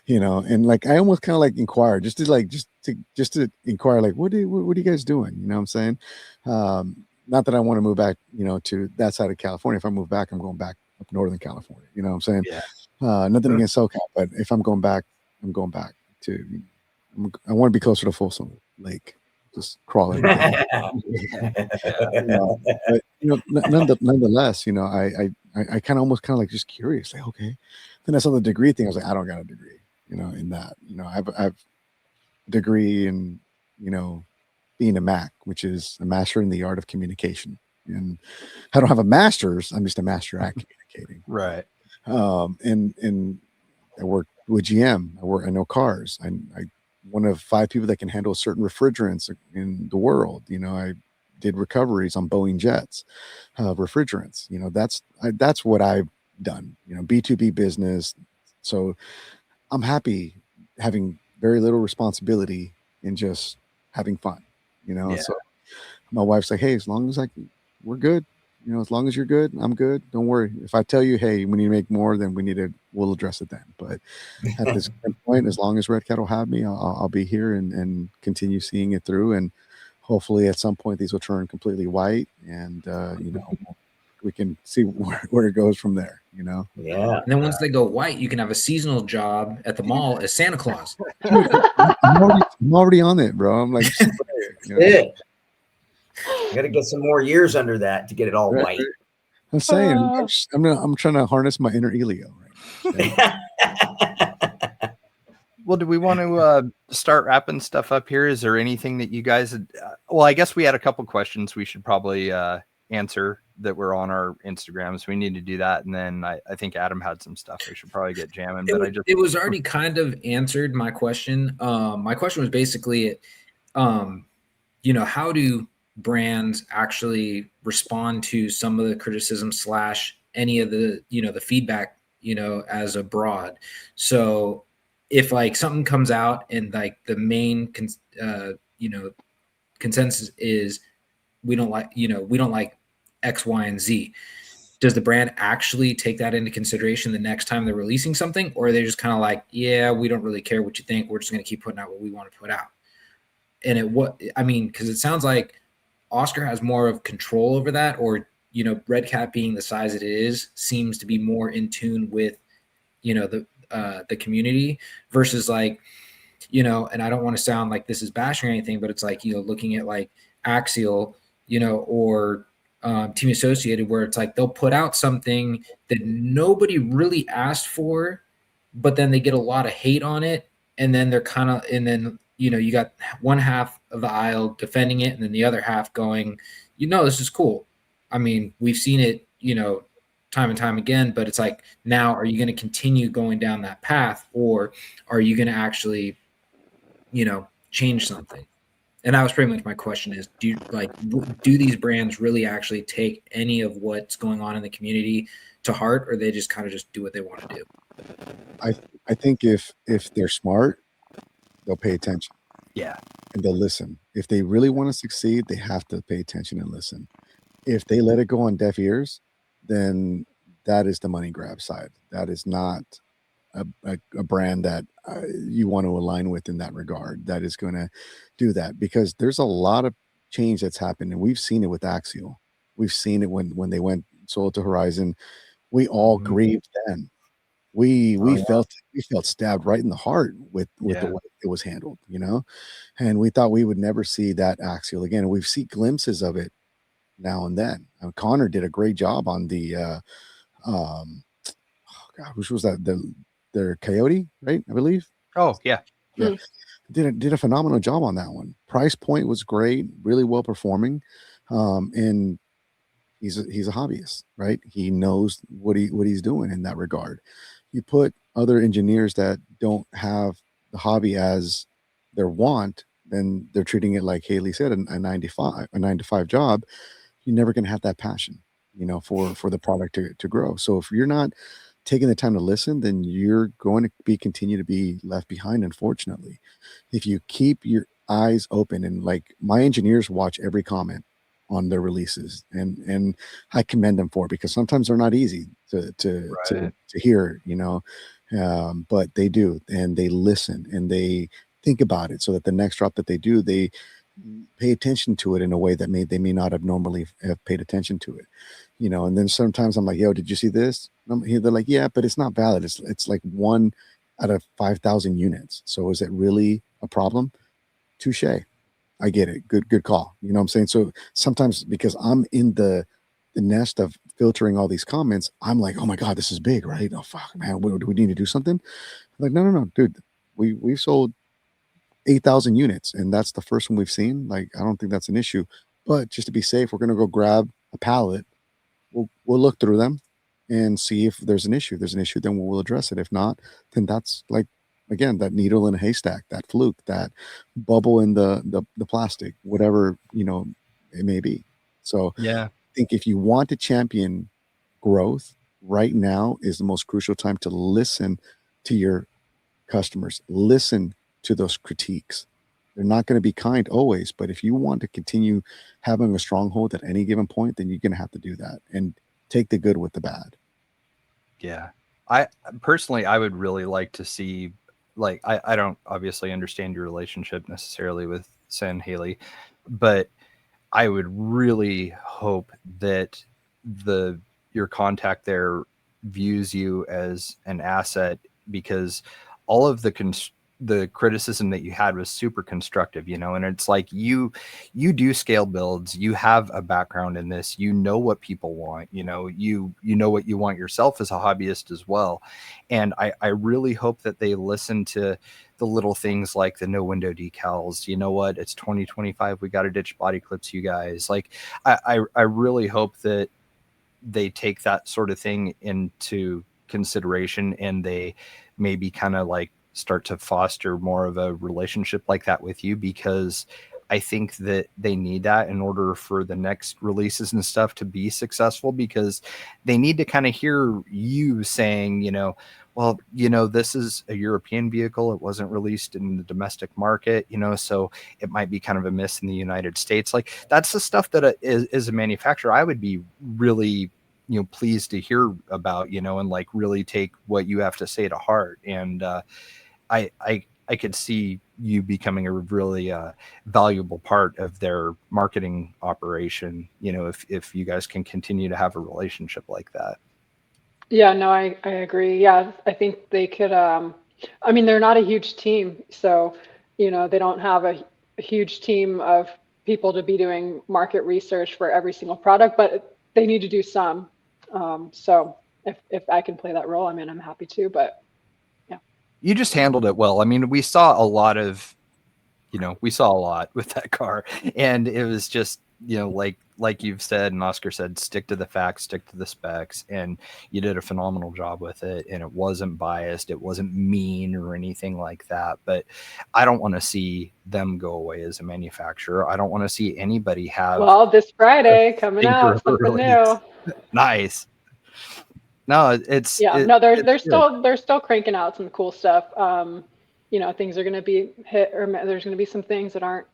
and like I almost kind of like inquire just to inquire, like, what are you guys doing? You know what I'm saying? Not that I want to move back, to that side of California. If I move back, I'm going back up Northern California. You know what I'm saying? Yeah. Nothing against SoCal, but if I'm going back, I'm going back to. I want to be closer to Folsom Lake. Just crawl every day. But nonetheless, I kind of almost like just curious, like, okay. Then I saw the degree thing. I was like, I don't got a degree, in that. I've a degree in, being a Mac, which is a master in the art of communication. And I don't have a master's. I'm just a master at communicating. Right. And I work with GM. I know cars. I one of 5 people that can handle certain refrigerants in the world. I did recoveries on Boeing jets, refrigerants. That's what I've done. B2B business. So I'm happy having very little responsibility and just having fun. So my wife's like, hey, as long as we're good. As long as you're good, I'm good. Don't worry. If I tell you, hey, we need to make more, then we'll address it then. But at this point, as long as RedCat will have me, I'll be here and continue seeing it through. And hopefully at some point these will turn completely white, and we can see where it goes from there. Yeah. And then once they go white, you can have a seasonal job at the mall as Santa Claus. I'm already on it, bro. I'm like, I got to get some more years under that to get it all white. I'm saying, I'm trying to harness my inner Elio. Right. Well, do we want to start wrapping stuff up here? Is there anything that you guys had, well, I guess we had a couple questions we should probably answer that were on our Instagram, so we need to do that. And then I think Adam had some stuff we should probably get jamming. But it was already kind of answered, my question. My question was basically, how do brands actually respond to some of the criticism / any of the, the feedback, as a broad. So if like something comes out and like the main, consensus is we don't like X, Y, and Z, does the brand actually take that into consideration the next time they're releasing something? Or are they just kind of like, yeah, we don't really care what you think. We're just going to keep putting out what we want to put out. And because it sounds like Oscar has more of control over that, or, RedCat being the size it is seems to be more in tune with, the community versus like, and I don't want to sound like this is bashing or anything, but it's like, looking at like Axial, or Team Associated, where it's like they'll put out something that nobody really asked for, but then they get a lot of hate on it. And then they're you got one half of the aisle defending it, and then the other half going, this is cool. I mean, we've seen it, time and time again, but it's like, now are you going to continue going down that path, or are you going to actually, change something? And that was pretty much my question is, do these brands really actually take any of what's going on in the community to heart, or they just kind of just do what they want to do? I think if they're smart, they'll pay attention. Yeah. And they'll listen. If they really want to succeed, they have to pay attention and listen. If they let it go on deaf ears, then that is the money grab side. That is not a brand that you want to align with in that regard. That is going to do that, because there's a lot of change that's happened, and we've seen it with Axial. We've seen it when they went sold to Horizon. We all grieved then. We felt stabbed right in the heart with the way it was handled, and we thought we would never see that Axial again. And we've seen glimpses of it now and then. Connor did a great job on the which was that, their Coyote, right? I believe. Oh yeah. Did a phenomenal job on that one. Price point was great, really well performing, and he's a hobbyist, right? He knows what he's doing in that regard. You put other engineers that don't have the hobby as their want, then they're treating it like Haley said, a 9 to 5 job. You're never going to have that passion, for the product to grow. So if you're not taking the time to listen, then you're going to continue to be left behind, unfortunately. If you keep your eyes open, and like my engineers watch every comment, on their releases, and I commend them for it, because sometimes they're not easy to hear, but they do, and they listen, and they think about it, so that the next drop that they do, they pay attention to it in a way that they may not have normally have paid attention to it, and then sometimes I'm like, yo, did you see this? They're like, yeah, but it's not valid. It's like 1 out of 5,000 units. So is it really a problem? Touche. I get it. Good call. You know what I'm saying? So sometimes, because I'm in the nest of filtering all these comments, I'm like, oh my God, this is big, right? Oh fuck, man, do we need to do something? I'm like, no, dude, we've sold 8,000 units, and that's the first one we've seen. Like, I don't think that's an issue. But just to be safe, we're gonna go grab a pallet. We'll look through them and see if there's an issue. If there's an issue, then we'll address it. If not, then that's like, again, that needle in a haystack, that fluke, that bubble in the plastic, whatever it may be. So yeah, I think if you want to champion growth, right now is the most crucial time to listen to your customers, listen to those critiques. They're not going to be kind always, but if you want to continue having a stronghold at any given point, then you're going to have to do that and take the good with the bad. Yeah. I personally, I would really like to see, like, I don't obviously understand your relationship necessarily with Sen Haley, but I would really hope that your contact there views you as an asset, because all of the criticism that you had was super constructive, and it's like you do scale builds, you have a background in this, what people want, you know what you want yourself as a hobbyist as well. And I really hope that they listen to the little things like the no window decals. You know what? It's 2025. We got to ditch body clips, you guys. Like, I really hope that they take that sort of thing into consideration, and they maybe kind of like start to foster more of a relationship like that with you, because I think that they need that in order for the next releases and stuff to be successful, because they need to kind of hear you saying, well, this is a European vehicle. It wasn't released in the domestic market, so it might be kind of a miss in the United States. Like, that's the stuff that is a manufacturer, I would be really, pleased to hear about, and like really take what you have to say to heart. And I could see you becoming a really valuable part of their marketing operation, if you guys can continue to have a relationship like that. Yeah, no, I agree. Yeah, I think they could, I mean, they're not a huge team, so, they don't have a huge team of people to be doing market research for every single product, but they need to do some. So if I can play that role, I mean, I'm happy to, but yeah. You just handled it well. I mean, we saw a lot with that car, and it was just, like you've said, and Oscar said, stick to the facts, stick to the specs, and you did a phenomenal job with it. And it wasn't biased, it wasn't mean or anything like that. But I don't want to see them go away as a manufacturer. I don't want to see anybody have, well, this Friday coming out something new. Nice. No, no, they're still cranking out some cool stuff. Things are going to be hit, or there's going to be some things that aren't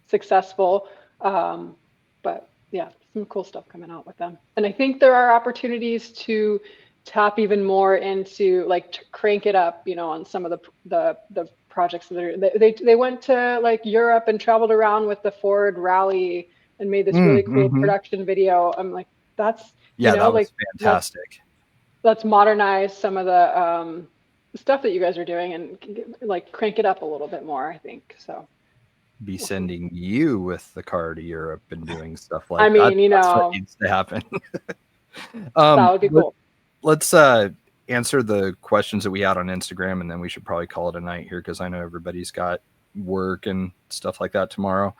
successful. But yeah, some cool stuff coming out with them. And I think there are opportunities to tap even more into, like, to crank it up, on some of the projects that they went to like Europe and traveled around with the Ford Rally and made this really cool production video. I'm like, that's, that was fantastic. Let's modernize some of the stuff that you guys are doing and like crank it up a little bit more, I think. So be sending you with the car to Europe and doing stuff like that. I mean, that's what needs to happen. That would be cool. Let's answer the questions that we had on Instagram, and then we should probably call it a night here, because I know everybody's got work and stuff like that tomorrow.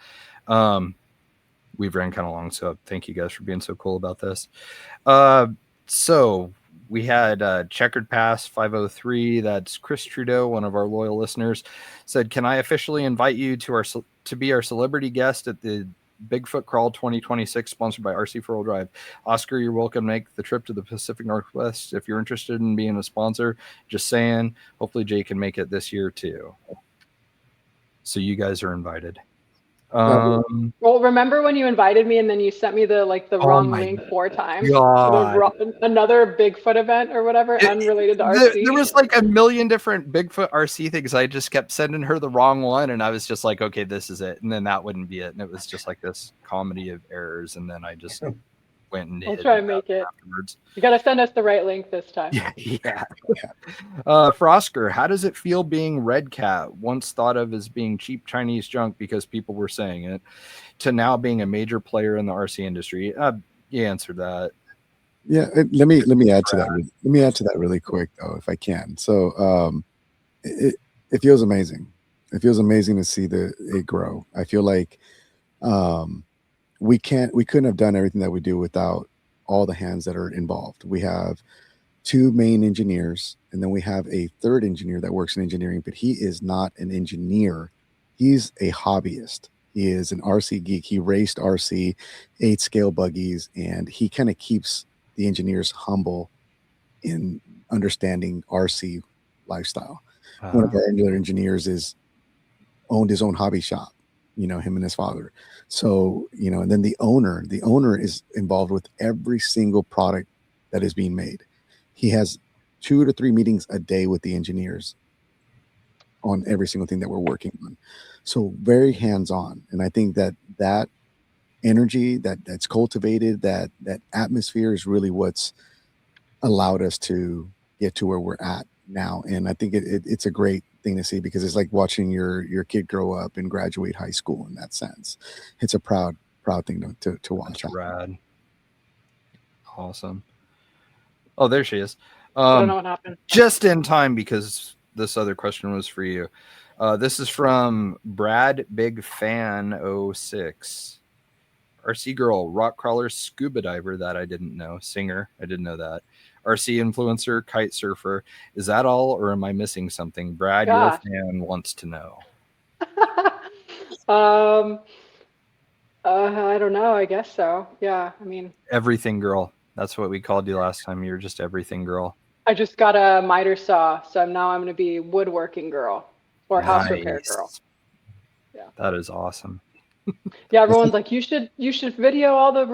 We've ran kind of long, so thank you guys for being so cool about this. So we had Checkered Pass 503. That's Chris Trudeau, one of our loyal listeners, said, "Can I officially invite you to be our celebrity guest at the Bigfoot Crawl 2026, sponsored by RC4 Drive? Oscar, you're welcome to make the trip to the Pacific Northwest if you're interested in being a sponsor. Just saying. Hopefully Jay can make it this year too." So you guys are invited. Well, remember when you invited me and then you sent me the wrong link 4 times? God. Another Bigfoot event or whatever, unrelated to RC. There was like a million different Bigfoot RC things. I just kept sending her the wrong one, and I was just like, okay, this is it. And then that wouldn't be it. And it was just like this comedy of errors. And then I just went and I'll hid try it and make it. afterwards. You got to send us the right link this time. Yeah. For Oscar, how does it feel being RedCat, once thought of as being cheap Chinese junk because people were saying it, to now being a major player in the RC industry? You answered that. Yeah, let me add to that. Let me add to that really quick, though, if I can. So, it feels amazing. It feels amazing to see it grow. I feel like we couldn't have done everything that we do without all the hands that are involved. We have 2 main engineers, and then we have a 3rd engineer that works in engineering, but he is not an engineer. He's a hobbyist. He is an RC geek. He raced RC, 8 scale buggies, and he kind of keeps the engineers humble in understanding RC lifestyle. One of our other engineers owned his own hobby shop, him and his father. So, and then the owner is involved with every single product that is being made. He has 2 to 3 meetings a day with the engineers on every single thing that we're working on. So very hands-on. And I think that energy that's cultivated, that atmosphere is really what's allowed us to get to where we're at now. And I think it's a great thing to see, because it's like watching your kid grow up and graduate high school in that sense. It's a proud thing to watch. That's rad. Awesome. Oh, there she is. I don't know what happened. Just in time, because this other question was for you. This is from Brad Big Fan 06. RC girl, rock crawler, scuba diver, that I didn't know. Singer, I didn't know that. RC influencer, kite surfer. Is that all, or am I missing something? Brad, your fan wants to know. I don't know. I guess so. Yeah. I mean, everything girl. That's what we called you last time. You're just everything girl. I just got a miter saw, so now I'm going to be woodworking girl or house repair girl. Yeah. That is awesome. Yeah, everyone's like, you should video all the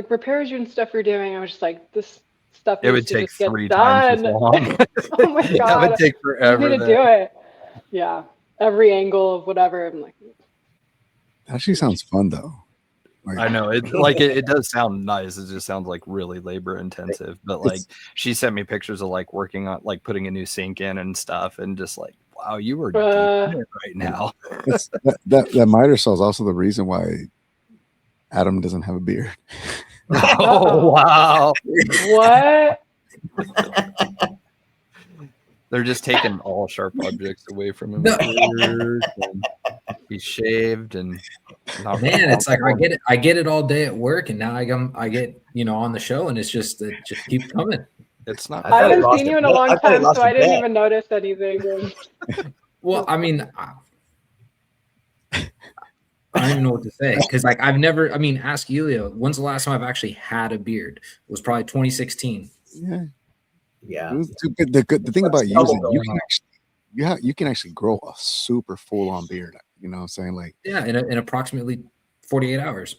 repairs and stuff you're doing. I was just like, this stuff it would take 3 times as long. Oh my god, that would take forever. You need to do it. Yeah, every angle of whatever. I'm like, that actually sounds fun though. Like, I know it does sound nice. It just sounds like really labor intensive. But like she sent me pictures of like working on like putting a new sink in and stuff, and just like, wow, you are doing it right now. that miter saw is also the reason why Adam doesn't have a beard. Oh wow! What? They're just taking all sharp objects away from him. He's shaved and man, it's like I get it all day at work, and now I get on the show, and it's just it just keeps coming. It's not. I haven't seen you in a long time, so I didn't even notice anything. Well, I mean, I don't even know what to say, because like I've never. I mean, ask Elio. When's the last time I've actually had a beard? It was probably 2016. Yeah. The thing about you is that you can actually grow a super full on beard. You know what I'm saying? Like, yeah, in approximately 48 hours.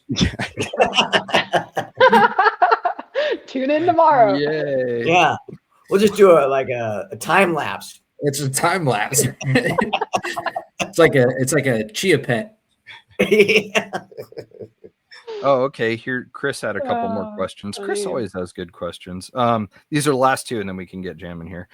Tune in tomorrow. Yay. Yeah. We'll just do a time lapse. It's a time lapse. It's like a chia pet. Yeah. Oh, okay. Here, Chris had a couple more questions. Chris always has good questions. These are the last 2, and then we can get jamming here.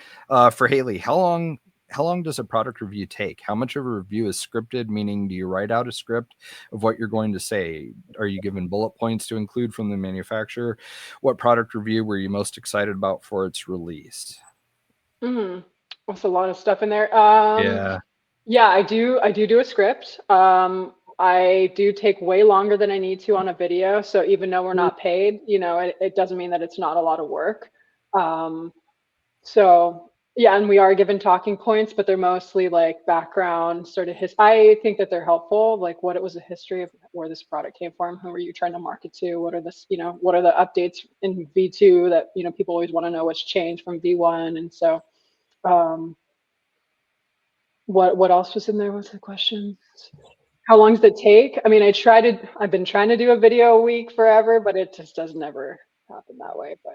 For Haley, how long does a product review take? How much of a review is scripted? Meaning, do you write out a script of what you're going to say? Are you given bullet points to include from the manufacturer? What product review were you most excited about for its release? That's a lot of stuff in there. Yeah, I do a script. I do take way longer than I need to on a video. So even though we're not paid, it doesn't mean that it's not a lot of work. So yeah, and we are given talking points, but they're mostly like background sort of I think that they're helpful. Like, what was the history of where this product came from? Who are you trying to market to? What are what are the updates in V2 that, people always want to know what's changed from V1. And so, what else was in there? What's the question? How long does it take? I mean, I've been trying to do a video a week forever, but it just does never happen that way. But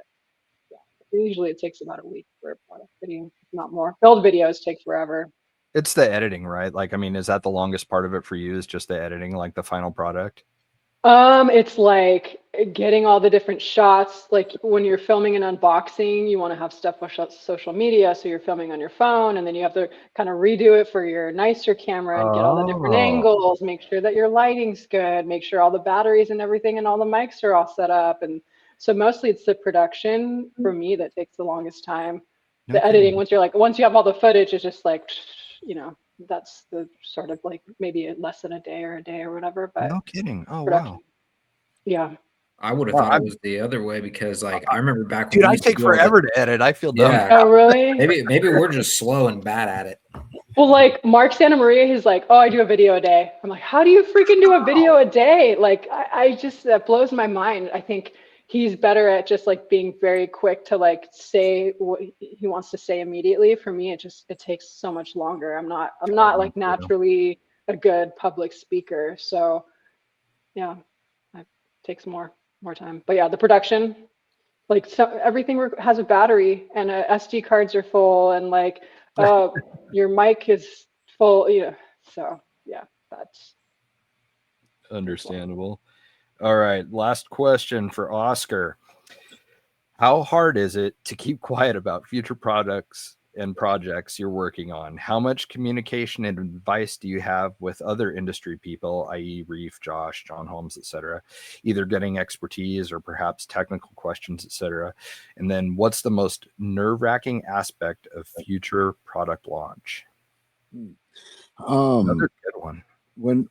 yeah, usually it takes about a week for a product video, if not more. Build videos take forever. It's the editing, right? Like, I mean, is that the longest part of it for you? Is just the editing, like the final product? It's like getting all the different shots. Like when you're filming an unboxing, you want to have stuff for social media. So you're filming on your phone and then you have to kind of redo it for your nicer camera and get all the different angles, make sure that your lighting's good, make sure all the batteries and everything and all the mics are all set up. And so mostly it's the production for me that takes the longest time. The editing, once you have all the footage, it's just like, that's the sort of like maybe less than a day or whatever. But no kidding. Oh, production. wow. Yeah. I would have thought it was the other way because, like, I remember back when dude, I take forever to edit. I feel dumb. Yeah. Oh, really? Maybe we're just slow and bad at it. Well, like Mark Santa Maria, he's like, oh, I do a video a day. I'm like, how do you freaking do a video a day? Like, I just, that blows my mind. I think he's better at just like being very quick to like say what he wants to say immediately. For me, it takes so much longer. I'm not like naturally a good public speaker. So yeah, it takes more time. But yeah, the production, like everything has a battery and SD cards are full and like your mic is full, so yeah, that's understandable. All right, last question for Oscar. How hard is it to keep quiet about future products and projects you're working on? How much communication and advice do you have with other industry people, i.e. Reef, Josh, John Holmes, etc., either getting expertise or perhaps technical questions, etc.? And then what's the most nerve-wracking aspect of future product launch? Another good one. When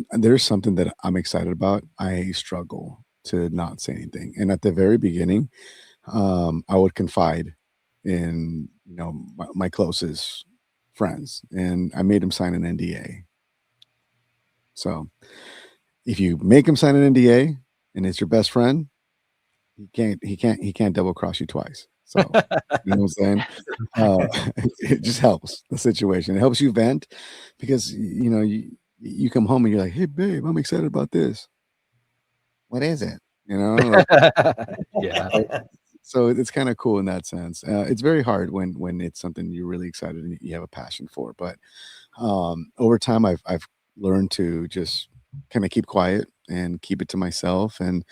there's something that I'm excited about, I struggle to not say anything. And at the very beginning, I would confide in my closest friends, and I made him sign an NDA. So if you make him sign an NDA and it's your best friend, he can't double cross you twice. So you know what I'm saying? It just helps the situation. It helps you vent because you come home and you're like, hey babe, I'm excited about this. What is it? Yeah. So it's kind of cool in that sense. It's very hard when it's something you're really excited and you have a passion for. But over time, I've learned to just kind of keep quiet and keep it to myself. And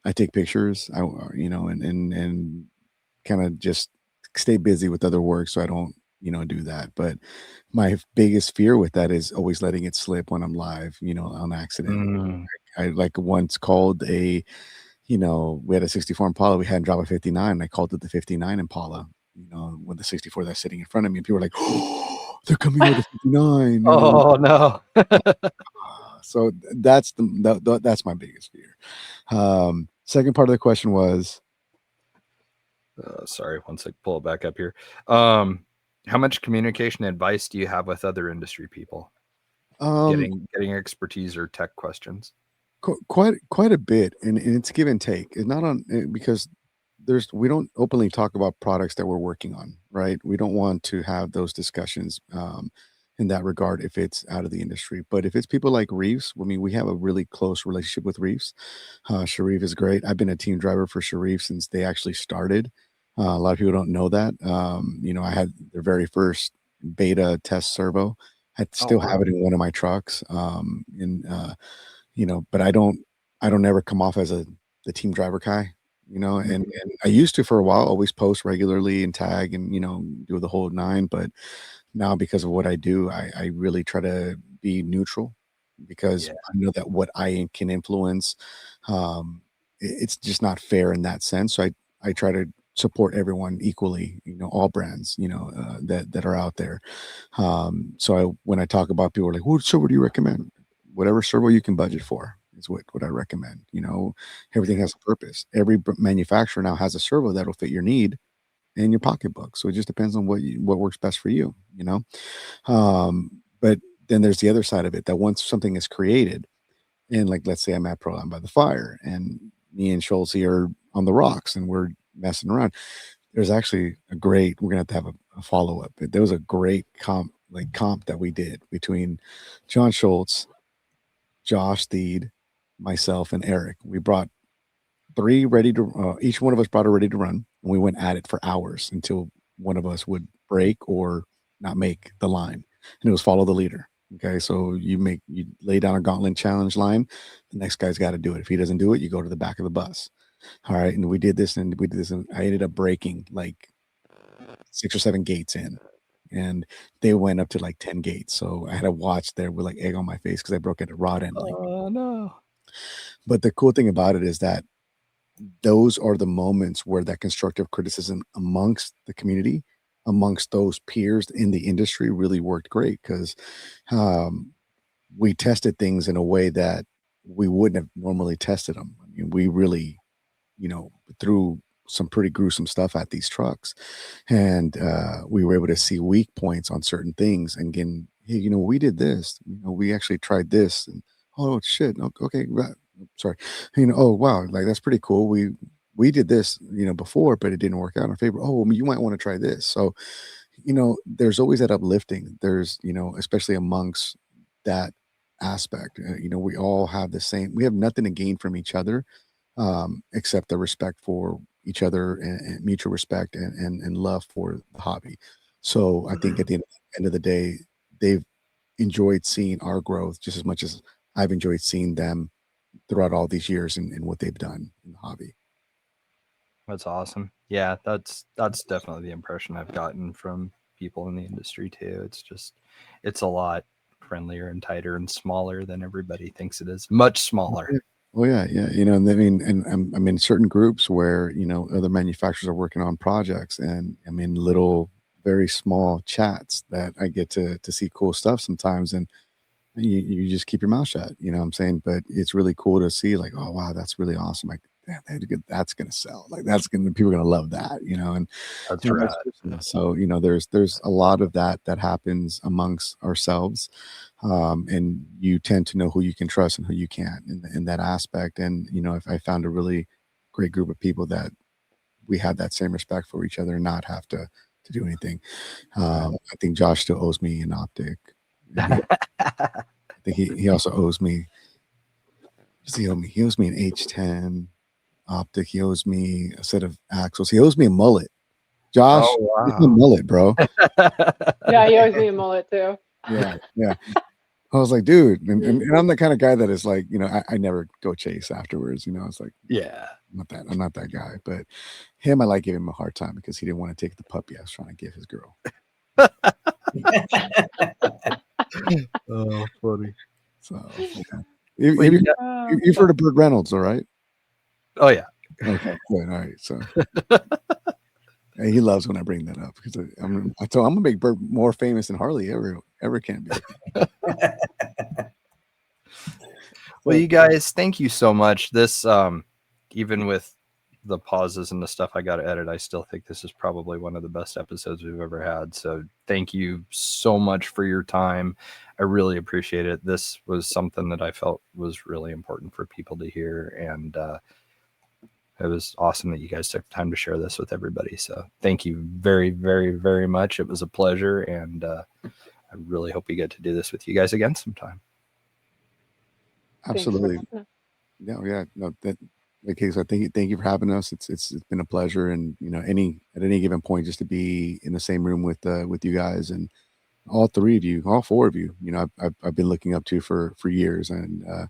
I take pictures, and kind of just stay busy with other work so I don't do that. But my biggest fear with that is always letting it slip when I'm live, on accident. I like once called we had a 64 Impala, we hadn't dropped a 59, and I called it the 59 Impala, with the 64 that's sitting in front of me, and people were like, oh, they're coming with the 59. Oh no. So that's my biggest fear. Second part of the question was, sorry, once I pull it back up here. How much communication advice do you have with other industry people? Getting expertise or tech questions? Quite a bit, and it's give and take. It's not on because we don't openly talk about products that we're working on, right? We don't want to have those discussions in that regard if it's out of the industry. But if it's people like Reeves, I mean, we have a really close relationship with Reeves. Sharif is great. I've been a team driver for Sharif since they actually started. A lot of people don't know that. I had their very first beta test servo. I still have it in one of my trucks. But I don't ever come off as the team driver guy, and I used to for a while, always post regularly and tag and, do the whole nine. But now because of what I do, I really try to be neutral because I know that what I can influence, it's just not fair in that sense. So I try to support everyone equally, all brands, that are out there. So when I talk about people are like, what servo do you recommend? Whatever servo you can budget for is what I recommend. Everything has a purpose. Every manufacturer now has a servo that'll fit your need in your pocketbook. So it just depends on what works best for you, but then there's the other side of it that once something is created, and like, let's say I'm at Pro Am by the Fire and me and Schultz are on the rocks and we're messing around. There's actually we're going to have a follow-up. There was a great like comp that we did between John Schultz, Josh Steed, myself, and Eric. We brought three ready to. Each one of us brought a ready to run, and we went at it for hours until one of us would break or not make the line, and it was follow the leader. Okay, so you lay down a gauntlet challenge line. The next guy's got to do it. If he doesn't do it, you go to the back of the bus. All right, and we did this, and I ended up breaking like 6 or 7 gates in, and they went up to like 10 gates. So I had to watch there with like egg on my face because I broke at a rod end. Oh no! But the cool thing about it is that those are the moments where that constructive criticism amongst the community, amongst those peers in the industry, really worked great because we tested things in a way that we wouldn't have normally tested them. I mean, we really, threw some pretty gruesome stuff at these trucks, and we were able to see weak points on certain things. And again, hey, we did this. We actually tried this, and oh shit, okay, sorry, oh wow, like that's pretty cool. We did this, before, but it didn't work out in our favor. Oh, you might want to try this. So, there's always that uplifting. There's, especially amongst that aspect. We all have the same. We have nothing to gain from each other, except the respect for each other and mutual respect and love for the hobby. So I think at the end of the day, they've enjoyed seeing our growth just as much as I've enjoyed seeing them throughout all these years and what they've done in the hobby. That's awesome. Yeah, that's definitely the impression I've gotten from people in the industry too. It's a lot friendlier and tighter and smaller than everybody thinks it is. Much smaller. Oh yeah. And I mean, and I'm in certain groups where other manufacturers are working on projects, and I'm in little, very small chats that I get to see cool stuff sometimes, and you just keep your mouth shut. You know what I'm saying? But it's really cool to see, like, oh wow, that's really awesome. Like, that's gonna sell. Like, people are gonna love that. And That's right. So there's a lot of that happens amongst ourselves. And you tend to know who you can trust and who you can't in that aspect. And if I found a really great group of people that we had that same respect for each other and not have to do anything. I think Josh still owes me an optic. I think he also owes me. He owes me an H10 optic. He owes me a set of axles. He owes me a mullet. Josh, wow. A mullet, bro. Yeah, he owes me a mullet too. Yeah. I was like, dude, and I'm the kind of guy that is like, I never go chase afterwards. It's like, yeah, I'm not that guy. But him, I like giving him a hard time because he didn't want to take the puppy I was trying to give his girl. Oh, funny. So you've heard of Burt Reynolds, all right? Oh yeah. Okay, good. All right. So and he loves when I bring that up because I'm gonna make Burt more famous than Harley ever can be. Well, you guys, thank you so much. This, even with the pauses and the stuff I got to edit, I still think this is probably one of the best episodes we've ever had. So thank you so much for your time. I really appreciate it. This was something that I felt was really important for people to hear. And it was awesome that you guys took time to share this with everybody. So thank you very, very, very much. It was a pleasure. And I really hope we get to do this with you guys again sometime. Absolutely. Yeah. No, that okay. So thank you for having us. It's been a pleasure, and at any given point, just to be in the same room with you guys, and all four of you. I've been looking up to for years, and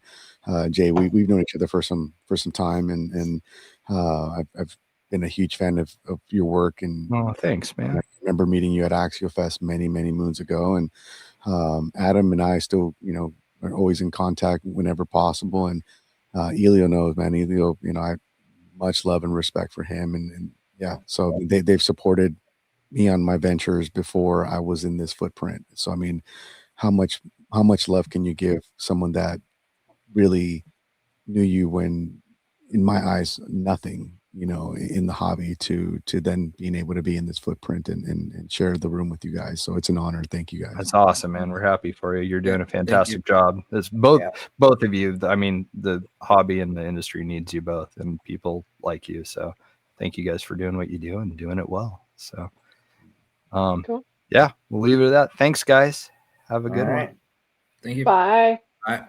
Jay, we've known each other for some time, and I've been a huge fan of your work. And oh, thanks, man. I remember meeting you at Axial Fest many moons ago, and Adam and I still are always in contact whenever possible. And Elio knows, man. Elio, I have much love and respect for him, and yeah. So they've supported me on my ventures before I was in this footprint. So I mean, how much love can you give someone that really knew you when, in my eyes, nothing, in the hobby, to then being able to be in this footprint and share the room with you guys. So it's an honor. Thank you guys. That's awesome, man. We're happy for you. You're doing a fantastic job. It's both of you. I mean, the hobby and the industry needs you both, and people like you. So thank you guys for doing what you do and doing it well. So cool. Yeah, we'll leave it at that. Thanks, guys. Have a good All one. right. Thank you. Bye. Bye.